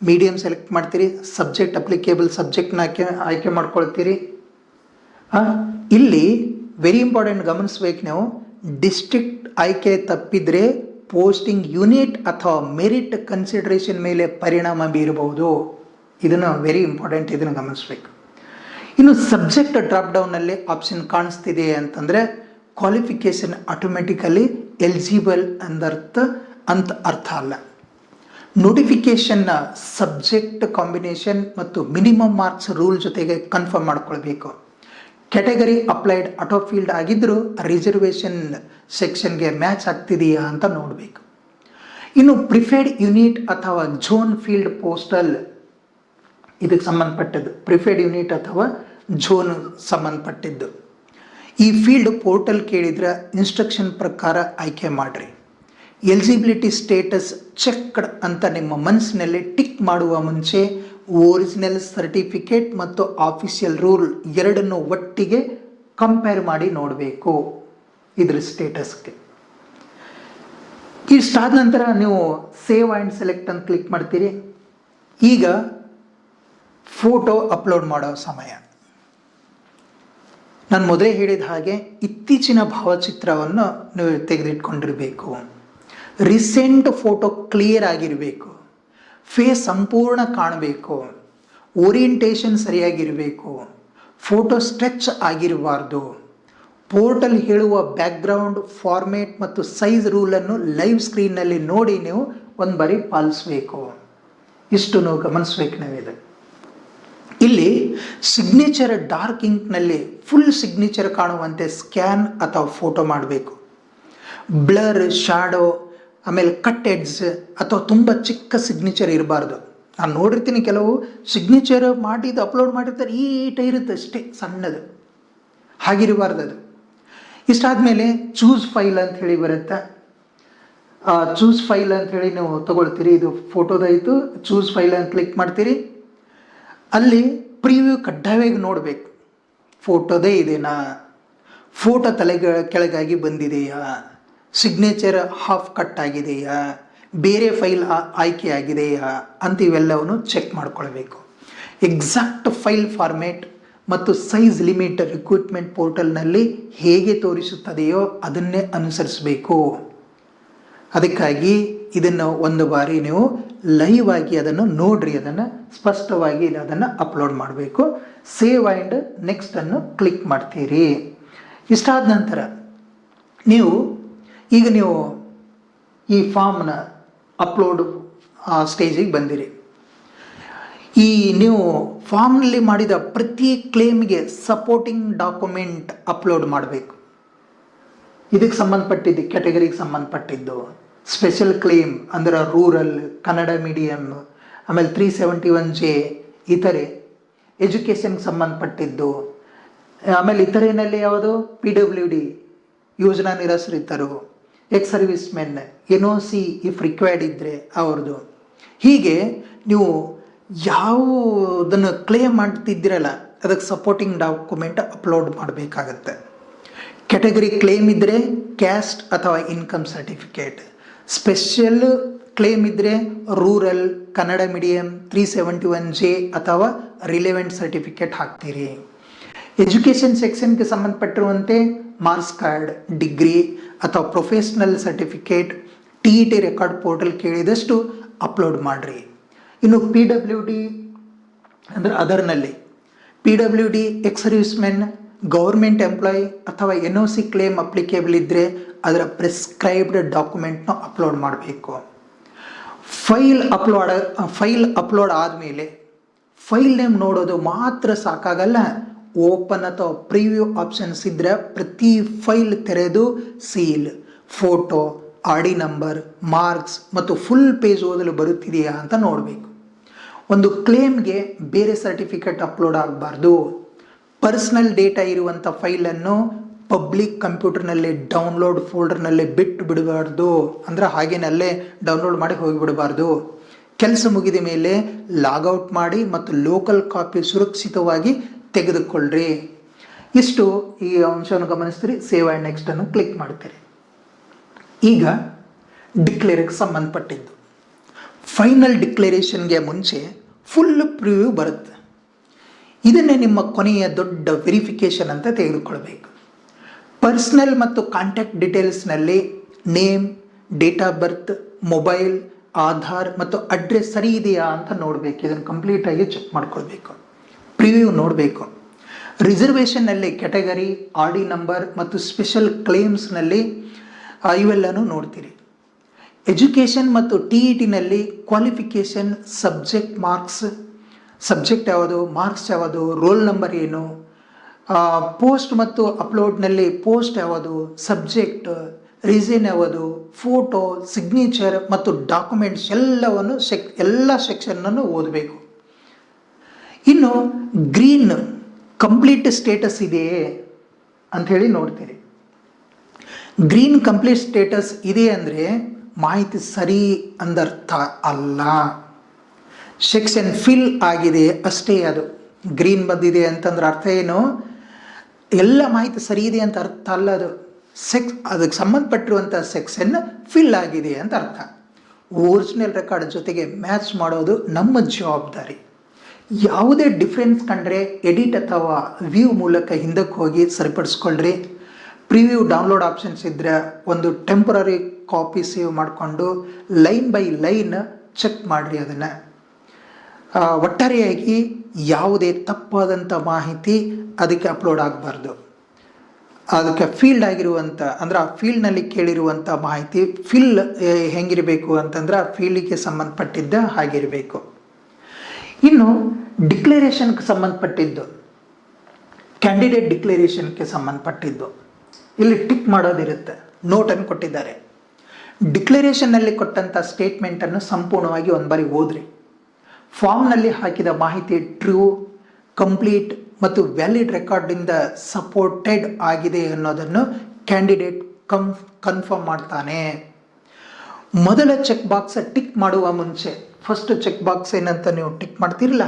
ಮೀಡಿಯಮ್ ಸೆಲೆಕ್ಟ್ ಮಾಡ್ತೀರಿ, ಸಬ್ಜೆಕ್ಟ್ ಅಪ್ಲಿಕೇಬಲ್ ಸಬ್ಜೆಕ್ಟ್ನ ಆಯ್ಕೆ ಮಾಡ್ಕೊಳ್ತೀರಿ. ಇಲ್ಲಿ ವೆರಿ ಇಂಪಾರ್ಟೆಂಟ್ ಗಮನಿಸ್ಬೇಕು ನೀವು. ಡಿಸ್ಟ್ರಿಕ್ಟ್ ಆಯ್ಕೆ ತಪ್ಪಿದರೆ ಪೋಸ್ಟಿಂಗ್ ಯೂನಿಟ್ ಅಥವಾ ಮೆರಿಟ್ ಕನ್ಸಿಡರೇಷನ್ ಮೇಲೆ ಪರಿಣಾಮ ಬೀರಬಹುದು. ಇದನ್ನು ವೆರಿ ಇಂಪಾರ್ಟೆಂಟ್, ಇದನ್ನು ಗಮನಿಸಬೇಕು. ಇನ್ನು ಸಬ್ಜೆಕ್ಟ್ ಡ್ರಾಪ್ ಡೌನ್ನಲ್ಲಿ ಆಪ್ಷನ್ ಕಾಣಿಸ್ತಿದೆ ಅಂತಂದರೆ ಕ್ವಾಲಿಫಿಕೇಷನ್ ಆಟೋಮೆಟಿಕಲಿ ಎಲಿಜಿಬಲ್ ಅಂತ ಅರ್ಥ ಅಲ್ಲ. ನೋಟಿಫಿಕೇಷನ್ನ ಸಬ್ಜೆಕ್ಟ್ ಕಾಂಬಿನೇಷನ್ ಮತ್ತು ಮಿನಿಮಮ್ ಮಾರ್ಕ್ಸ್ ರೂಲ್ ಜೊತೆಗೆ ಕನ್ಫರ್ಮ್ ಮಾಡ್ಕೊಳ್ಬೇಕು. ಕ್ಯಾಟಗರಿ ಅಪ್ಲೈಡ್ ಆಟೋ ಫೀಲ್ಡ್ ಆಗಿದ್ದರೂ ರಿಸರ್ವೇಷನ್ ಸೆಕ್ಷನ್ಗೆ ಮ್ಯಾಚ್ ಆಗ್ತಿದೆಯಾ ಅಂತ ನೋಡಬೇಕು. ಇನ್ನು ಪ್ರಿಫರ್ಡ್ ಯೂನಿಟ್ ಅಥವಾ ಝೋನ್ ಫೀಲ್ಡ್ ಪೋಸ್ಟಲ್ ಇದಕ್ಕೆ ಸಂಬಂಧಪಟ್ಟದ್ದು, ಪ್ರಿಫರ್ಡ್ ಯೂನಿಟ್ ಅಥವಾ ಝೋನ್ ಸಂಬಂಧಪಟ್ಟಿದ್ದು. ಈ ಫೀಲ್ಡ್ ಪೋರ್ಟಲ್ ಕೇಳಿದ್ರೆ ಇನ್ಸ್ಟ್ರಕ್ಷನ್ ಪ್ರಕಾರ ಆಯ್ಕೆ ಮಾಡಿರಿ. ಎಲಿಜಿಬಿಲಿಟಿ ಸ್ಟೇಟಸ್ ಚೆಕ್ಡ್ ಅಂತ ನಿಮ್ಮ ಮನಸ್ಸಿನಲ್ಲಿ ಟಿಕ್ ಮಾಡುವ ಮುಂಚೆ ಒರಿಜಿನಲ್ ಸರ್ಟಿಫಿಕೇಟ್ ಮತ್ತು ಆಫಿಷಿಯಲ್ ರೂಲ್ ಎರಡನ್ನು ಒಟ್ಟಿಗೆ ಕಂಪೇರ್ ಮಾಡಿ ನೋಡಬೇಕು ಇದ್ರ ಸ್ಟೇಟಸ್ಗೆ. ಇಷ್ಟಾದ ನಂತರ ನೀವು ಸೇವ್ ಆ್ಯಂಡ್ ಸೆಲೆಕ್ಟ್ ಅಂತ ಕ್ಲಿಕ್ ಮಾಡ್ತೀರಿ. ಈಗ ಫೋಟೋ ಅಪ್ಲೋಡ್ ಮಾಡೋ ಸಮಯ. ನಾನು ಮೊದಲೇ ಹೇಳಿದ ಹಾಗೆ ಇತ್ತೀಚಿನ ಭಾವಚಿತ್ರವನ್ನು ನೀವು ತೆಗೆದಿಟ್ಕೊಂಡಿರಬೇಕು. ರೀಸೆಂಟ್ ಫೋಟೋ ಕ್ಲಿಯರ್ ಆಗಿರಬೇಕು. ಫೇಸ್ ಸಂಪೂರ್ಣ ಕಾಣಬೇಕು. ಓರಿಯೆಂಟೇಷನ್ ಸರಿಯಾಗಿರಬೇಕು. ಫೋಟೋ ಸ್ಟ್ರೆಚ್ ಆಗಿರಬಾರ್ದು. ಪೋರ್ಟಲ್ ಹೇಳುವ ಬ್ಯಾಕ್ಗ್ರೌಂಡ್ ಫಾರ್ಮೇಟ್ ಮತ್ತು ಸೈಜ್ ರೂಲನ್ನು ಲೈವ್ ಸ್ಕ್ರೀನ್ನಲ್ಲಿ ನೋಡಿ ನೀವು ಒಂದು ಬಾರಿ ಪಾಲಿಸಬೇಕು. ಇಷ್ಟು ನಾವು ಗಮನಿಸ್ಬೇಕು ನಾವಿದೆ. ಇಲ್ಲಿ ಸಿಗ್ನೇಚರ್ ಡಾರ್ಕ್ ಇಂಕ್ನಲ್ಲಿ ಫುಲ್ ಸಿಗ್ನೇಚರ್ ಕಾಣುವಂತೆ ಸ್ಕ್ಯಾನ್ ಅಥವಾ ಫೋಟೋ ಮಾಡಬೇಕು. ಬ್ಲರ್, ಶಾಡೋ, ಆಮೇಲೆ ಕಟ್ ಎಡ್ಸ್ ಅಥವಾ ತುಂಬ ಚಿಕ್ಕ ಸಿಗ್ನೇಚರ್ ಇರಬಾರ್ದು. ನಾನು ನೋಡಿರ್ತೀನಿ ಕೆಲವು ಸಿಗ್ನೇಚರ್ ಮಾಡಿದ್ದು ಅಪ್ಲೋಡ್ ಮಾಡಿರ್ತಾರೆ, ಈಟ ಇರುತ್ತೆ ಅಷ್ಟೇ ಸಣ್ಣದು, ಹಾಗಿರಬಾರ್ದು ಅದು. ಇಷ್ಟಾದಮೇಲೆ ಚೂಸ್ ಫೈಲ್ ಅಂತ ಹೇಳಿ ಬರುತ್ತೆ. ಚೂಸ್ ಫೈಲ್ ಅಂತ ಹೇಳಿ ನೀವು ತೊಗೊಳ್ತೀರಿ. ಇದು ಫೋಟೋದಾಯಿತು. ಚೂಸ್ ಫೈಲ್ ಅಂತ ಕ್ಲಿಕ್ ಮಾಡ್ತೀರಿ. ಅಲ್ಲಿ ಪ್ರಿವ್ಯೂ ಕಡ್ಡಾಯವಾಗಿ ನೋಡಬೇಕು. ಫೋಟೋದೇ ಇದೆನಾ, ಫೋಟೋ ಕೆಳಗಾಗಿ ಬಂದಿದೆಯಾ, ಸಿಗ್ನೇಚರ್ ಹಾಫ್ ಕಟ್ ಆಗಿದೆಯಾ, ಬೇರೆ ಫೈಲ್ ಆಯ್ಕೆ ಆಗಿದೆಯಾ ಅಂತ ಇವೆಲ್ಲವನ್ನು ಚೆಕ್ ಮಾಡ್ಕೊಳ್ಬೇಕು. ಎಕ್ಸಾಕ್ಟ್ ಫೈಲ್ ಫಾರ್ಮೇಟ್ ಮತ್ತು ಸೈಜ್ ಲಿಮಿಟ್ ರಿಕ್ರೂಟ್ಮೆಂಟ್ ಪೋರ್ಟಲ್ನಲ್ಲಿ ಹೇಗೆ ತೋರಿಸುತ್ತದೆಯೋ ಅದನ್ನೇ ಅನುಸರಿಸಬೇಕು. ಅದಕ್ಕಾಗಿ ಇದನ್ನು ಒಂದು ಬಾರಿ ನೀವು ಲೈವ್ ಆಗಿ ಅದನ್ನು ನೋಡ್ರಿ, ಅದನ್ನು ಸ್ಪಷ್ಟವಾಗಿ ಅದನ್ನು ಅಪ್ಲೋಡ್ ಮಾಡಬೇಕು. ಸೇವ್ ಆ್ಯಂಡ್ ನೆಕ್ಸ್ಟನ್ನು ಕ್ಲಿಕ್ ಮಾಡ್ತೀರಿ. ಇಷ್ಟಾದ ನಂತರ ನೀವು ಈ ಫಾರ್ಮ್ನ ಅಪ್ಲೋಡ್ ಸ್ಟೇಜಿಗೆ ಬಂದಿರಿ. ನೀವು ಫಾರ್ಮ್ನಲ್ಲಿ ಮಾಡಿದ ಪ್ರತಿ ಕ್ಲೇಮ್ಗೆ ಸಪೋರ್ಟಿಂಗ್ ಡಾಕ್ಯುಮೆಂಟ್ ಅಪ್ಲೋಡ್ ಮಾಡಬೇಕು. ಇದಕ್ಕೆ ಸಂಬಂಧಪಟ್ಟಿದ್ದು ಕ್ಯಾಟಗರಿಗೆ ಸಂಬಂಧಪಟ್ಟಿದ್ದು ಸ್ಪೆಷಲ್ ಕ್ಲೇಮ್ ಅಂದರೆ ರೂರಲ್, ಕನ್ನಡ ಮೀಡಿಯಮ್, ಆಮೇಲೆ 371J ಇತರೆ, ಎಜುಕೇಷನ್ಗೆ ಸಂಬಂಧಪಟ್ಟಿದ್ದು, ಆಮೇಲೆ ಇತರೆಯಲ್ಲಿ ಯಾವುದು PWD ಯೋಜನಾ ನಿರಾಶ್ರಿತರು, ex service men, NOC if required ಇದ್ದರೆ ಅವ್ರದ್ದು. ಹೀಗೆ ನೀವು ಯಾವುದನ್ನು ಕ್ಲೇಮ್ ಮಾಡ್ತಿದ್ದೀರಲ್ಲ ಅದಕ್ಕೆ ಸಪೋರ್ಟಿಂಗ್ ಡಾಕ್ಯುಮೆಂಟ್ ಅಪ್ಲೋಡ್ ಮಾಡಬೇಕಾಗತ್ತೆ. ಕ್ಯಾಟಗರಿ ಕ್ಲೇಮ್ ಇದ್ದರೆ ಕ್ಯಾಸ್ಟ್ ಅಥವಾ ಇನ್ಕಮ್ ಸರ್ಟಿಫಿಕೇಟ್, ಸ್ಪೆಷಲ್ ಕ್ಲೇಮ್ ಇದ್ದರೆ ರೂರಲ್, ಕನ್ನಡ ಮೀಡಿಯಮ್, 371J ಅಥವಾ ರಿಲೆವೆಂಟ್ ಸರ್ಟಿಫಿಕೇಟ್ ಹಾಕ್ತೀರಿ. ಎಜುಕೇಷನ್ ಸೆಕ್ಷನ್ಗೆ ಸಂಬಂಧಪಟ್ಟಿರುವಂತೆ ಮಾರ್ಕ್ಸ್ ಕಾರ್ಡ್, ಡಿಗ್ರಿ ಅಥವಾ professional certificate, TET record portal ಕೇಳಿದಷ್ಟು ಅಪ್ಲೋಡ್ ಮಾಡಿರಿ. ಇನ್ನು PWD ಅಂದರೆ ಅದರ್ನಲ್ಲಿ PWD, ex service men, government employee ಅಥವಾ NOC ಕ್ಲೇಮ್ ಅಪ್ಲಿಕೇಬಲ್ ಇದ್ದರೆ ಅದರ ಪ್ರಿಸ್ಕ್ರೈಬ್ಡ್ ಡಾಕ್ಯುಮೆಂಟ್ನ ಅಪ್ಲೋಡ್ ಮಾಡಬೇಕು. ಫೈಲ್ ಅಪ್ಲೋಡ್ ಆದಮೇಲೆ ಫೈಲ್ ನೇಮ್ ನೋಡೋದು ಮಾತ್ರ ಸಾಕಾಗಲ್ಲ. ಓಪನ್ ಅಥವಾ ಪ್ರಿವ್ಯೂ ಆಪ್ಷನ್ಸ್ ಇದ್ದರೆ ಪ್ರತಿ ಫೈಲ್ ತೆರೆದು seal, photo, RD number, marks ಮತ್ತು ಫುಲ್ ಪೇಜ್ ಓದಲು ಬರುತ್ತಿದೆಯಾ ಅಂತ ನೋಡಬೇಕು. ಒಂದು ಕ್ಲೇಮ್ಗೆ ಬೇರೆ ಸರ್ಟಿಫಿಕೇಟ್ ಅಪ್ಲೋಡ್ ಆಗಬಾರ್ದು. ಪರ್ಸ್ನಲ್ ಡೇಟಾ ಇರುವಂಥ ಫೈಲನ್ನು ಪಬ್ಲಿಕ್ ಕಂಪ್ಯೂಟರ್ನಲ್ಲಿ ಡೌನ್ಲೋಡ್ ಫೋಲ್ಡರ್ನಲ್ಲಿ ಬಿಟ್ಟು ಬಿಡಬಾರ್ದು. ಅಂದರೆ ಹಾಗೇನಲ್ಲೇ ಡೌನ್ಲೋಡ್ ಮಾಡಿ ಹೋಗಿಬಿಡಬಾರ್ದು. ಕೆಲಸ ಮುಗಿದ ಮೇಲೆ ಲಾಗೌಟ್ ಮಾಡಿ ಮತ್ತು ಲೋಕಲ್ ಕಾಪಿ ಸುರಕ್ಷಿತವಾಗಿ ತೆಗೆದುಕೊಳ್ಳ್ರಿ. ಇಷ್ಟು ಈ ಅಂಶವನ್ನು ಗಮನಿಸ್ತೀರಿ. ಸೇವ್ ಆ್ಯಂಡ್ ನೆಕ್ಸ್ಟನ್ನು ಕ್ಲಿಕ್ ಮಾಡ್ತೀರಿ. ಈಗ ಡಿಕ್ಲೇರ್ಗೆ ಸಂಬಂಧಪಟ್ಟಿದ್ದು ಫೈನಲ್ ಡಿಕ್ಲರೇಷನ್ಗೆ ಮುಂಚೆ ಫುಲ್ ಪ್ರಿವ್ಯೂ ಬರುತ್ತೆ. ಇದನ್ನೇ ನಿಮ್ಮ ಕೊನೆಯ ದೊಡ್ಡ ವೆರಿಫಿಕೇಷನ್ ಅಂತ ತೆಗೆದುಕೊಳ್ಬೇಕು. ಪರ್ಸನಲ್ ಮತ್ತು ಕಾಂಟ್ಯಾಕ್ಟ್ ಡೀಟೇಲ್ಸ್ನಲ್ಲಿ name, date of birth, mobile, Aadhaar ಮತ್ತು ಅಡ್ರೆಸ್ ಸರಿ ಇದೆಯಾ ಅಂತ ನೋಡಬೇಕು. ಇದನ್ನು ಕಂಪ್ಲೀಟಾಗಿ ಚೆಕ್ ಮಾಡ್ಕೊಳ್ಬೇಕು, ಪ್ರಿವ್ಯೂ ನೋಡಬೇಕು. ರಿಸರ್ವೇಷನ್ನಲ್ಲಿ ಕ್ಯಾಟಗರಿ, ಆರ್ ಡಿ ನಂಬರ್ ಮತ್ತು ಸ್ಪೆಷಲ್ ಕ್ಲೇಮ್ಸ್ನಲ್ಲಿ ಇವೆಲ್ಲನೂ ನೋಡ್ತೀರಿ. ಎಜುಕೇಷನ್ ಮತ್ತು ಟಿ ಇ ಟಿನಲ್ಲಿ ಕ್ವಾಲಿಫಿಕೇಷನ್, ಸಬ್ಜೆಕ್ಟ್ ಯಾವುದು, ಮಾರ್ಕ್ಸ್ ಯಾವುದು, ರೋಲ್ ನಂಬರ್ ಏನು, ಪೋಸ್ಟ್ ಮತ್ತು ಅಪ್ಲೋಡ್ನಲ್ಲಿ ಪೋಸ್ಟ್ ಯಾವುದು, ಸಬ್ಜೆಕ್ಟ್, ರೀಸನ್ ಯಾವುದು, ಫೋಟೋ, ಸಿಗ್ನೇಚರ್ ಮತ್ತು ಡಾಕ್ಯುಮೆಂಟ್ಸ್ ಎಲ್ಲವನ್ನು ಎಲ್ಲ ಸೆಕ್ಷನ್ನನ್ನು ಓದಬೇಕು. ಇನ್ನು ಗ್ರೀನ್ ಕಂಪ್ಲೀಟ್ ಸ್ಟೇಟಸ್ ಇದೆಯೇ ಅಂಥೇಳಿ ನೋಡ್ತೀರಿ. ಗ್ರೀನ್ ಕಂಪ್ಲೀಟ್ ಸ್ಟೇಟಸ್ ಇದೆ ಅಂದರೆ ಮಾಹಿತಿ ಸರಿ ಅಂದರ್ಥ ಅಲ್ಲ, ಸೆಕ್ಷನ್ ಫಿಲ್ ಆಗಿದೆ ಅಷ್ಟೇ. ಅದು ಗ್ರೀನ್ ಬಂದಿದೆ ಅಂತಂದ್ರೆ ಅರ್ಥ ಏನು, ಎಲ್ಲ ಮಾಹಿತಿ ಸರಿ ಇದೆ ಅಂತ ಅರ್ಥ ಅಲ್ಲ. ಅದು ಅದಕ್ಕೆ ಸಂಬಂಧಪಟ್ಟಿರುವಂಥ ಸೆಕ್ಷನ್ ಫಿಲ್ ಆಗಿದೆ ಅಂತ ಅರ್ಥ. ಒರಿಜಿನಲ್ ರೆಕಾರ್ಡ್ ಜೊತೆಗೆ ಮ್ಯಾಚ್ ಮಾಡೋದು ನಮ್ಮ ಜವಾಬ್ದಾರಿ. ಯಾವುದೇ ಡಿಫ್ರೆನ್ಸ್ ಕಂಡ್ರೆ ಎಡಿಟ್ ಅಥವಾ ವ್ಯೂ ಮೂಲಕ ಹಿಂದಕ್ಕೆ ಹೋಗಿ ಸರಿಪಡಿಸ್ಕೊಳ್ರಿ. ಪ್ರಿವ್ಯೂ ಡೌನ್ಲೋಡ್ ಆಪ್ಷನ್ಸ್ ಇದ್ದರೆ ಒಂದು ಟೆಂಪ್ರರಿ ಕಾಪಿ ಸೇವ್ ಮಾಡಿಕೊಂಡು ಲೈನ್ ಬೈ ಲೈನ್ ಚೆಕ್ ಮಾಡಿರಿ. ಅದನ್ನು ಒಟ್ಟಾರೆಯಾಗಿ ಯಾವುದೇ ತಪ್ಪಾದಂಥ ಮಾಹಿತಿ ಅದಕ್ಕೆ ಅಪ್ಲೋಡ್ ಆಗಬಾರ್ದು. ಅದಕ್ಕೆ ಫೀಲ್ಡ್ ಆಗಿರುವಂಥ ಅಂದರೆ ಆ ಫೀಲ್ಡ್ನಲ್ಲಿ ಕೇಳಿರುವಂಥ ಮಾಹಿತಿ ಫಿಲ್ ಹೆಂಗಿರಬೇಕು ಅಂತಂದ್ರೆ ಆ ಫೀಲ್ಡಿಗೆ ಸಂಬಂಧಪಟ್ಟಿದ್ದ ಹಾಗಿರಬೇಕು. ಇನ್ನು ಡಿಕ್ಲರೇಷನ್ಗೆ ಸಂಬಂಧಪಟ್ಟಿದ್ದು, ಕ್ಯಾಂಡಿಡೇಟ್ ಡಿಕ್ಲರೇಷನ್ಗೆ ಸಂಬಂಧಪಟ್ಟಿದ್ದು ಇಲ್ಲಿ ಟಿಕ್ ಮಾಡೋದಿರುತ್ತೆ. ನೋಟನ್ನು ಕೊಟ್ಟಿದ್ದಾರೆ. ಡಿಕ್ಲರೇಷನ್ನಲ್ಲಿ ಕೊಟ್ಟಂಥ ಸ್ಟೇಟ್ಮೆಂಟನ್ನು ಸಂಪೂರ್ಣವಾಗಿ ಒಂದು ಬಾರಿ ಓದ್ರಿ. ಫಾರ್ಮ್ನಲ್ಲಿ ಹಾಕಿದ ಮಾಹಿತಿ ಟ್ರೂ, ಕಂಪ್ಲೀಟ್ ಮತ್ತು ವ್ಯಾಲಿಡ್ ರೆಕಾರ್ಡಿಂದ ಸಪೋರ್ಟೆಡ್ ಆಗಿದೆ ಅನ್ನೋದನ್ನು ಕ್ಯಾಂಡಿಡೇಟ್ ಕನ್ಫರ್ಮ್ ಮಾಡ್ತಾನೆ. ಮೊದಲ ಚೆಕ್ ಬಾಕ್ಸ್ ಟಿಕ್ ಮಾಡುವ ಮುಂಚೆ, ಫಸ್ಟ್ ಚೆಕ್ ಬಾಕ್ಸ್ ಏನಂತ ನೀವು ಟಿಕ್ ಮಾಡ್ತಿರಲ್ಲ,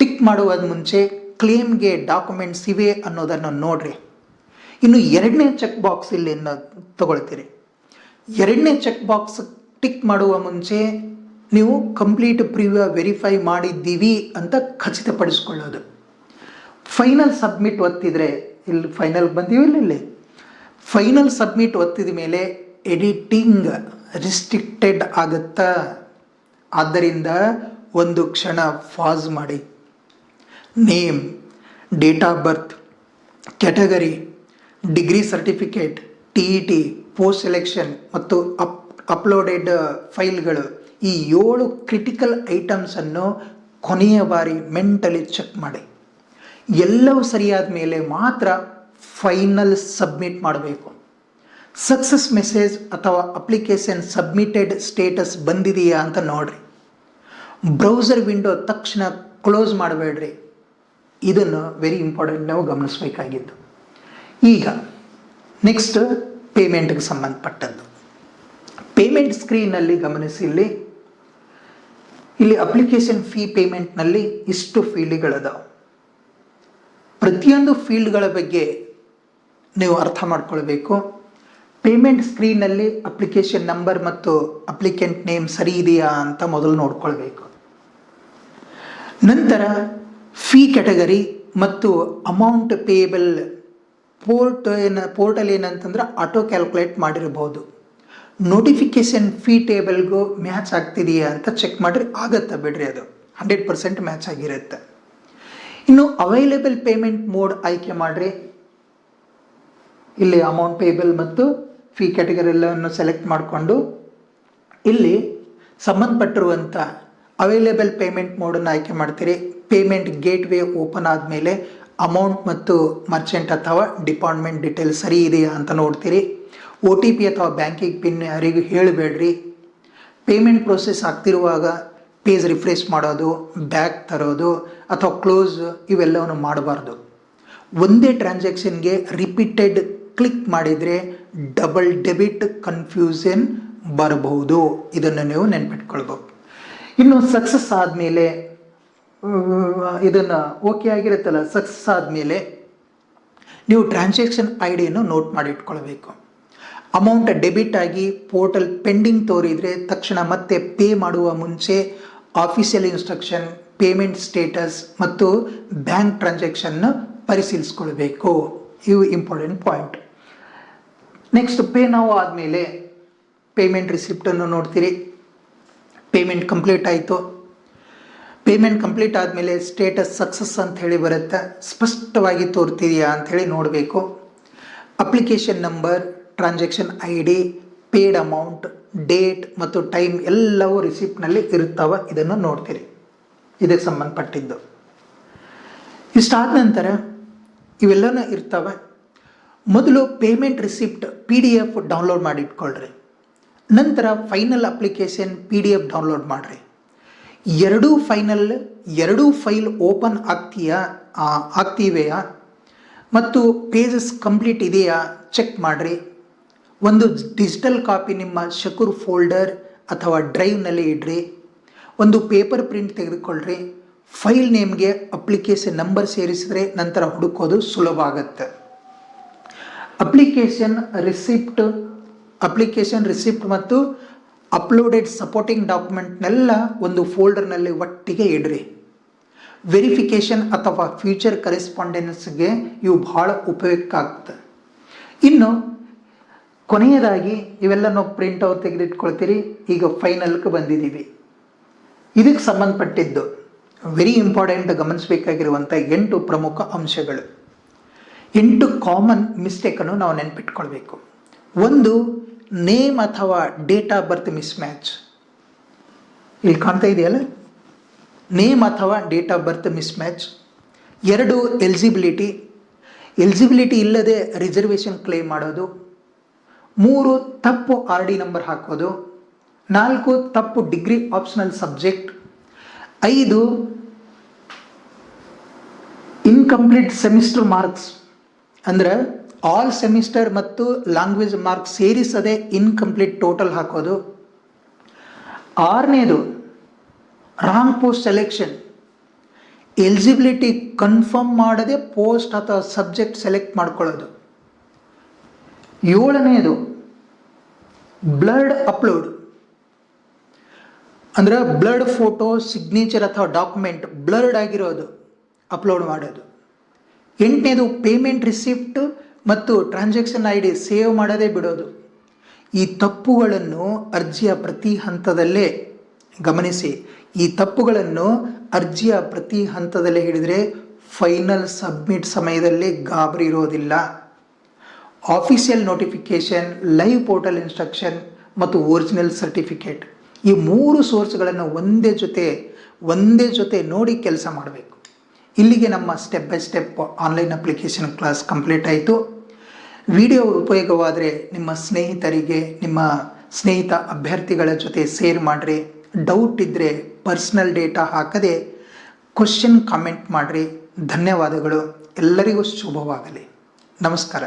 ಟಿಕ್ ಮಾಡುವ ಮುಂಚೆ ಕ್ಲೇಮ್ಗೆ ಡಾಕ್ಯುಮೆಂಟ್ಸ್ ಇವೆ ಅನ್ನೋದನ್ನು ನೋಡ್ರಿ. ಇನ್ನು ಎರಡನೇ ಚೆಕ್ ಬಾಕ್ಸ್ ಇಲ್ಲಿ ತಗೊಳ್ತೀರಿ. ಎರಡನೇ ಚೆಕ್ ಬಾಕ್ಸ್ ಟಿಕ್ ಮಾಡುವ ಮುಂಚೆ ನೀವು ಕಂಪ್ಲೀಟ್ ಪ್ರಿವ್ಯೂ ವೆರಿಫೈ ಮಾಡಿದ್ದೀವಿ ಅಂತ ಖಚಿತಪಡಿಸ್ಕೊಳ್ಳೋದು. ಫೈನಲ್ ಸಬ್ಮಿಟ್ ಒತ್ತಿದರೆ ಇಲ್ಲಿ ಫೈನಲ್ ಬಂದೀವಿ, ಇಲ್ಲಿ ಫೈನಲ್ ಸಬ್ಮಿಟ್ ಒತ್ತಿದ ಮೇಲೆ ಎಡಿಟಿಂಗ್ ರಿಸ್ಟ್ರಿಕ್ಟೆಡ್ ಆಗುತ್ತಾ. ಆದ್ದರಿಂದ ಒಂದು ಕ್ಷಣ ಪಾಸ್ ಮಾಡಿ. Name, date of birth, category, degree certificate, T E T, post selection ಮತ್ತು ಅಪ್ಲೋಡೆಡ್ ಫೈಲ್ಗಳು, ಈ 7 ಕ್ರಿಟಿಕಲ್ ಐಟಮ್ಸನ್ನು ಕೊನೆಯ ಬಾರಿ ಮೆಂಟಲಿ ಚೆಕ್ ಮಾಡಿ. ಎಲ್ಲವೂ ಸರಿಯಾದ ಮೇಲೆ ಮಾತ್ರ ಫೈನಲ್ ಸಬ್ಮಿಟ್ ಮಾಡಬೇಕು. ಸಕ್ಸಸ್ ಮೆಸೇಜ್ ಅಥವಾ ಅಪ್ಲಿಕೇಶನ್ ಸಬ್ಮಿಟೆಡ್ ಸ್ಟೇಟಸ್ ಬಂದಿದೆಯಾ ಅಂತ ನೋಡ್ರಿ. ಬ್ರೌಸರ್ ವಿಂಡೋ ತಕ್ಷಣ ಕ್ಲೋಸ್ ಮಾಡಬೇಡ್ರಿ. ಇದನ್ನು ವೆರಿ ಇಂಪಾರ್ಟೆಂಟ್ ನಾವು ಗಮನಿಸಬೇಕಾಗಿದ್ದು. ಈಗ ನೆಕ್ಸ್ಟ್ ಪೇಮೆಂಟ್ಗೆ ಸಂಬಂಧಪಟ್ಟದ್ದು. ಪೇಮೆಂಟ್ ಸ್ಕ್ರೀನಲ್ಲಿ ಗಮನಿಸಿ, ಇಲ್ಲಿ ಅಪ್ಲಿಕೇಶನ್ ಫೀ ಪೇಮೆಂಟ್ನಲ್ಲಿ ಇಷ್ಟು ಫೀಲ್ಡ್ಗಳದಾವೆ. ಪ್ರತಿಯೊಂದು ಫೀಲ್ಡ್ಗಳ ಬಗ್ಗೆ ನೀವು ಅರ್ಥ ಮಾಡ್ಕೊಳ್ಬೇಕು. ಪೇಮೆಂಟ್ ಸ್ಕ್ರೀನಲ್ಲಿ ಅಪ್ಲಿಕೇಶನ್ ನಂಬರ್ ಮತ್ತು ಅಪ್ಲಿಕೆಂಟ್ ನೇಮ್ ಸರಿ ಇದೆಯಾ ಅಂತ ಮೊದಲು ನೋಡ್ಕೊಳ್ಬೇಕು. ನಂತರ ಫೀ ಕ್ಯಾಟಗರಿ ಮತ್ತು ಅಮೌಂಟ್ ಪೇಯಬಲ್ ಪೋರ್ಟಲ್ ಏನಂತಂದ್ರೆ ಆಟೋ ಕ್ಯಾಲ್ಕುಲೇಟ್ ಮಾಡಿರಬಹುದು. ನೋಟಿಫಿಕೇಶನ್ ಫೀ ಟೇಬಲ್ಗೂ ಮ್ಯಾಚ್ ಆಗ್ತಿದೆಯಾ ಅಂತ ಚೆಕ್ ಮಾಡಿರಿ. ಆಗತ್ತೆ ಬಿಡ್ರಿ, ಅದು 100% ಮ್ಯಾಚ್ ಆಗಿರುತ್ತೆ. ಇನ್ನು ಅವೈಲೇಬಲ್ ಪೇಮೆಂಟ್ ಮೋಡ್ ಆಯ್ಕೆ ಮಾಡಿರಿ. ಇಲ್ಲಿ ಅಮೌಂಟ್ ಪೇಬಲ್ ಮತ್ತು ಫೀ ಕ್ಯಾಟಗರಿ ಎಲ್ಲವನ್ನು ಸೆಲೆಕ್ಟ್ ಮಾಡಿಕೊಂಡು ಇಲ್ಲಿ ಸಂಬಂಧಪಟ್ಟಿರುವಂಥ ಅವೈಲೇಬಲ್ ಪೇಮೆಂಟ್ ಮೋಡನ್ನು ಆಯ್ಕೆ ಮಾಡ್ತೀರಿ. ಪೇಮೆಂಟ್ ಗೇಟ್ವೇ ಓಪನ್ ಆದಮೇಲೆ ಅಮೌಂಟ್ ಮತ್ತು ಮರ್ಚೆಂಟ್ ಅಥವಾ ಡಿಪಾರ್ಟ್ಮೆಂಟ್ ಡೀಟೇಲ್ಸ್ ಸರಿ ಇದೆಯಾ ಅಂತ ನೋಡ್ತೀರಿ. OTP ಅಥವಾ ಬ್ಯಾಂಕಿಂಗ್ ಪಿನ್ ಯಾರಿಗೂ ಹೇಳಬೇಡ್ರಿ. ಪೇಮೆಂಟ್ ಪ್ರೋಸೆಸ್ ಆಗ್ತಿರುವಾಗ ಪೇಜ್ ರಿಫ್ರೆಶ್ ಮಾಡೋದು, ಬ್ಯಾಕ್ ತರೋದು ಅಥವಾ ಕ್ಲೋಸ್ ಇವೆಲ್ಲವನ್ನು ಮಾಡಬಾರ್ದು. ಒಂದೇ ಟ್ರಾನ್ಸಾಕ್ಷನ್ಗೆ ರಿಪೀಟೆಡ್ ಕ್ಲಿಕ್ ಮಾಡಿದರೆ ಡಬಲ್ ಡೆಬಿಟ್ ಕನ್ಫ್ಯೂಷನ್ ಬರಬಹುದು. ಇದನ್ನು ನೀವು ನೆನ್ಪಿಟ್ಕೊಳ್ಬೇಕು. ಇನ್ನು ಸಕ್ಸಸ್ ಆದಮೇಲೆ ಇದನ್ನು ಓಕೆ ಆಗಿರುತ್ತಲ್ಲ, ಸಕ್ಸಸ್ ಆದಮೇಲೆ ನೀವು ಟ್ರಾನ್ಸಾಕ್ಷನ್ ID ನೋಟ್ ಮಾಡಿ ಇಟ್ಕೊಳ್ಬೇಕು. ಅಮೌಂಟ್ ಡೆಬಿಟ್ ಆಗಿ ಪೋರ್ಟಲ್ ಪೆಂಡಿಂಗ್ ತೋರಿದರೆ ತಕ್ಷಣ ಮತ್ತೆ ಪೇ ಮಾಡುವ ಮುಂಚೆ ಆಫೀಷಿಯಲ್ ಇನ್ಸ್ಟ್ರಕ್ಷನ್, ಪೇಮೆಂಟ್ ಸ್ಟೇಟಸ್ ಮತ್ತು ಬ್ಯಾಂಕ್ ಟ್ರಾನ್ಸಾಕ್ಷನ್ನ ಪರಿಶೀಲಿಸ್ಕೊಳ್ಬೇಕು. ಇವು ಇಂಪಾರ್ಟೆಂಟ್ ಪಾಯಿಂಟ್. ನೆಕ್ಸ್ಟ್ ಪೇ ನಾವು ಆದಮೇಲೆ ಪೇಮೆಂಟ್ ರಿಸಿಪ್ಟನ್ನು ನೋಡ್ತೀರಿ. ಪೇಮೆಂಟ್ ಕಂಪ್ಲೀಟ್ ಆಯಿತು. ಪೇಮೆಂಟ್ ಕಂಪ್ಲೀಟ್ ಆದಮೇಲೆ ಸ್ಟೇಟಸ್ ಸಕ್ಸಸ್ ಅಂತ ಹೇಳಿ ಬರುತ್ತೆ. ಸ್ಪಷ್ಟವಾಗಿ ತೋರ್ತಿದೆಯಾ ಅಂಥೇಳಿ ನೋಡಬೇಕು. Application number, transaction ID, paid amount, date ಮತ್ತು ಟೈಮ್ ಎಲ್ಲವೂ ರಿಸಿಪ್ಟ್ನಲ್ಲಿ ಇರುತ್ತವೆ. ಇದನ್ನು ನೋಡ್ತೀರಿ, ಇದಕ್ಕೆ ಸಂಬಂಧಪಟ್ಟಿದ್ದು. ಇಷ್ಟಾದ ನಂತರ ಇವೆಲ್ಲನೂ ಇರ್ತವೆ. ಮೊದಲು ಪೇಮೆಂಟ್ ರಿಸಿಪ್ಟ್ PDF ಡೌನ್ಲೋಡ್ ಮಾಡಿ ಇಟ್ಕೊಳ್ರಿ. ನಂತರ ಫೈನಲ್ ಅಪ್ಲಿಕೇಶನ್ PDF ಡೌನ್ಲೋಡ್ ಮಾಡಿರಿ. ಎರಡೂ ಫೈಲ್ ಓಪನ್ ಆಗ್ತಿವೆಯಾ ಮತ್ತು ಪೇಜಸ್ ಕಂಪ್ಲೀಟ್ ಇದೆಯಾ ಚೆಕ್ ಮಾಡಿರಿ. ಒಂದು ಡಿಜಿಟಲ್ ಕಾಪಿ ನಿಮ್ಮ ಶಕೂರ್ ಫೋಲ್ಡರ್ ಅಥವಾ ಡ್ರೈವ್ನಲ್ಲಿ ಇಡ್ರಿ. ಒಂದು ಪೇಪರ್ ಪ್ರಿಂಟ್ ತೆಗೆದುಕೊಳ್ಳ್ರಿ. ಫೈಲ್ ನೇಮ್ಗೆ ಅಪ್ಲಿಕೇಶನ್ ನಂಬರ್ ಸೇರಿಸಿದ್ರೆ ನಂತರ ಹುಡುಕೋದು ಸುಲಭ ಆಗುತ್ತೆ. ಅಪ್ಲಿಕೇಶನ್ ರಿಸಿಪ್ಟ್ ಮತ್ತು ಅಪ್ಲೋಡೆಡ್ ಸಪೋರ್ಟಿಂಗ್ ಡಾಕ್ಯುಮೆಂಟ್ನೆಲ್ಲ ಒಂದು ಫೋಲ್ಡರ್ನಲ್ಲಿ ಒಟ್ಟಿಗೆ ಇಡ್ರಿ. ವೆರಿಫಿಕೇಷನ್ ಅಥವಾ ಫ್ಯೂಚರ್ ಕರೆಸ್ಪಾಂಡೆನ್ಸ್ಗೆ ಇವು ಬಹಳ ಉಪಯುಕ್ತ ಆಗ್ತದೆ. ಇನ್ನು ಕೊನೆಯದಾಗಿ ಇವೆಲ್ಲ ನಾವು ಪ್ರಿಂಟ್ ಔಟ್ ತೆಗೆದಿಟ್ಕೊಳ್ತೀರಿ. ಈಗ ಫೈನಲ್ಗೆ ಬಂದಿದ್ದೀವಿ. ಇದಕ್ಕೆ ಸಂಬಂಧಪಟ್ಟಿದ್ದು ವೆರಿ ಇಂಪಾರ್ಟೆಂಟ್ ಗಮನಿಸಬೇಕಾಗಿರುವಂಥ 8 ಪ್ರಮುಖ ಅಂಶಗಳು, 8 ಕಾಮನ್ ಮಿಸ್ಟೇಕನ್ನು ನಾವು ನೆನಪಿಟ್ಕೊಳ್ಬೇಕು. ಒಂದು, ನೇಮ್ ಅಥವಾ ಡೇಟ್ ಆಫ್ ಬರ್ತ್ ಮಿಸ್ಮ್ಯಾಚ್. ಇಲ್ಲಿ ಕಾಣ್ತಾ ಇದೆಯಲ್ಲ, ನೇಮ್ ಅಥವಾ date of birth mismatch. 2, eligibility ಇಲ್ಲದೆ ರಿಸರ್ವೇಷನ್ ಕ್ಲೇಮ್ ಮಾಡೋದು. 3, ತಪ್ಪು RD ನಂಬರ್ ಹಾಕೋದು. 4, ತಪ್ಪು degree optional subject. 5, incomplete semester marks, ಅಂದ್ರೆ ಆಲ್ ಸೆಮಿಸ್ಟರ್ ಮತ್ತು ಲ್ಯಾಂಗ್ವೇಜ್ ಮಾರ್ಕ್ಸ್ ಸೇರಿಸದೆ ಇನ್ಕಂಪ್ಲೀಟ್ ಟೋಟಲ್ ಹಾಕೋದು. 6ನೇದು wrong post selection, eligibility confirm ಮಾಡದೆ ಪೋಸ್ಟ್ ಅಥವಾ ಸಬ್ಜೆಕ್ಟ್ ಸೆಲೆಕ್ಟ್ ಮಾಡ್ಕೊಳ್ಳೋದು. 7ನೇದು ಬ್ಲರ್ಡ್ ಅಪ್ಲೋಡ್, ಅಂದ್ರೆ ಬ್ಲರ್ಡ್ ಫೋಟೋ, ಸಿಗ್ನೇಚರ್ ಅಥವಾ ಡಾಕ್ಯುಮೆಂಟ್ ಬ್ಲರ್ಡ್ ಆಗಿರೋದು ಅಪ್ಲೋಡ್ ಮಾಡೋದು. 8ನೇದು ಪೇಮೆಂಟ್ ರಿಸಿಪ್ಟ್ ಮತ್ತು ಟ್ರಾನ್ಸಾಕ್ಷನ್ ID ಸೇವ್ ಮಾಡದೆ ಬಿಡೋದು. ಈ ತಪ್ಪುಗಳನ್ನು ಅರ್ಜಿಯ ಪ್ರತಿ ಹಂತದಲ್ಲೇ ಗಮನಿಸಿ. ಈ ತಪ್ಪುಗಳನ್ನು ಅರ್ಜಿಯ ಪ್ರತಿ ಹಂತದಲ್ಲೇ ಹಿಡಿದರೆ ಫೈನಲ್ ಸಬ್ಮಿಟ್ ಸಮಯದಲ್ಲಿ ಗಾಬರಿ ಇರೋದಿಲ್ಲ. Official notification, live portal instruction ಮತ್ತು ಒರಿಜಿನಲ್ ಸರ್ಟಿಫಿಕೇಟ್, ಈ 3 ಸೋರ್ಸ್ಗಳನ್ನು ಒಂದೇ ಜೊತೆ ನೋಡಿ ಕೆಲಸ ಮಾಡಬೇಕು. ಇಲ್ಲಿಗೆ ನಮ್ಮ step by step online application class complete ಆಯಿತು. ವಿಡಿಯೋ ಉಪಯೋಗವಾದರೆ ನಿಮ್ಮ ಸ್ನೇಹಿತರಿಗೆ, ನಿಮ್ಮ ಸ್ನೇಹಿತ ಅಭ್ಯರ್ಥಿಗಳ ಜೊತೆ ಶೇರ್ ಮಾಡಿರಿ. ಡೌಟ್ ಇದ್ದರೆ ಪರ್ಸ್ನಲ್ ಡೇಟಾ ಹಾಕದೆ ಕ್ವಶನ್ ಕಾಮೆಂಟ್ ಮಾಡಿರಿ. ಧನ್ಯವಾದಗಳು. ಎಲ್ಲರಿಗೂ ಶುಭವಾಗಲಿ. ನಮಸ್ಕಾರ.